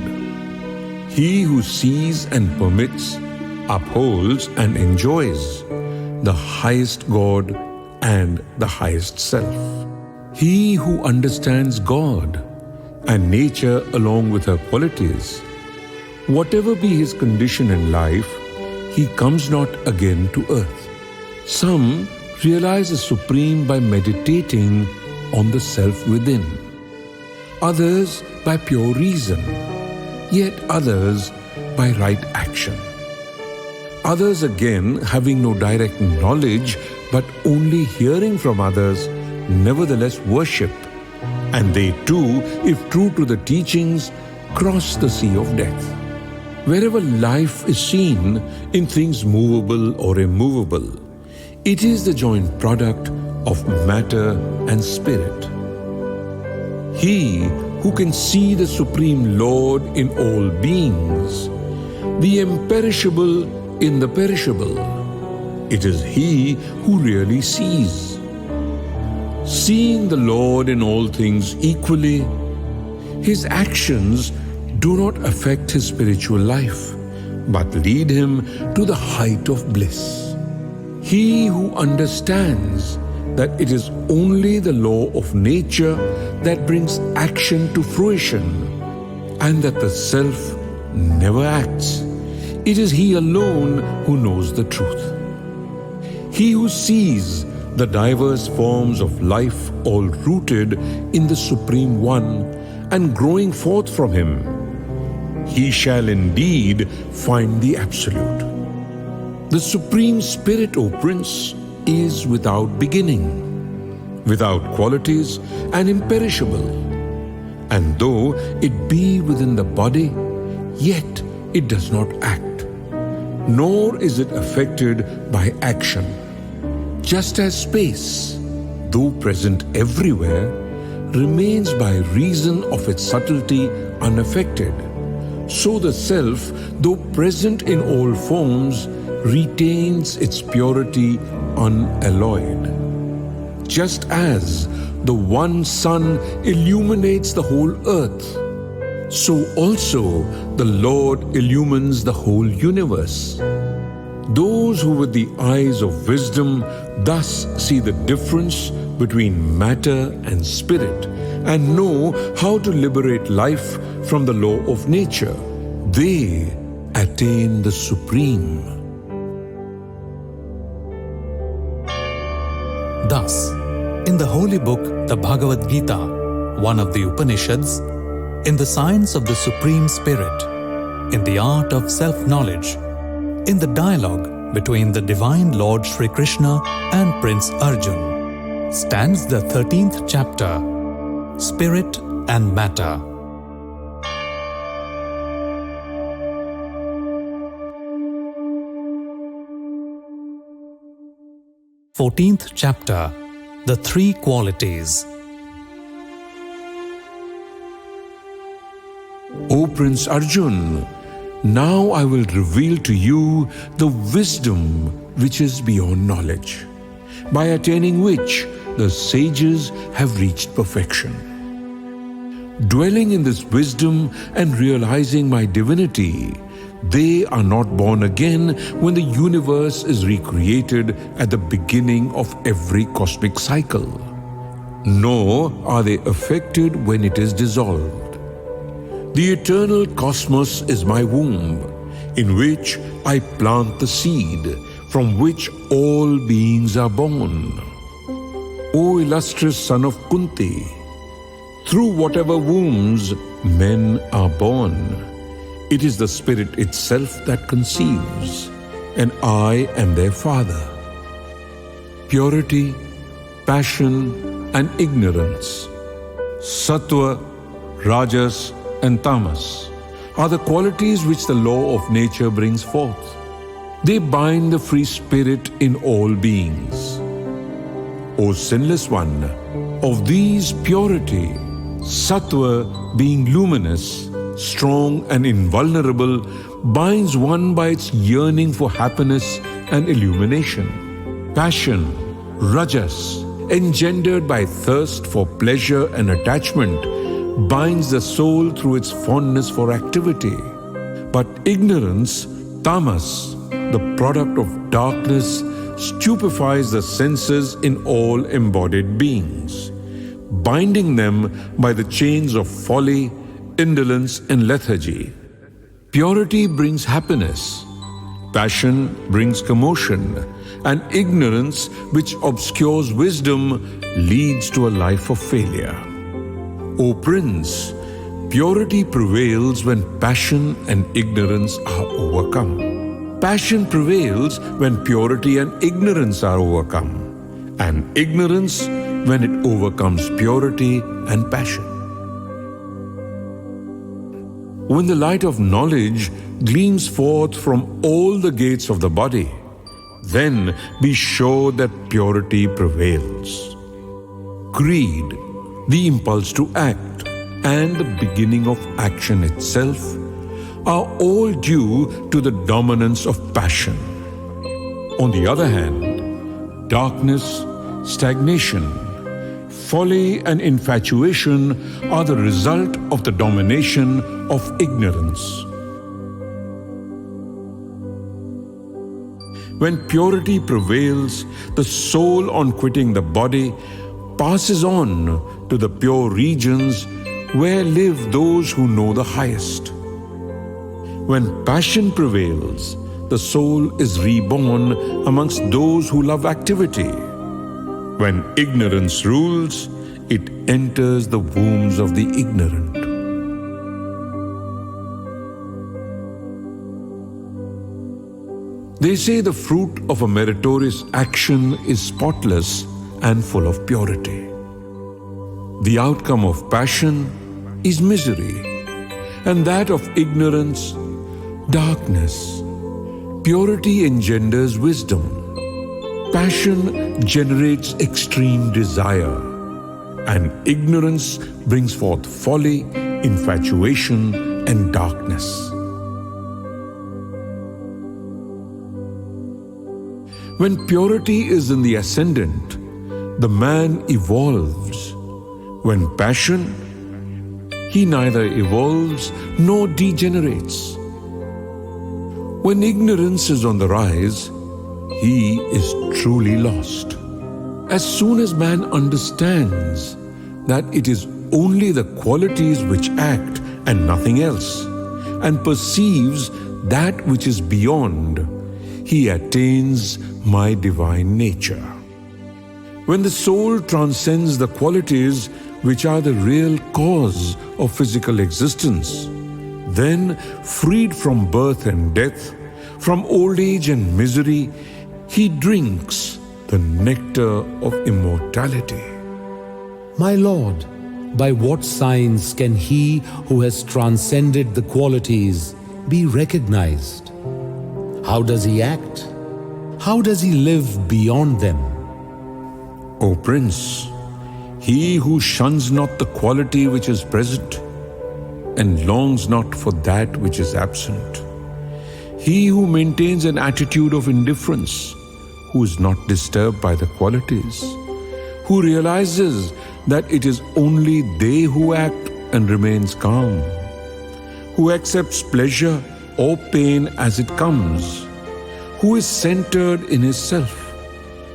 He who sees and permits, upholds and enjoys the highest God and the highest self. He who understands God and nature along with her qualities, whatever be his condition in life, he comes not again to earth. Some realize the Supreme by meditating on the self within, others by pure reason, yet others by right action. Others again, having no direct knowledge but only hearing from others, nevertheless worship, and they too, if true to the teachings, cross the sea of death. Wherever life is seen in things movable or immovable, it is the joint product of matter and spirit. He who can see the Supreme Lord in all beings, the imperishable in the perishable, it is he who really sees. Seeing the Lord in all things equally, his actions do not affect his spiritual life, but lead him to the height of bliss. He who understands that it is only the law of nature that brings action to fruition, and that the self never acts, it is he alone who knows the truth. He who sees the diverse forms of life all rooted in the Supreme One and growing forth from him, he shall indeed find the Absolute. The Supreme Spirit, O Prince, is without beginning, without qualities and imperishable. And though it be within the body, yet it does not act, nor is it affected by action. Just as space, though present everywhere, remains by reason of its subtlety unaffected. So the self, though present in all forms, retains its purity unalloyed. Just as the one sun illuminates the whole earth, so also the Lord illumines the whole universe. Those who with the eyes of wisdom thus see the difference between matter and spirit and know how to liberate life from the law of nature, they attain the supreme. Thus, in the holy book, the Bhagavad Gita, one of the Upanishads, in the science of the Supreme Spirit, in the art of self-knowledge, in the dialogue between the Divine Lord Shri Krishna and Prince Arjun, stands the 13th chapter, Spirit and Matter. Fourteenth chapter, The Three Qualities. O Prince Arjun, now I will reveal to you the wisdom which is beyond knowledge, by attaining which the sages have reached perfection. Dwelling in this wisdom and realizing my divinity, they are not born again when the universe is recreated at the beginning of every cosmic cycle, nor are they affected when it is dissolved. The eternal cosmos is my womb, in which I plant the seed, from which all beings are born. O illustrious son of Kunti, through whatever wombs men are born, it is the spirit itself that conceives, and I am their father. Purity, passion, and ignorance, sattva, rajas, and tamas, are the qualities which the law of nature brings forth. They bind the free spirit in all beings. O sinless one, of these purity, sattva being luminous, strong and invulnerable, binds one by its yearning for happiness and illumination. Passion, rajas, engendered by thirst for pleasure and attachment, binds the soul through its fondness for activity. But ignorance, tamas, the product of darkness, stupefies the senses in all embodied beings, binding them by the chains of folly, indolence, and lethargy. Purity brings happiness, passion brings commotion, and ignorance, which obscures wisdom, leads to a life of failure. O Prince, purity prevails when passion and ignorance are overcome. Passion prevails when purity and ignorance are overcome, and ignorance when it overcomes purity and passion. When the light of knowledge gleams forth from all the gates of the body, then be sure that purity prevails. Greed, the impulse to act, and the beginning of action itself are all due to the dominance of passion. On the other hand, darkness, stagnation, folly, and infatuation are the result of the domination of ignorance. When purity prevails, the soul, on quitting the body, passes on to the pure regions where live those who know the highest. When passion prevails, the soul is reborn amongst those who love activity. When ignorance rules, it enters the wombs of the ignorant. They say the fruit of a meritorious action is spotless and full of purity. The outcome of passion is misery, and that of ignorance, darkness. Purity engenders wisdom. Passion generates extreme desire. and ignorance brings forth folly, infatuation, and darkness. When purity is in the ascendant, the man evolves. When passion, he neither evolves nor degenerates. When ignorance is on the rise, he is truly lost. As soon as man understands that it is only the qualities which act and nothing else, and perceives that which is beyond, he attains my divine nature. When the soul transcends the qualities which are the real cause of physical existence, then, freed from birth and death, from old age and misery, he drinks the nectar of immortality. My Lord, by what signs can he who has transcended the qualities be recognized? How does he act? How does he live beyond them? O Prince, he who shuns not the quality which is present and longs not for that which is absent, he who maintains an attitude of indifference, who is not disturbed by the qualities, who realizes that it is only they who act and remains calm, who accepts pleasure or pain as it comes, who is centered in his self,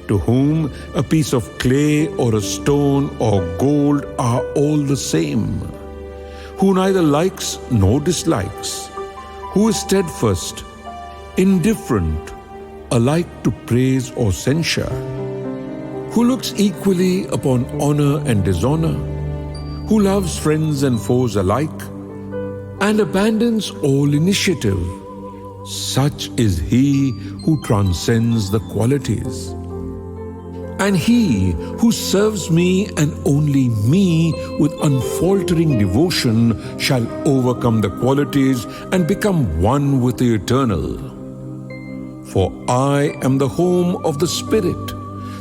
to whom a piece of clay or a stone or gold are all the same, who neither likes nor dislikes, who is steadfast, indifferent, alike to praise or censure, who looks equally upon honor and dishonor, who loves friends and foes alike, and abandons all initiative, such is he who transcends the qualities. And he who serves me and only me with unfaltering devotion shall overcome the qualities and become one with the eternal. For I am the home of the Spirit,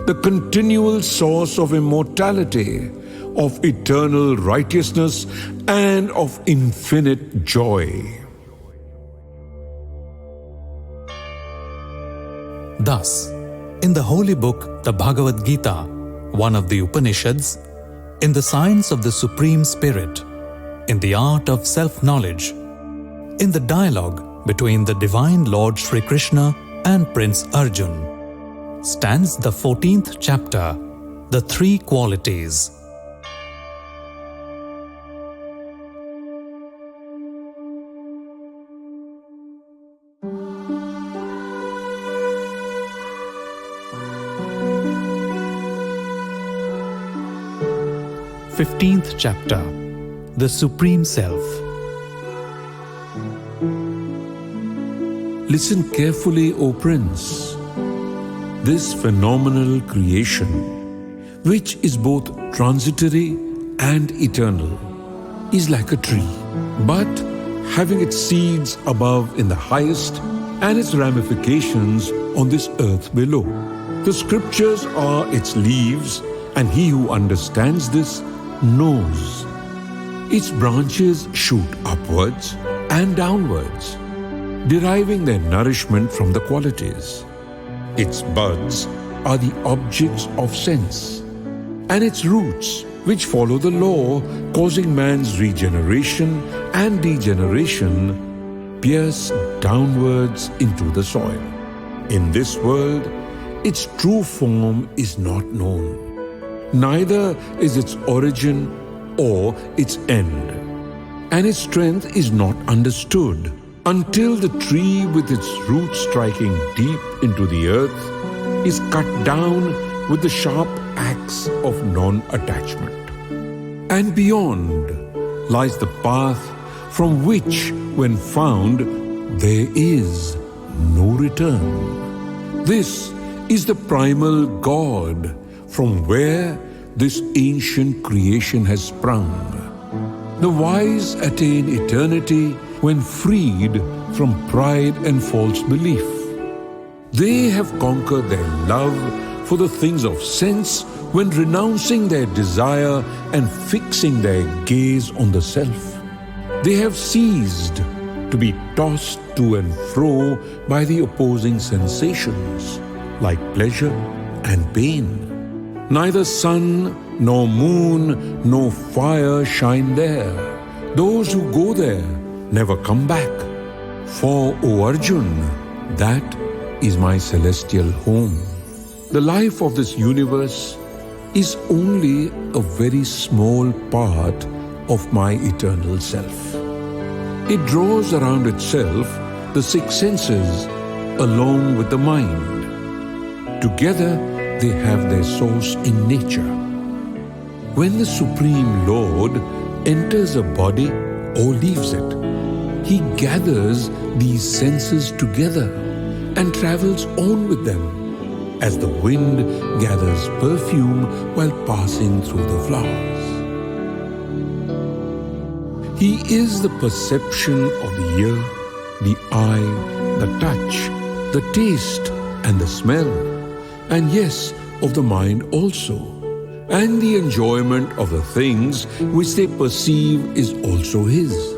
the continual source of immortality, of eternal righteousness, and of infinite joy. Thus, in the holy book, the Bhagavad Gita, one of the Upanishads, in the science of the Supreme Spirit, in the art of self-knowledge, in the dialogue between the Divine Lord Shri Krishna and Prince Arjun, stands the 14th chapter, The Three Qualities. Fifteenth chapter, The Supreme Self. Listen carefully, O Prince. This phenomenal creation, which is both transitory and eternal, is like a tree, but having its seeds above in the highest and its ramifications on this earth below. The scriptures are its leaves, and he who understands this knows. Its branches shoot upwards and downwards, deriving their nourishment from the qualities. Its buds are the objects of sense, and its roots, which follow the law, causing man's regeneration and degeneration, pierce downwards into the soil. In this world, its true form is not known. Neither is its origin or its end, and its strength is not understood until the tree with its roots striking deep into the earth is cut down with the sharp axe of non-attachment. And beyond lies the path from which, when found, there is no return. This is the primal God from where this ancient creation has sprung. The wise attain eternity when freed from pride and false belief. They have conquered their love for the things of sense when renouncing their desire and fixing their gaze on the self. They have ceased to be tossed to and fro by the opposing sensations, like pleasure and pain. Neither sun nor moon nor fire shine there. Those who go there never come back. For, O Arjun, that is my celestial home. The life of this universe is only a very small part of my eternal self. It draws around itself the six senses along with the mind. Together they have their source in nature. When the Supreme Lord enters a body or leaves it, He gathers these senses together and travels on with them, as the wind gathers perfume while passing through the flowers. He is the perception of the ear, the eye, the touch, the taste and the smell, and yes, of the mind also. And the enjoyment of the things which they perceive is also His.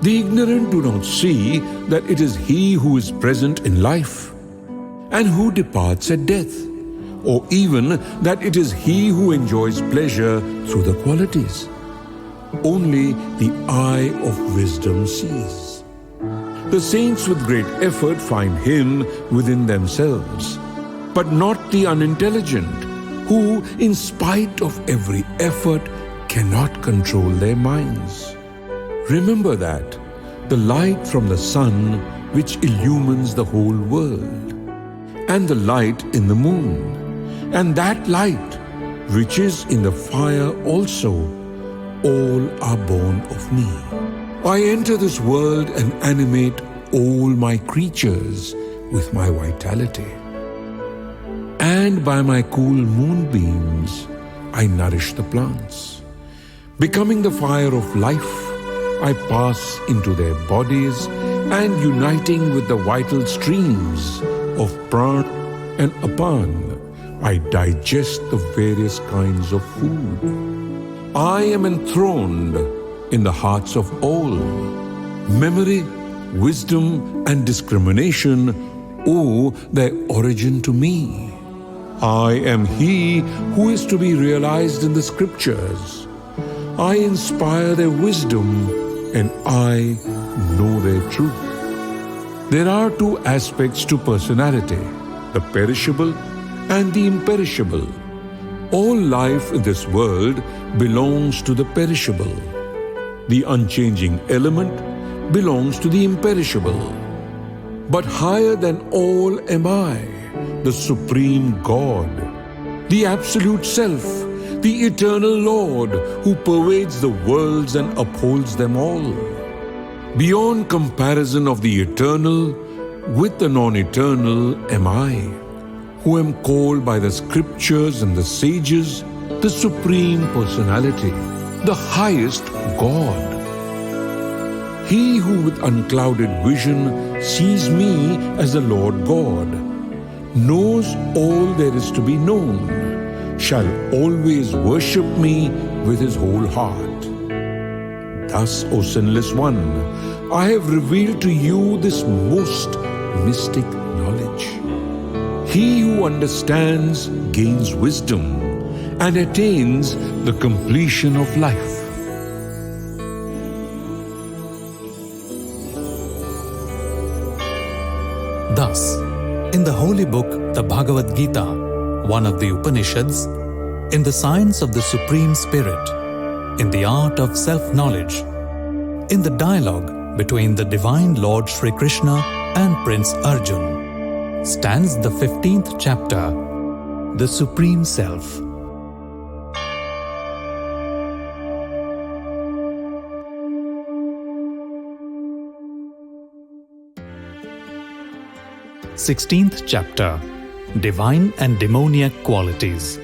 The ignorant do not see that it is He who is present in life and who departs at death, or even that it is He who enjoys pleasure through the qualities. Only the eye of wisdom sees. The saints with great effort find Him within themselves, but not the unintelligent, who, in spite of every effort, cannot control their minds. Remember that the light from the sun which illumines the whole world, and the light in the moon, and that light which is in the fire also, all are born of me. I enter this world and animate all my creatures with my vitality. And by my cool moonbeams, I nourish the plants. Becoming the fire of life, I pass into their bodies and uniting with the vital streams of prana and apan, I digest the various kinds of food. I am enthroned in the hearts of all. Memory, wisdom, and discrimination owe their origin to me. I am He who is to be realized in the scriptures. I inspire their wisdom and I know their truth. There are two aspects to personality, the perishable and the imperishable. All life in this world belongs to the perishable. The unchanging element belongs to the imperishable. But higher than all am I, the Supreme God, the Absolute Self, the Eternal Lord who pervades the worlds and upholds them all. Beyond comparison of the eternal with the non-eternal am I, who am called by the scriptures and the sages the Supreme Personality, the highest God. He who with unclouded vision sees me as the Lord God, knows all there is to be known, shall always worship me with his whole heart. Thus, O sinless one, I have revealed to you this most mystic knowledge. He who understands gains wisdom and attains the completion of life. Thus, in the holy book, the Bhagavad Gita, one of the Upanishads, in the science of the Supreme Spirit, in the art of self-knowledge, in the dialogue between the Divine Lord Shri Krishna and Prince Arjun, stands the 15th chapter, the Supreme Self. Sixteenth chapter, Divine and Demoniac Qualities.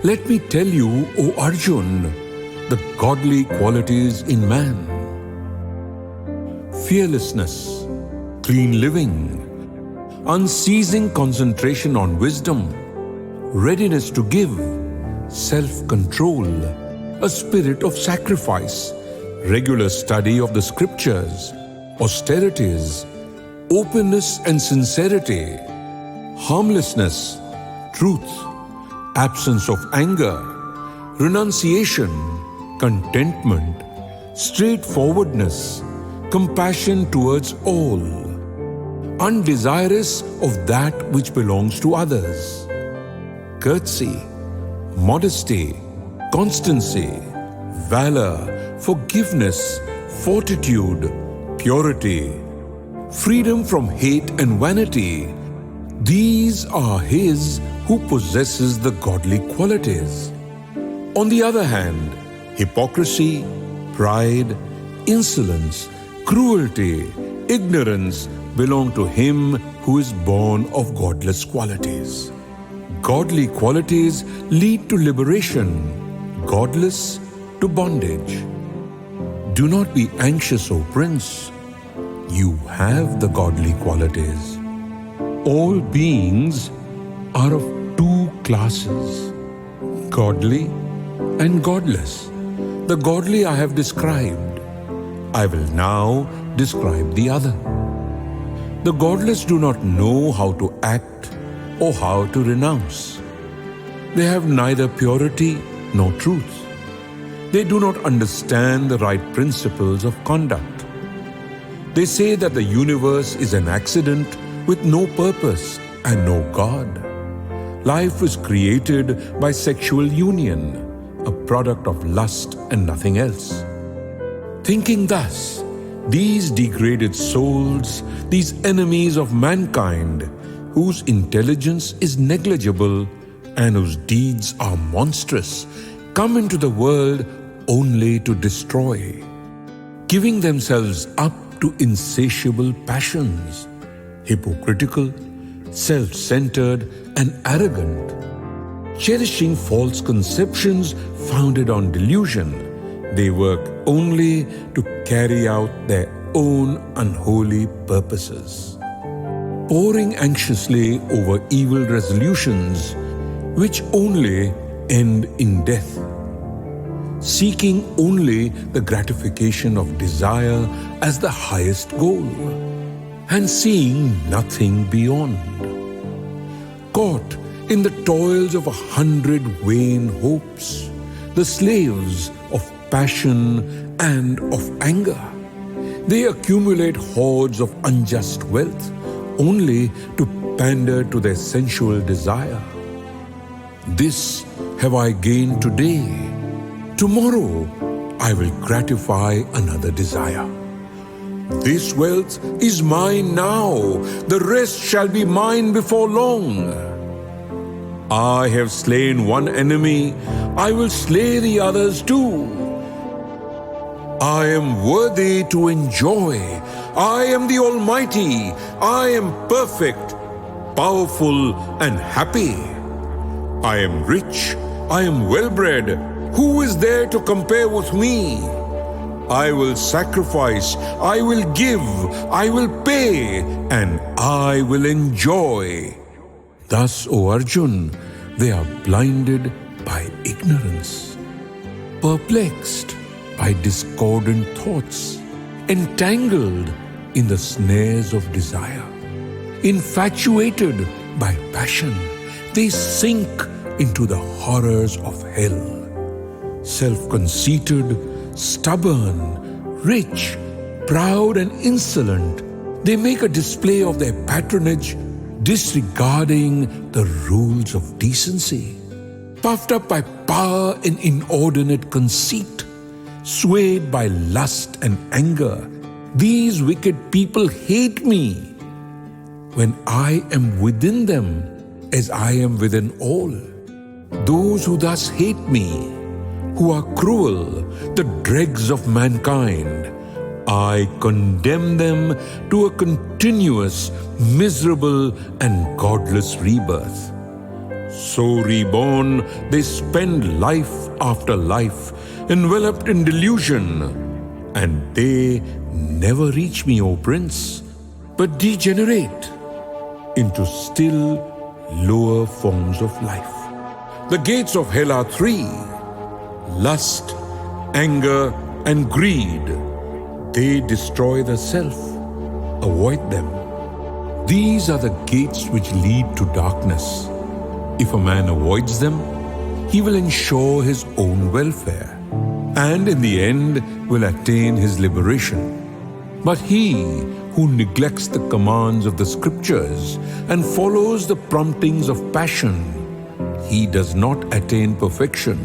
Let me tell you, O Arjun, the godly qualities in man. Fearlessness, clean living, unceasing concentration on wisdom, readiness to give, self-control, a spirit of sacrifice, regular study of the scriptures, austerities, openness and sincerity, harmlessness, truth, absence of anger, renunciation, contentment, straightforwardness, compassion towards all, undesirous of that which belongs to others, courtesy, modesty, constancy, valor, forgiveness, fortitude, purity, freedom from hate and vanity. These are his who possesses the godly qualities. On the other hand, hypocrisy, pride, insolence, cruelty, ignorance belong to him who is born of godless qualities. Godly qualities lead to liberation, godless to bondage. Do not be anxious, O Prince. You have the godly qualities. All beings are of two classes, godly and godless. The godly I have described. I will now describe the other. The godless do not know how to act or how to renounce. They have neither purity nor truth. They do not understand the right principles of conduct. They say that the universe is an accident with no purpose and no God. Life was created by sexual union, a product of lust and nothing else. Thinking thus, these degraded souls, these enemies of mankind, whose intelligence is negligible and whose deeds are monstrous, come into the world only to destroy, giving themselves up to insatiable passions, hypocritical, self-centered and arrogant, cherishing false conceptions founded on delusion. They work only to carry out their own unholy purposes, poring anxiously over evil resolutions which only end in death, seeking only the gratification of desire as the highest goal, and seeing nothing beyond. Caught in the toils of 100 vain hopes, the slaves of passion and of anger, they accumulate hoards of unjust wealth only to pander to their sensual desire. This have I gained today. Tomorrow I will gratify another desire. This wealth is mine now, the rest shall be mine before long. I have slain one enemy, I will slay the others too. I am worthy to enjoy. I am the Almighty. I am perfect, powerful and happy. I am rich. I am well-bred. Who is there to compare with me? I will sacrifice. I will give. I will pay. And I will enjoy. Thus, O Arjun, they are blinded by ignorance, perplexed by discordant thoughts, entangled in the snares of desire, infatuated by passion. They sink into the horrors of hell. Self-conceited, stubborn, rich, proud and insolent, they make a display of their patronage, disregarding the rules of decency. Puffed up by power and inordinate conceit, swayed by lust and anger, these wicked people hate me when I am within them as I am within all. Those who thus hate me, who are cruel, the dregs of mankind, I condemn them to a continuous, miserable and godless rebirth. So reborn, they spend life after life, enveloped in delusion, and they never reach me, O Prince. but degenerate into still lower forms of life. The gates of hell are three: lust, anger, and greed. They destroy the self. Avoid them. These are the gates which lead to darkness. If a man avoids them, he will ensure his own welfare, and in the end will attain his liberation. But he who neglects the commands of the scriptures and follows the promptings of passion, he does not attain perfection,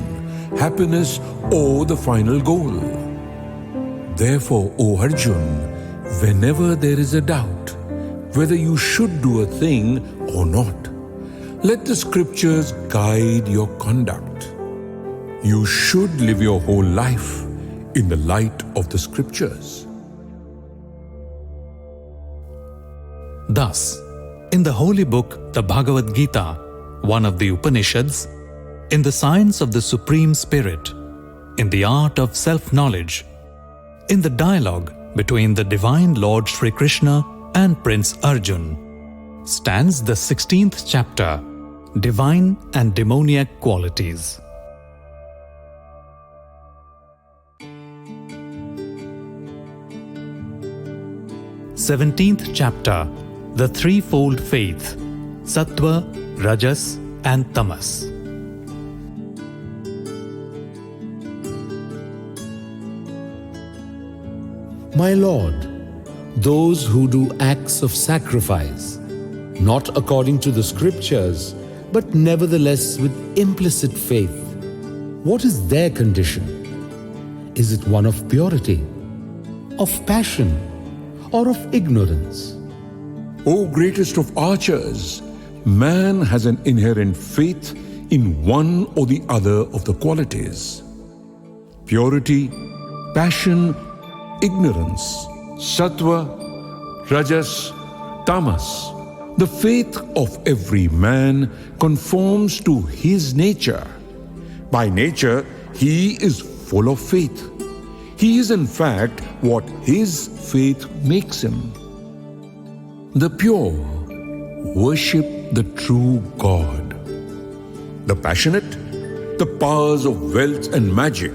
happiness, or the final goal. Therefore, O Arjun, whenever there is a doubt whether you should do a thing or not, let the scriptures guide your conduct. You should live your whole life in the light of the scriptures. Thus, in the holy book, the Bhagavad Gita, one of the Upanishads, in the science of the Supreme Spirit, in the art of self-knowledge, in the dialogue between the Divine Lord Shri Krishna and Prince Arjun, stands the 16th chapter, Divine and Demoniac Qualities. Seventeenth chapter, the threefold faith, Sattva, Rajas, and Tamas. My Lord, those who do acts of sacrifice, not according to the scriptures, but nevertheless with implicit faith, what is their condition? Is it one of purity, of passion, or of ignorance? O greatest of archers, man has an inherent faith in one or the other of the qualities. Purity, passion, ignorance, sattva, rajas, tamas. The faith of every man conforms to his nature. By nature, he is full of faith. He is in fact what his faith makes him. The pure worship the true God. The passionate, the powers of wealth and magic.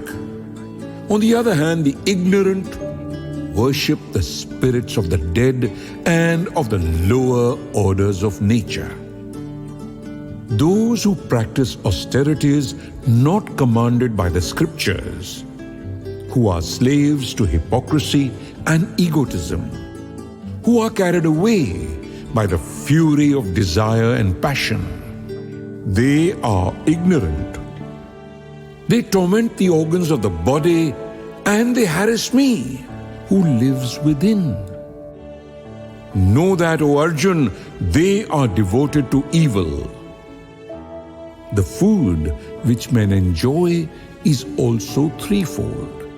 On the other hand, the ignorant worship the spirits of the dead and of the lower orders of nature. Those who practice austerities not commanded by the scriptures, who are slaves to hypocrisy and egotism, who are carried away by the fury of desire and passion, they are ignorant. They torment the organs of the body and they harass me, who lives within. Know that, O Arjun, they are devoted to evil. The food which men enjoy is also threefold,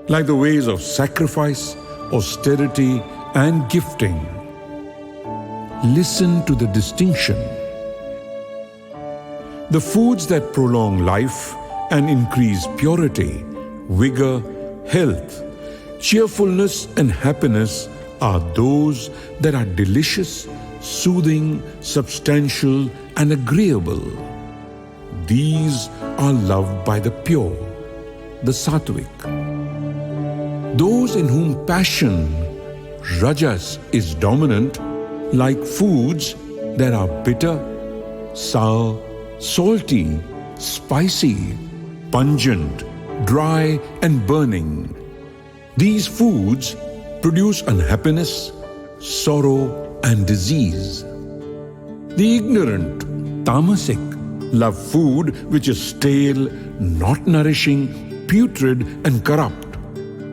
like the ways of sacrifice, austerity, and gifting. Listen to the distinction. The foods that prolong life and increase purity, vigor, health, cheerfulness and happiness are those that are delicious, soothing, substantial, and agreeable. These are loved by the pure, the sattvic. Those in whom passion, rajas, is dominant, like foods that are bitter, sour, salty, spicy, pungent, dry, and burning. These foods produce unhappiness, sorrow, and disease. The ignorant, tamasic, love food which is stale, not nourishing, putrid, and corrupt,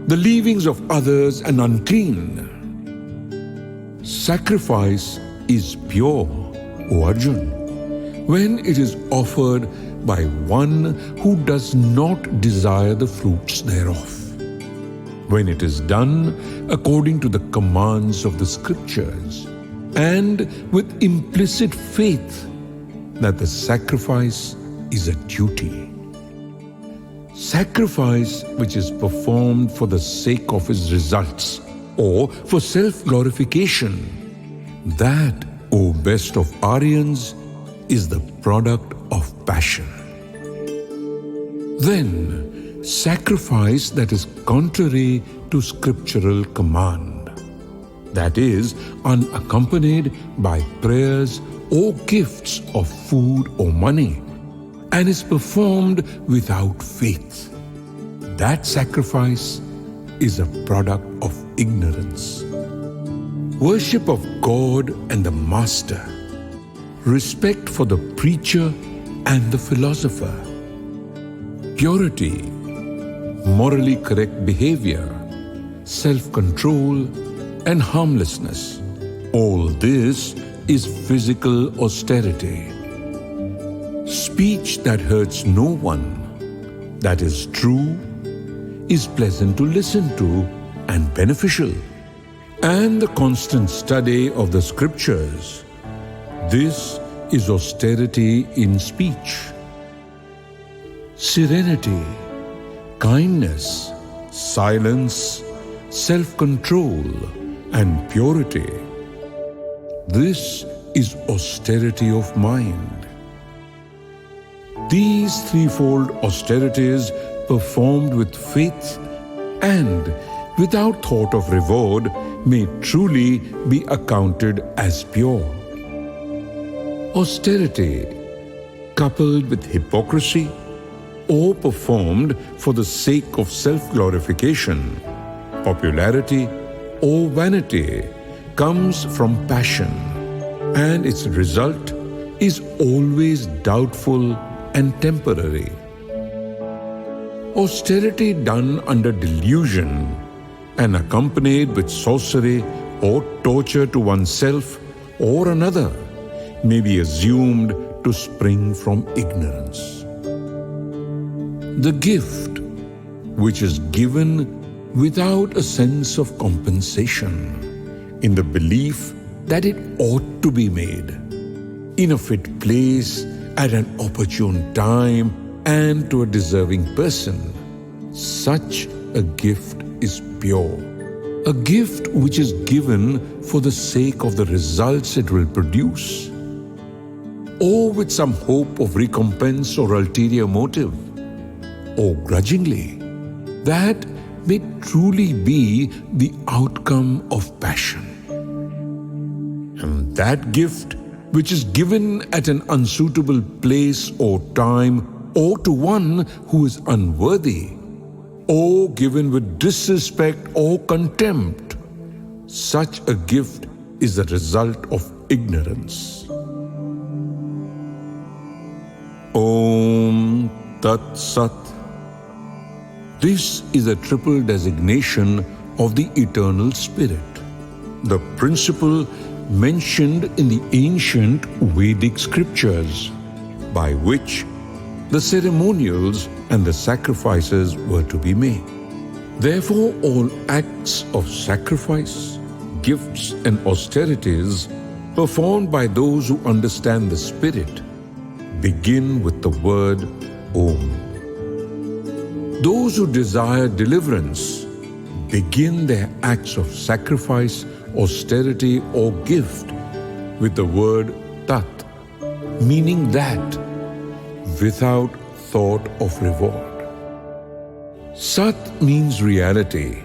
the leavings of others and unclean. Sacrifice is pure, O Arjun, when it is offered by one who does not desire the fruits thereof. When it is done according to the commands of the scriptures and with implicit faith that the sacrifice is a duty. Sacrifice which is performed for the sake of his results or for self-glorification That, O best of Aryans, is the product of passion. Then, sacrifice that is contrary to scriptural command, that is, unaccompanied by prayers or gifts of food or money, and is performed without faith. That sacrifice is a product of ignorance. Worship of God and the Master, respect for the preacher and the philosopher, purity, morally correct behavior, self-control, and harmlessness. All this is physical austerity. Speech that hurts no one, that is true, is pleasant to listen to and beneficial. And the constant study of the scriptures. This is austerity in speech. Serenity, kindness, silence, self-control, and purity. This is austerity of mind. These threefold austerities performed with faith and without thought of reward may truly be accounted as pure. Austerity, coupled with hypocrisy, or performed for the sake of self-glorification, popularity, or vanity, comes from passion, and its result is always doubtful and temporary. Austerity done under delusion and accompanied with sorcery or torture to oneself or another may be assumed to spring from ignorance. The gift, which is given without a sense of compensation, in the belief that it ought to be made, in a fit place, at an opportune time, and to a deserving person, such a gift is pure. A gift which is given for the sake of the results it will produce, or with some hope of recompense or ulterior motive, or grudgingly, that may truly be the outcome of passion. And that gift which is given at an unsuitable place or time, or to one who is unworthy, or given with disrespect or contempt, such a gift is the result of ignorance. Om Tat Sat. This is a triple designation of the Eternal Spirit, the principle mentioned in the ancient Vedic scriptures, by which the ceremonials and the sacrifices were to be made. Therefore, all acts of sacrifice, gifts, and austerities performed by those who understand the Spirit begin with the word Om. Those who desire deliverance begin their acts of sacrifice, austerity, or gift with the word Tat, meaning that, without thought of reward. Sat means reality,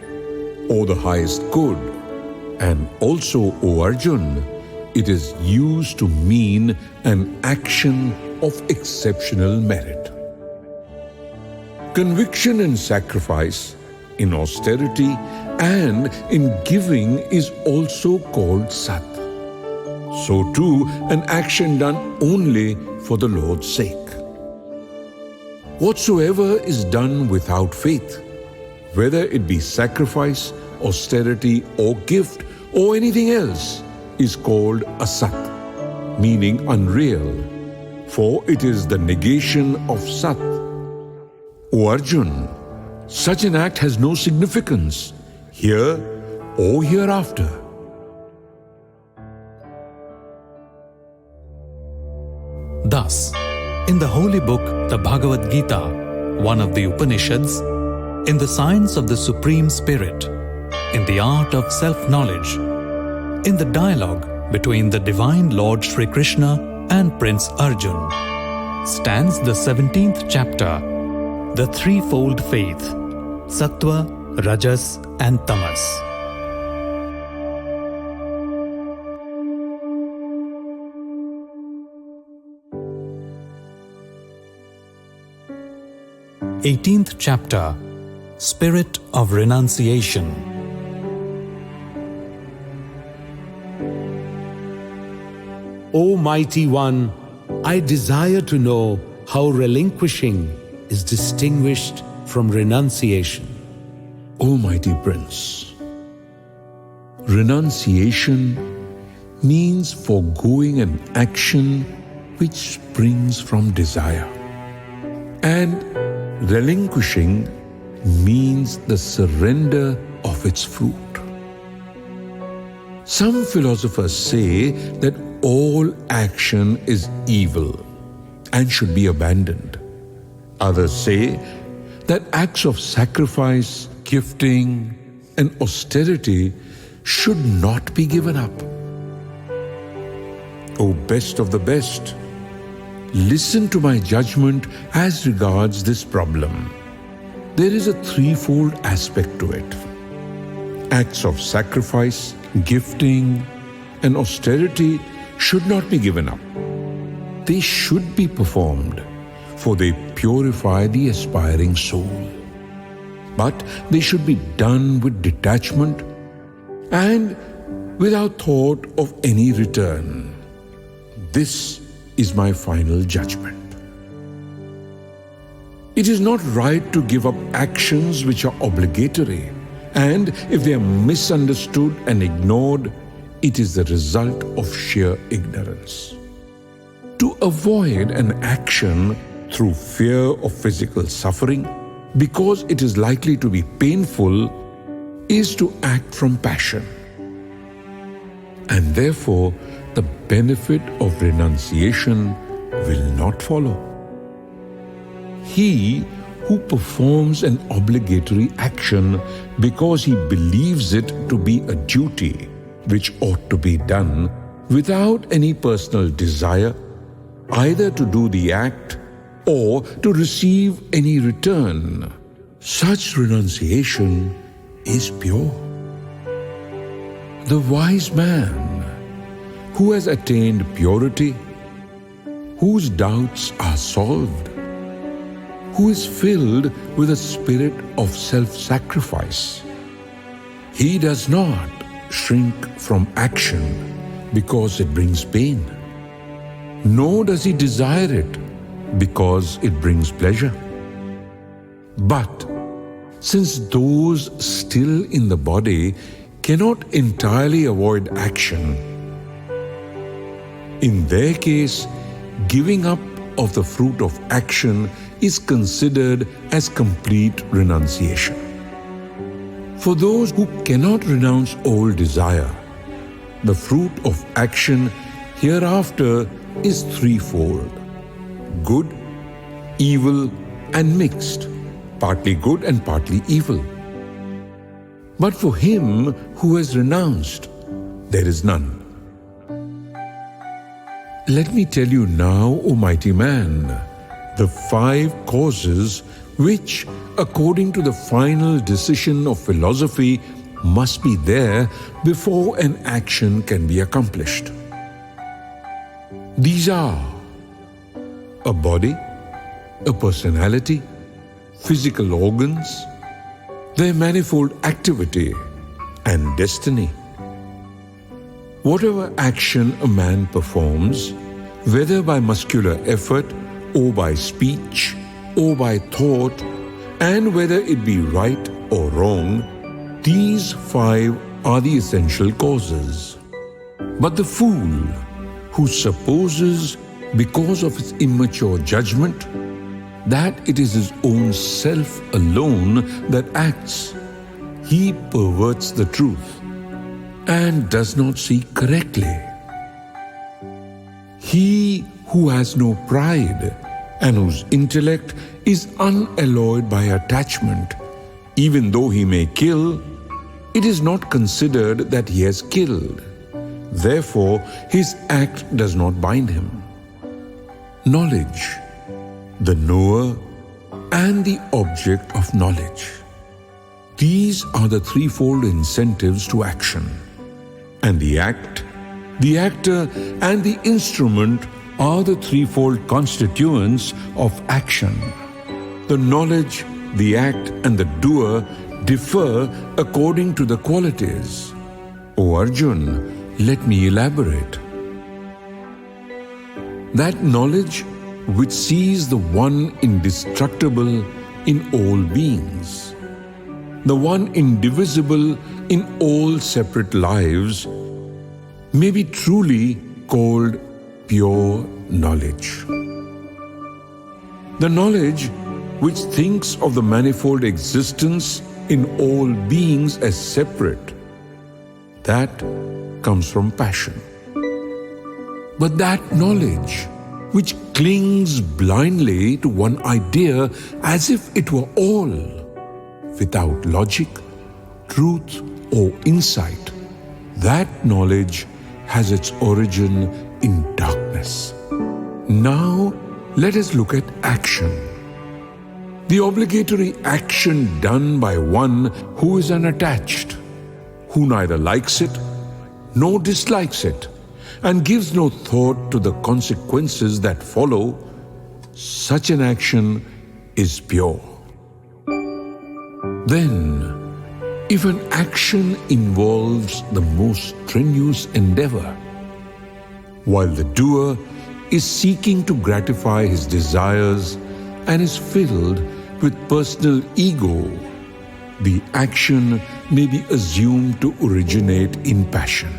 or the highest good, and also, O Arjun, it is used to mean an action of exceptional merit. Conviction in sacrifice, in austerity, and in giving is also called Sat. So too, an action done only for the Lord's sake. Whatsoever is done without faith, whether it be sacrifice, austerity, or gift, or anything else, is called Asat, meaning unreal, for it is the negation of Sat. O Arjun, such an act has no significance, here or hereafter. Thus, in the holy book, the Bhagavad Gita, one of the Upanishads, in the science of the Supreme Spirit, in the art of self-knowledge, in the dialogue between the Divine Lord Shri Krishna and Prince Arjun, stands the 17th chapter, the Threefold Faith, Sattva, Rajas and Tamas. Eighteenth chapter, Spirit of Renunciation. O Mighty One, I desire to know how relinquishing is distinguished from renunciation. O mighty Prince, renunciation means foregoing an action which springs from desire, and relinquishing means the surrender of its fruit. Some philosophers say that all action is evil and should be abandoned. Others say that acts of sacrifice, gifting, and austerity should not be given up. O best of the best, listen to my judgment as regards this problem. There is a threefold aspect to it. Acts of sacrifice, gifting, and austerity should not be given up. They should be performed, for they purify the aspiring soul. But they should be done with detachment and without thought of any return. This is my final judgment. It is not right to give up actions which are obligatory, and if they are misunderstood and ignored, it is the result of sheer ignorance. To avoid an action through fear of physical suffering, because it is likely to be painful, is to act from passion. And therefore, the benefit of renunciation will not follow. He who performs an obligatory action because he believes it to be a duty which ought to be done without any personal desire, either to do the act or to receive any return, such renunciation is pure. The wise man who has attained purity, whose doubts are solved, who is filled with a spirit of self-sacrifice, he does not shrink from action because it brings pain, nor does he desire it because it brings pleasure. But since those still in the body cannot entirely avoid action, in their case, giving up of the fruit of action is considered as complete renunciation. For those who cannot renounce all desire, the fruit of action hereafter is threefold: good, evil, and mixed, partly good and partly evil. But for him who has renounced, there is none. Let me tell you now, O mighty man, the 5 causes which, according to the final decision of philosophy, must be there before an action can be accomplished. These are a body, a personality, physical organs, their manifold activity, and destiny. Whatever action a man performs, whether by muscular effort or by speech or by thought, and whether it be right or wrong, these 5 are the essential causes. But the fool who supposes, because of his immature judgment, that it is his own self alone that acts, he perverts the truth and does not see correctly. He who has no pride and whose intellect is unalloyed by attachment, even though he may kill, it is not considered that he has killed, Therefore, his act does not bind him. Knowledge, the knower, and the object of knowledge. These are the threefold incentives to action. And the act, the actor, and the instrument are the threefold constituents of action. The knowledge, the act, and the doer differ according to the qualities. O Arjun, let me elaborate. That knowledge which sees the one indestructible in all beings, the one indivisible in all separate lives, may be truly called pure knowledge. The knowledge which thinks of the manifold existence in all beings as separate, that comes from passion. But that knowledge which clings blindly to one idea as if it were all, without logic, truth, or insight, that knowledge has its origin in darkness. Now, let us look at action. The obligatory action done by one who is unattached, who neither likes it nor dislikes it, and gives no thought to the consequences that follow, such an action is pure. Then, if an action involves the most strenuous endeavor, while the doer is seeking to gratify his desires and is filled with personal ego, the action may be assumed to originate in passion.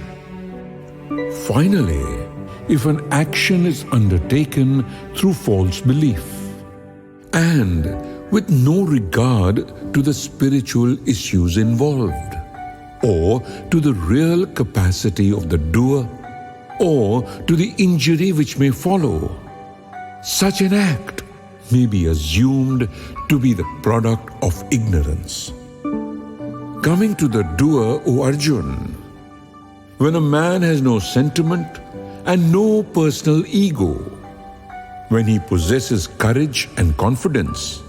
Finally, if an action is undertaken through false belief and with no regard to the spiritual issues involved, or to the real capacity of the doer, or to the injury which may follow, such an act may be assumed to be the product of ignorance. Coming to the doer, O Arjun, when a man has no sentiment and no personal ego, when he possesses courage and confidence,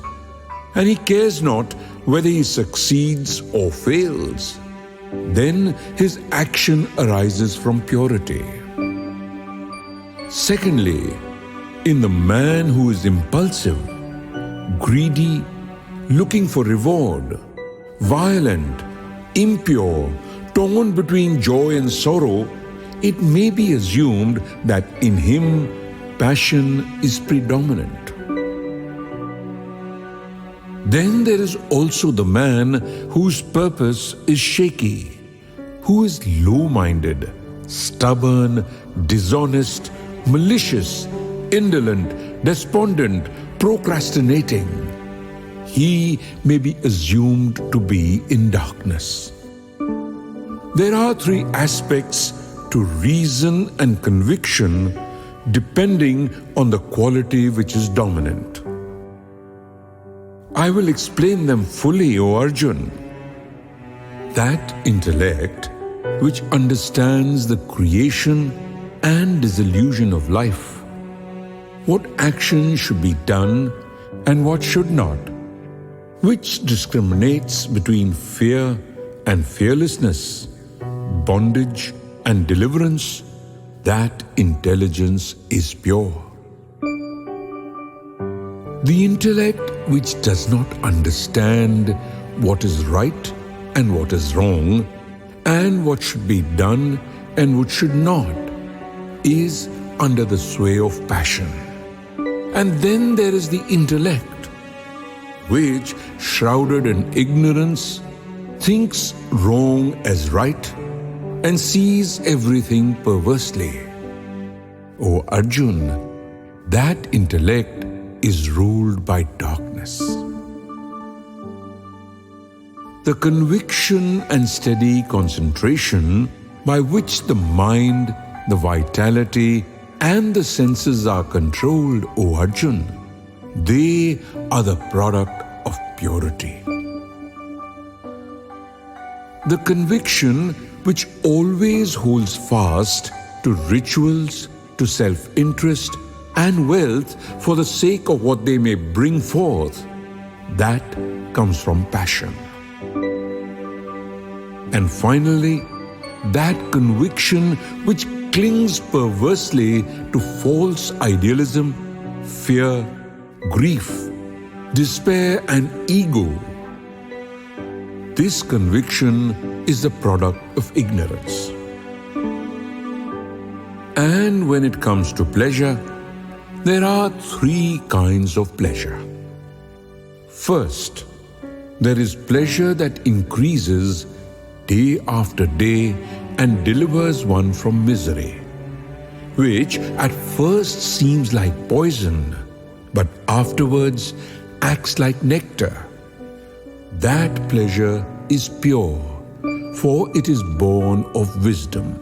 and he cares not whether he succeeds or fails, then his action arises from purity. Secondly, in the man who is impulsive, greedy, looking for reward, violent, impure, torn between joy and sorrow, it may be assumed that in him passion is predominant. Then there is also the man whose purpose is shaky, who is low-minded, stubborn, dishonest, malicious, indolent, despondent, procrastinating. He may be assumed to be in darkness. There are three aspects to reason and conviction depending on the quality which is dominant. I will explain them fully, O Arjun. That intellect which understands the creation and dissolution of life, what action should be done and what should not, which discriminates between fear and fearlessness, bondage and deliverance, that intelligence is pure. The intellect which does not understand what is right and what is wrong, and what should be done and what should not, is under the sway of passion. And then there is the intellect, which, shrouded in ignorance, thinks wrong as right and sees everything perversely. O Arjun, that intellect is ruled by darkness. The conviction and steady concentration by which the mind, the vitality, and the senses are controlled, O Arjun, they are the product of purity. The conviction which always holds fast to rituals, to self-interest and wealth for the sake of what they may bring forth, that comes from passion. And finally, that conviction which clings perversely to false idealism, fear, grief, despair and ego. This conviction is the product of ignorance. And when it comes to pleasure, there are three kinds of pleasure. First, there is pleasure that increases day after day and delivers one from misery, which at first seems like poison, but afterwards acts like nectar. That pleasure is pure, for it is born of wisdom.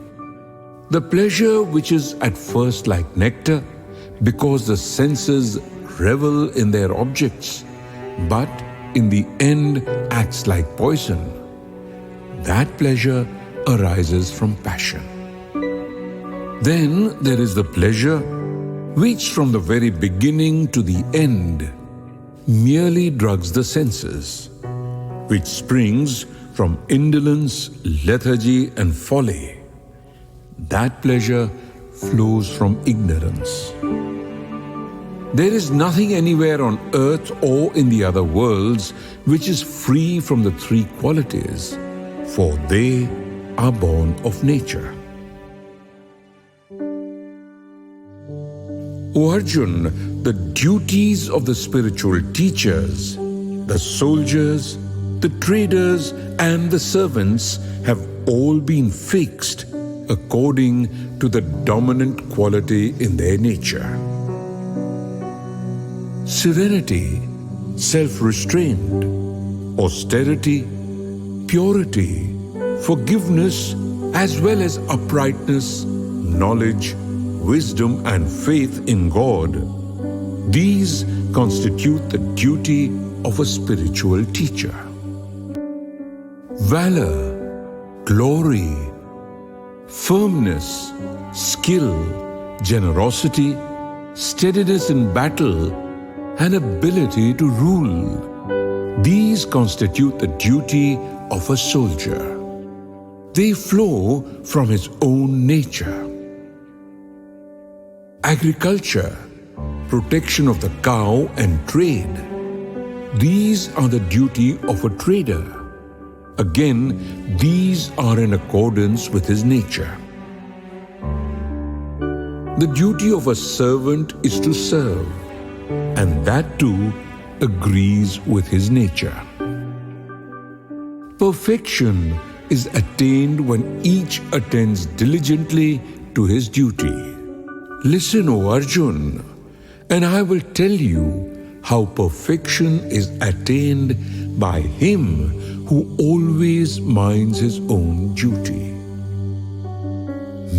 The pleasure which is at first like nectar, because the senses revel in their objects, but in the end acts like poison, that pleasure arises from passion. Then there is the pleasure which from the very beginning to the end merely drugs the senses, which springs from indolence, lethargy and folly. That pleasure flows from ignorance. There is nothing anywhere on earth or in the other worlds which is free from the three qualities, for they are born of nature. O Arjun, the duties of the spiritual teachers, the soldiers, the traders and the servants have all been fixed according to the dominant quality in their nature. Serenity, self-restraint, austerity, purity, forgiveness, as well as uprightness, knowledge, wisdom and faith in God, these constitute the duty of a spiritual teacher. Valor, glory, firmness, skill, generosity, steadiness in battle, and ability to rule. These constitute the duty of a soldier. They flow from his own nature. Agriculture, protection of the cow and trade. These are the duty of a trader. Again, these are in accordance with his nature. The duty of a servant is to serve, and that too agrees with his nature. Perfection is attained when each attends diligently to his duty. Listen, O Arjun, and I will tell you how perfection is attained by him who always minds his own duty.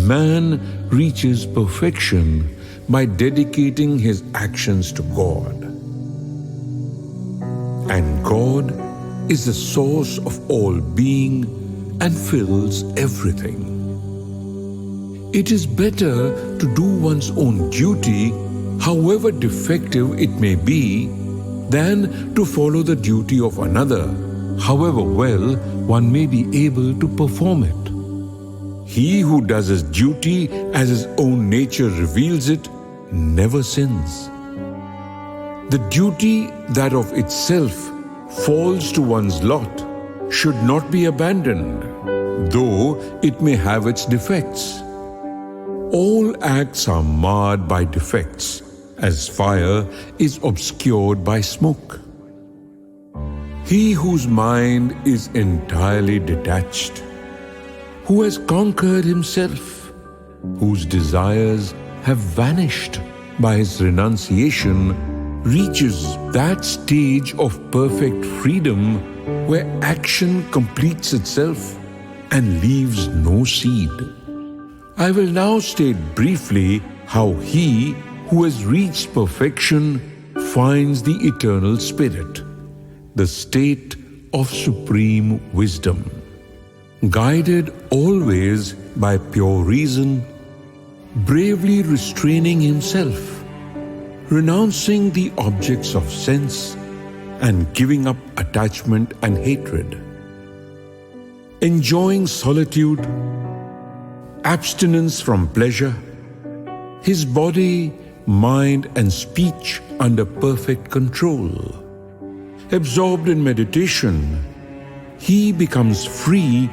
Man reaches perfection by dedicating his actions to God. And God is the source of all being and fills everything. It is better to do one's own duty, however defective it may be, than to follow the duty of another, however well one may be able to perform it. He who does his duty as his own nature reveals it never sins. The duty that of itself falls to one's lot should not be abandoned, though it may have its defects. All acts are marred by defects, as fire is obscured by smoke. He whose mind is entirely detached, who has conquered himself, whose desires have vanished by his renunciation, reaches that stage of perfect freedom where action completes itself and leaves no seed. I will now state briefly how he who has reached perfection finds the eternal spirit, the state of supreme wisdom. guided always by pure reason, bravely restraining himself, renouncing the objects of sense and giving up attachment and hatred, enjoying solitude, abstinence from pleasure, his body, mind and speech under perfect control. Absorbed in meditation, he becomes free,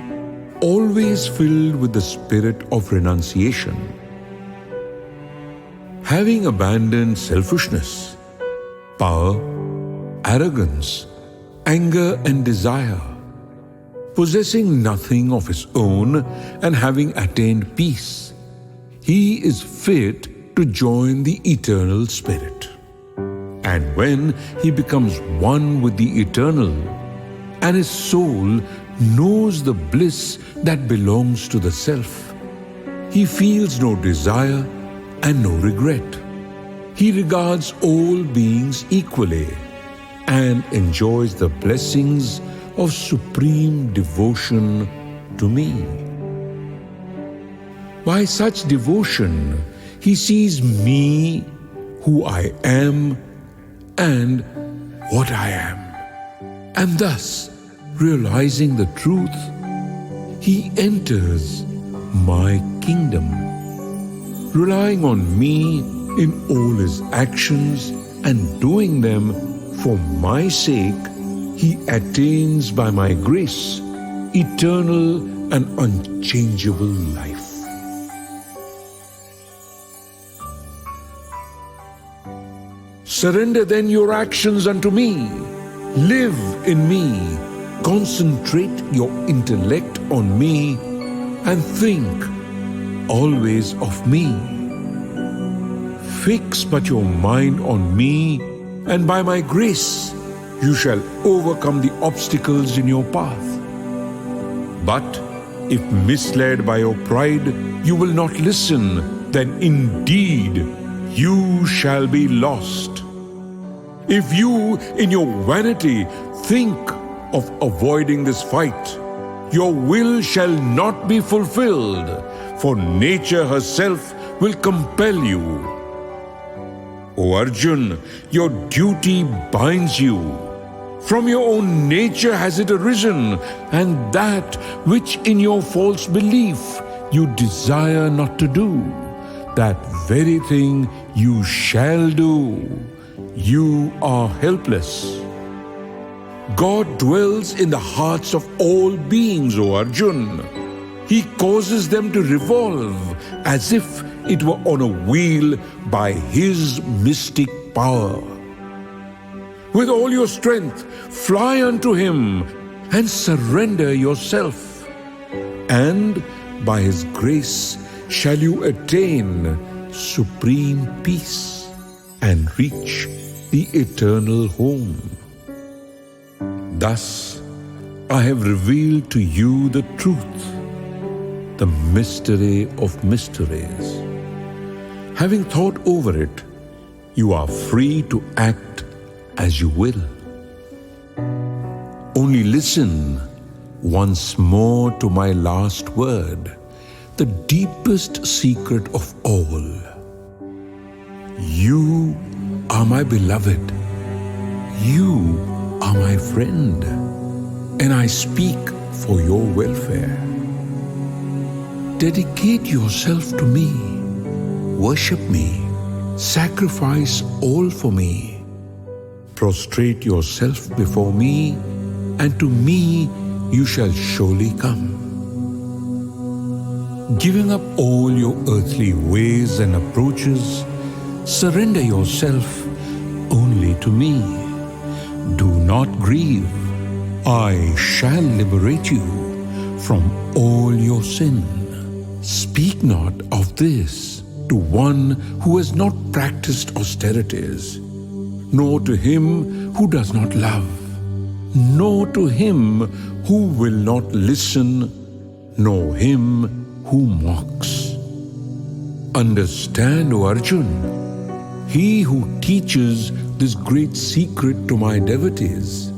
always filled with the spirit of renunciation. Having abandoned selfishness, power, arrogance, anger and desire, possessing nothing of his own and having attained peace, he is fit to join the eternal spirit. And when he becomes one with the eternal, and his soul knows the bliss that belongs to the self, he feels no desire and no regret. He regards all beings equally and enjoys the blessings of supreme devotion to me. By such devotion, he sees me, who I am, and what I am. And thus, realizing the truth, he enters my kingdom. Relying on me in all his actions and doing them for my sake, he attains by my grace eternal and unchangeable life. Surrender then your actions unto me. Live in me. Concentrate your intellect on me and think always of me. Fix but your mind on me, and by my grace you shall overcome the obstacles in your path. But if misled by your pride you will not listen, then indeed you shall be lost. If you in your vanity think of avoiding this fight, your will shall not be fulfilled, for nature herself will compel you. O Arjun, your duty binds you. From your own nature has it arisen, and that which in your false belief you desire not to do, that very thing you shall do. You are helpless. God dwells in the hearts of all beings, O Arjun. He causes them to revolve as if it were on a wheel by His mystic power. With all your strength, fly unto Him and surrender yourself. And by His grace shall you attain supreme peace and reach the eternal home. Thus, I have revealed to you the truth, the mystery of mysteries. Having thought over it, you are free to act as you will. Only listen once more to my last word, the deepest secret of all. You are my beloved. You are my friend, and I speak for your welfare. Dedicate yourself to me, worship me, sacrifice all for me. Prostrate yourself before me, and to me you shall surely come. Giving up all your earthly ways and approaches, surrender yourself only to me. Do not grieve. I shall liberate you from all your sin. Speak not of this to one who has not practiced austerities, nor to him who does not love, nor to him who will not listen, nor him who mocks. Understand, O Arjun, he who teaches this great secret to my devotees,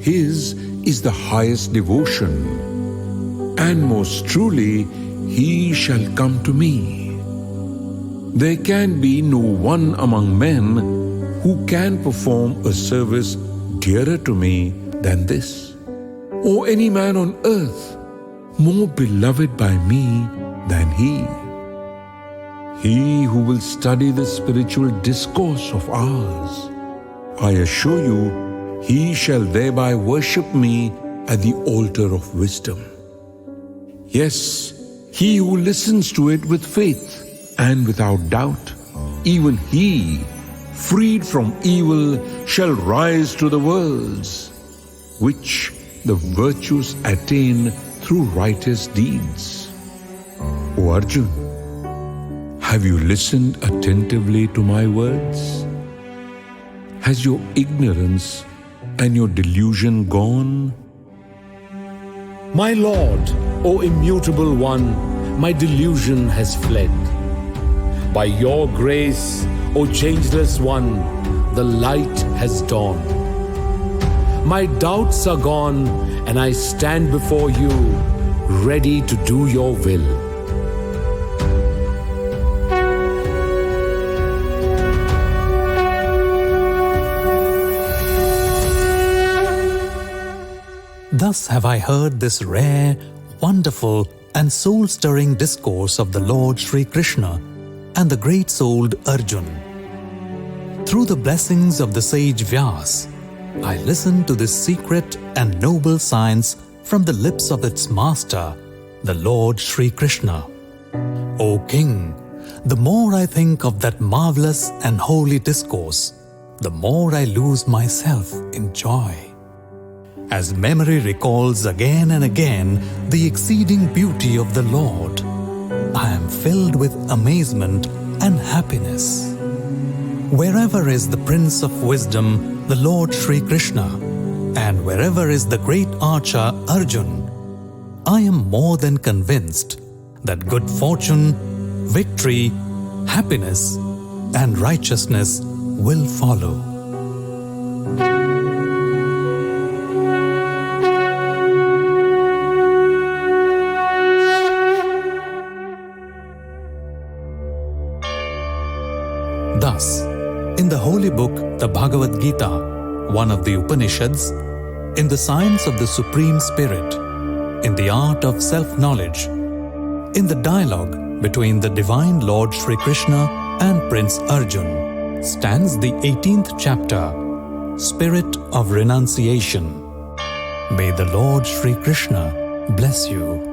his is the highest devotion. and most truly he shall come to me. There can be no one among men who can perform a service dearer to me than this, or any man on earth more beloved by me than he. He who will study the spiritual discourse of ours, I assure you, he shall thereby worship me at the altar of wisdom. Yes, he who listens to it with faith and without doubt, even he, freed from evil, shall rise to the worlds, which the virtues attain through righteous deeds. O Arjun, have you listened attentively to my words? Has your ignorance and your delusion gone? My Lord, O immutable one, my delusion has fled. By your grace, O changeless one, the light has dawned. My doubts are gone, and I stand before you, ready to do your will. Thus have I heard this rare, wonderful, and soul-stirring discourse of the Lord Shri Krishna and the great-souled Arjun. Through the blessings of the sage Vyas, I listened to this secret and noble science from the lips of its master, the Lord Shri Krishna. O King, the more I think of that marvelous and holy discourse, the more I lose myself in joy. As memory recalls again and again the exceeding beauty of the Lord, I am filled with amazement and happiness. Wherever is the Prince of Wisdom, the Lord Shri Krishna, and wherever is the great archer Arjun, I am more than convinced that good fortune, victory, happiness, and righteousness will follow. Thus, in the holy book, the Bhagavad Gita, one of the Upanishads, in the science of the Supreme Spirit, in the art of self-knowledge, in the dialogue between the Divine Lord Shri Krishna and Prince Arjun, stands the 18th chapter, Spirit of Renunciation. May the Lord Shri Krishna bless you.